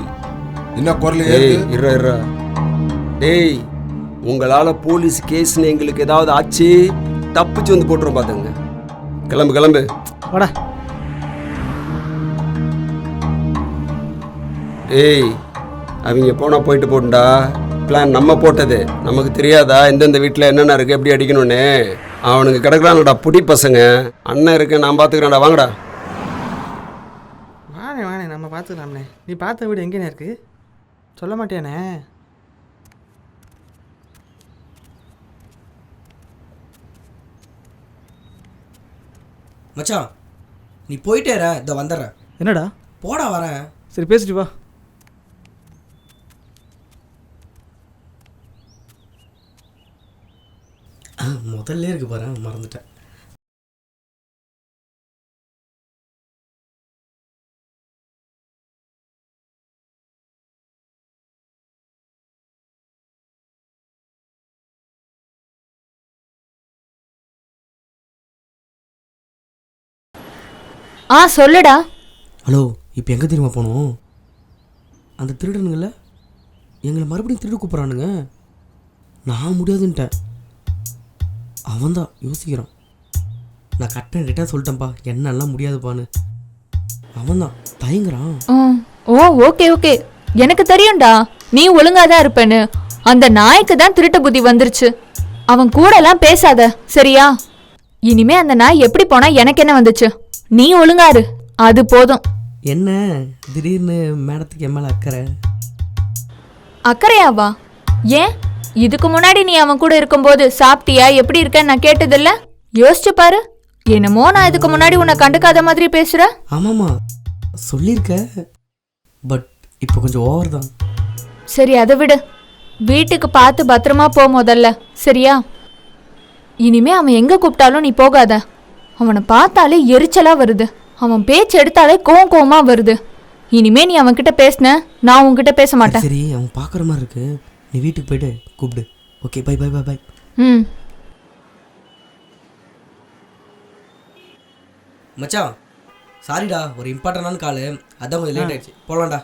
என்ன குரல்? ஏய் இருறா இருறா. டேய், உங்களால் போலீஸ் கேஸ்ன்னு எங்களுக்கு ஏதாவது ஆச்சு, தப்பிச்சு வந்து போட்டுரும் பார்த்துங்க. கிளம்பு கிளம்பு. வாடா. ஏய், அவங்க போனால் போயிட்டு போட்டுண்டா. பிளான் நம்ம போட்டது, நமக்கு தெரியாதா எந்தெந்த வீட்டில் என்னென்ன இருக்குது எப்படி அடிக்கணும்னு? அவனுக்கு கிடக்குறான்டா புடி பசங்க. அண்ணன் இருக்கு, நான் பார்த்துக்கிறேன்டா. வாங்கடா. வாணே வாணே, நம்ம பார்த்துக்கலாம்ண்ணே. நீ பார்த்த வீடு எங்கேண்ணே இருக்குது? சொல்ல மாட்டியாண்ணே? மச்சான் நீ போயிட்டேற, இதை வந்துடுறேன். என்னடா? போடா வரேன். சரி பேசிட்டு வா. முதல்ல இருக்கு பாரு, மறந்துட்டேன். சொல்லுடா. ஹலோ, இப்போ எங்கே தெரியுமா போகணும்? அந்த திருடனுங்கள எங்களை மறுபடியும் திருட கூப்பிட்றானுங்க. நான் முடியாதுன்ட்டேன். அவன் தான் யோசிக்கிறான். நான் கரெக்டாக ரிட்டா சொல்லிட்டேன்ப்பா, என்னெல்லாம் முடியாதுப்பான்னு. அவன் தான் தயங்குறான். ஓ ஓகே ஓகே, எனக்கு தெரியும்டா நீ ஒழுங்கா தான் இருப்பேன்னு. அந்த நாய்க்கு தான் திருட்ட புத்தி வந்துருச்சு. அவன் கூடலாம் பேசாத சரியா? இனிமே அந்த நாய் எப்படி போனா எனக்கு என்ன வந்துச்சு? நீ ஒழுங்காரு, அது போதும். என்ன திடீர்னு மேடத்துக்கு என் மேலே அக்கறை? அக்கறையாவா? ஏன் இதுக்கு முன்னாடி நீ அவன் கூட இருக்கும்போது சாப்பிட்டியா எப்படி இருக்கன்னு நான் கேட்டதில்ல? யோசிச்சு பாரு. என்னமோ நான் இதுக்கு முன்னாடி உன்னை கண்டுக்காத மாதிரி பேசுற. ஆமாம்மா சொல்லியிருக்க, பட் இப்போ கொஞ்சம் ஓவர் தான். சரி அதை விடு. வீட்டுக்கு பார்த்து பத்திரமா போ முதல்ல சரியா? இனிமே அவன் எங்க கூப்பிட்டாலும் நீ போகாத. அவனை பார்த்தாலே எரிச்சலா வருது. அவன் பேச்சு எடுத்தாலே கோவமா வருது. இனிமே நீ அவன்கிட்ட பேசின, நான் உன்கிட்ட பேச மாட்டேன். சரி, அவன் பார்க்குற மாதிரி இருக்கு. நீ வீட்டுக்கு போயிட்டு கூப்பிடு. Okay, bye bye bye bye. மச்சான் சாரிடா, ஒரு இம்பார்ட்டண்டான காலு, அதான் கொஞ்சம் லேட் ஆயிடுச்சு. போகலாம்டா.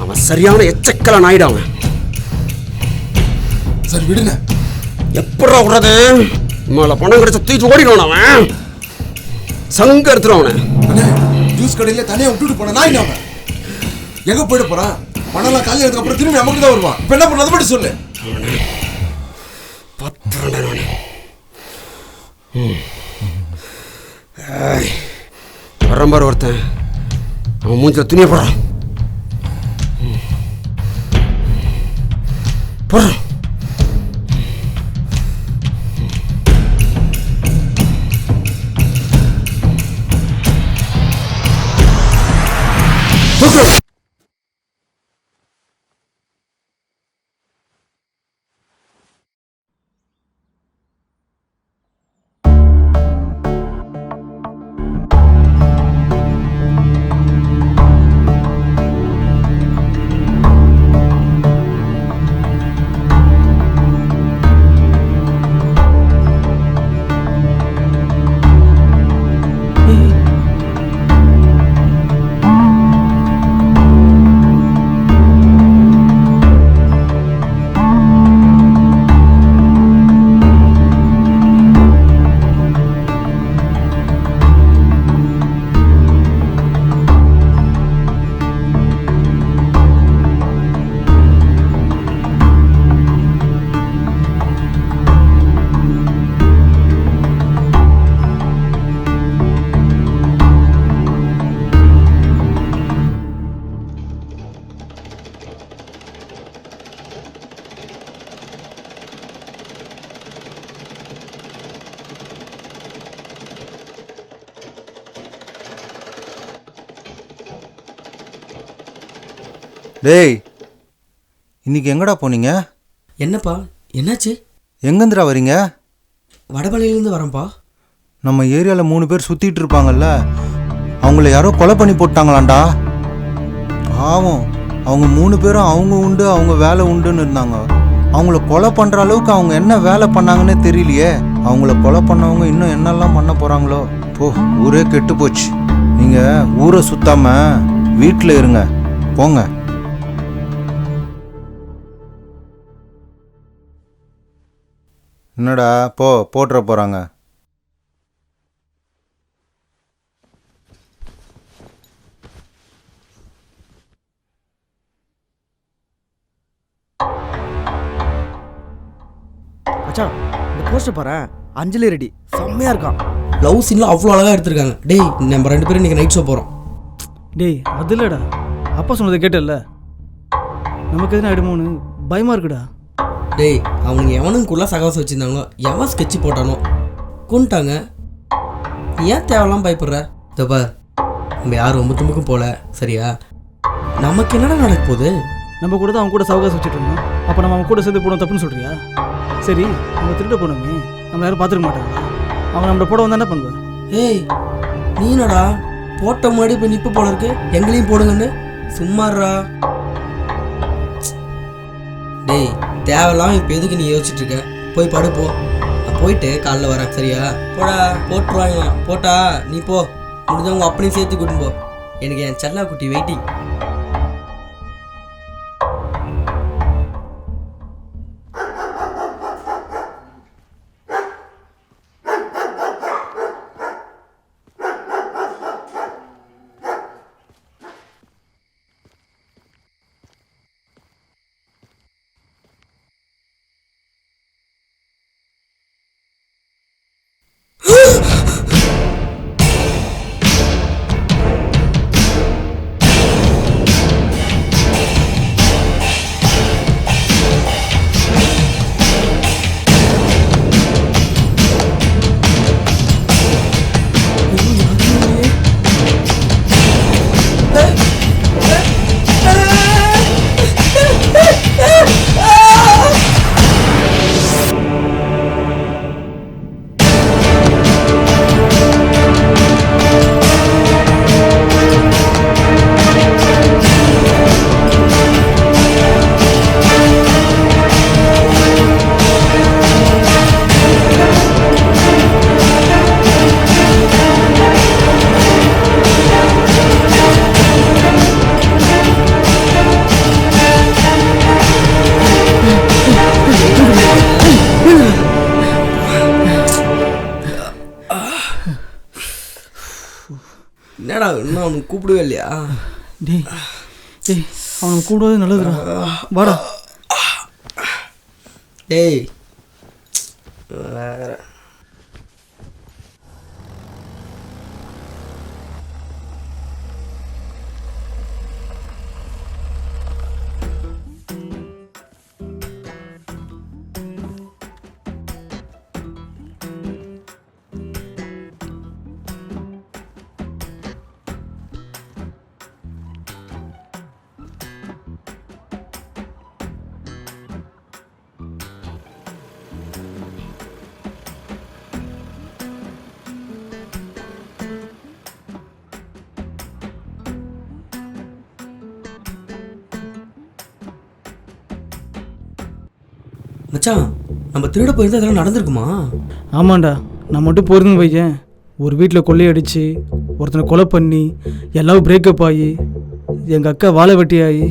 அவன் சரியான எச்சக்கல நாயிடாவன். சரி விடுங்க. எப்படா விடுறது? மேல பணம் கிடைச்ச தூக்கி ஓடிடுவான் அவன். சங்க எடுத்துருவான் அவனை. ஜூஸ் கடையில தனியா விட்டுட்டு போன நாய் அவன். எங்க போயிட போறான்? பணம்லாம் காலி ஆனதுக்கு அப்புறம் திரும்பி நமக்கு தான் வருவான். இப்ப என்ன பண்ண, அதை மட்டும் சொல்லு. வரம்பார் ஒருத்தன், அவன் மூஞ்சில துணியை போடுறான். போடுறான். டேய், இன்னைக்கு எங்கடா போனீங்க? என்னப்பா என்னாச்சு? எங்கேருந்துடா வரீங்க? வடபழனிலேருந்து வரேன்ப்பா. நம்ம ஏரியாவில் 3 பேர் சுற்றிட்டு இருப்பாங்கல்ல, அவங்கள யாரோ கொலை பண்ணி போட்டாங்களாண்டா. பாவம், அவங்க 3 பேரும் அவங்க உண்டு அவங்க வேலை உண்டுன்னு இருந்தாங்க. அவங்கள கொலை பண்ணுற அளவுக்கு அவங்க என்ன வேலை பண்ணாங்கன்னே தெரியலையே. அவங்கள கொலை பண்ணவங்க இன்னும் என்னெல்லாம் பண்ண போகிறாங்களோ. போ, ஊரே கெட்டு போச்சு. நீங்கள் ஊரை சுத்தாமல் வீட்டில் இருங்க, போங்க. என்னடா போட்டுற போகிறாங்க. மச்சான், இந்த போஸ்டர் பாரு, அஞ்சலி ரெடி செம்மையா இருக்கான். லவ் சீன்லாம் அவ்வளோ அழகாக எடுத்திருக்காங்க. டேய், நம்ம 2 பேரும் இன்னைக்கு நைட் ஷோ போகிறோம். டேய் அது இல்லடா, அப்பா சொன்னதை கேட்டல, நமக்கு எதுனா ஆயிடுமோன்னு பயமா இருக்குடா. டேய், அவனுங்க எவனுக்குள்ள சகவாசம் வச்சுருந்தாங்களோ, எவன் ஸ்கெட்சு போட்டானோ கொண்டுட்டாங்க. ஏன் தேவையெல்லாம் பயப்படுற? இதப்பா, நம்ம யாரும் ரொம்ப தும்புக்கும் போல சரியா? நமக்கு என்னடா நடக்க போகுது? நம்ம கூட தான் அவன் கூட சவகாசம் வச்சுட்டு இருந்தோம். அப்போ நம்ம அவன் கூட சேர்ந்து போனோம் தப்புன்னு சொல்றியா? சரி, நம்ம திருட்டு போனோமே, நம்ம யாரும் பார்த்துருக்க மாட்டாங்க. அவன் நம்மளை போட வந்தா என்ன பண்ணுவேன்? ஏய், நீ என்னடா போட்ட முன்னாடி போய் நிப்பு போல இருக்கு, எங்களையும் போடுங்கன்னு. சும்மாறா டேய், தேவையில்லாம இப்போ எதுக்கு நீ யோசிச்சுட்டு இருக்க? போய் படுப்போ. நான் போயிட்டு காலைல வரேன், சரியா? போடா, போட்டுருவாங்க. போட்டா நீ போ, முடிஞ்சவங்க அப்படியும் சேர்த்து கூட்டின்னு போ. எனக்கு என் செல்லா குட்டி வெயிட்டிங். என்னடா இன்னும் அவனுக்கு கூப்பிடவே இல்லையா? டேய் டேய், அவனை கூப்பிடுவது நல்லதுடா. வாடா. டேய் மச்சான், நம்ம திருட போயிருந்தா அதெல்லாம் நடந்திருக்குமா? ஆமாண்டா, நான் மட்டும் போயிருந்தேன்னு வையேன், ஒரு வீட்டில் கொள்ளையடிச்சு ஒருத்தனை கொலை பண்ணி எல்லாம் பிரேக்கப் ஆகி எங்கள் அக்கா வாழை வெட்டி ஆகி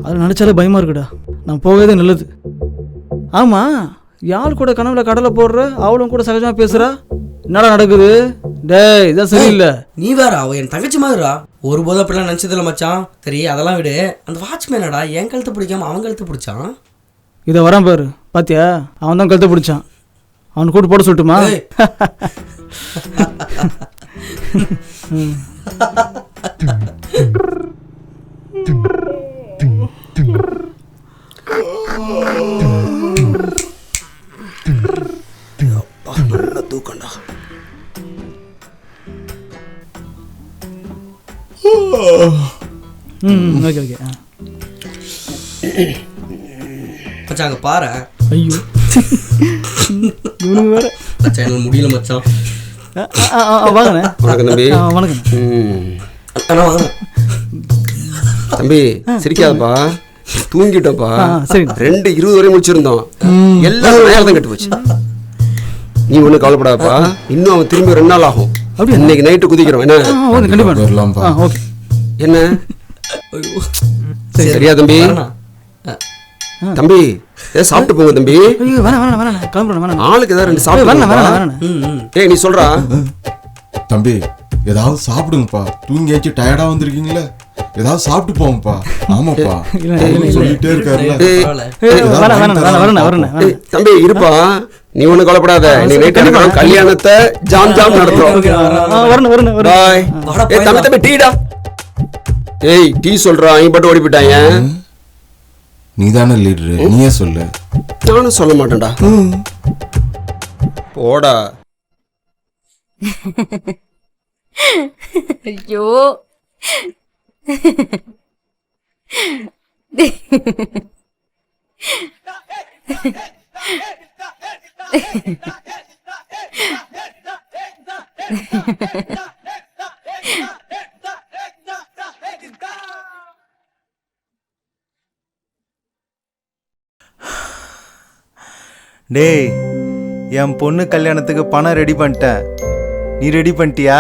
அதை நினச்சாலே பயமாக இருக்குடா. நான் போகவே நல்லது. ஆமாம், யார் கூட கனவுல கடலை போடுற, அவளும் கூட சகஜமாக பேசுகிறா, என்னடா நடக்குது? டேய், இதான் சரியில்லை. நீ வேற, அவ என் தங்கச்சி மாதிரிடா. ஒருபோதும் அப்படிலாம் நினச்சதில்ல மச்சான். சரி அதெல்லாம் விடு. அந்த வாட்ச்மேனடா என் கழுத்தை பிடிக்காம அவன் கழுத்தை பிடிச்சான். இதை வரான் பாரு, பாத்தியா? அவன் தான் கழுத்தை பிடிச்சான். அவன் கூட்டு போட சொல்லட்டுமா? நல்ல தூக்கண்டா. Okay okay. மச்சான் அங்கே பாரு. ஐயோ இவனுங்க வேற. மச்சான் எனக்கு முடியல மச்சான். வாங்கண்ணே. வணக்கம் தம்பி. வணக்கம் வாங்க தம்பி. சிரிக்காதப்பா, தூங்கிட்டோப்பா. சரி, 2:20 வரை முடிச்சிருந்தோம். எல்லாரும் நேரம் தான் கெட்டு போச்சு. நீ ஒன்றும் கவலைப்படாதப்பா, இன்னும் அவன் திரும்பி 2 நாள் ஆகும். இன்னைக்கு நைட்டு குதிக்கிறோம். என்ன கண்டிப்பா. என்ன சரியா தம்பி? தம்பி ஏதாவது சாப்பிட்டு போங்க தம்பி. ஆளுக்கு ஏதாவது 2 சாப்பிட்டு. ஏய் நீ சொல்றா தம்பி, ஏதாவது சாப்பிடுங்கப்பா. தூங்கியாச்சு டயர்டா வந்திருக்கீங்களே, ஏதாவது சாப்பிட்டு போங்கப்பா. ஆமாப்பா, சொல்லிட்டே இருக்காருல்ல. தம்பி இருப்பா, நீ ஒண்ணு கவலைப்படாத. நீ நைட்டு கல்யாணத்தை ஜாம் ஜாம் நடத்துறோம். தம்பி தம்பி டீடா. ஏய் டீ சொல்றா, இங்க பட்டு ஓடி போயிட்டாங்க. நீ தானே லீடரு, நீயே சொல்லு. நானும் சொல்ல மாட்டேன்டா. போடா. ஐயோ டேய் என் பொண்ணு கல்யாணத்துக்கு பணம் ரெடி பண்ணிட்டேன். நீ ரெடி பண்ணிட்டியா?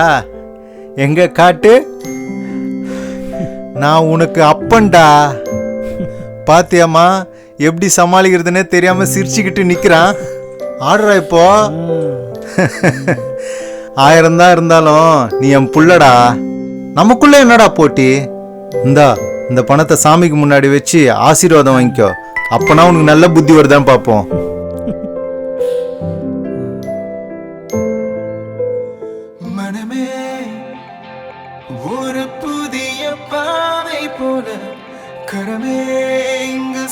எங்க காட்டு. நான் உனக்கு அப்பன்டா. பாத்தியாம்மா எப்படி சமாளிக்கிறதுனே தெரியாம சிரிச்சுக்கிட்டு நிக்கிறான். ஆடுறா இப்போ. 1000 தான் இருந்தாலும் நீ என் புள்ளடா. நமக்குள்ள என்னடா போட்டி? இந்த பணத்தை சாமிக்கு முன்னாடி வச்சு ஆசீர்வாதம் வாங்கிக்கோ. அப்பனா உனக்கு நல்ல புத்தி வருதான்னு பார்ப்போம். மனமே ஒரு புதிய பாதை போல கரமே இங்கு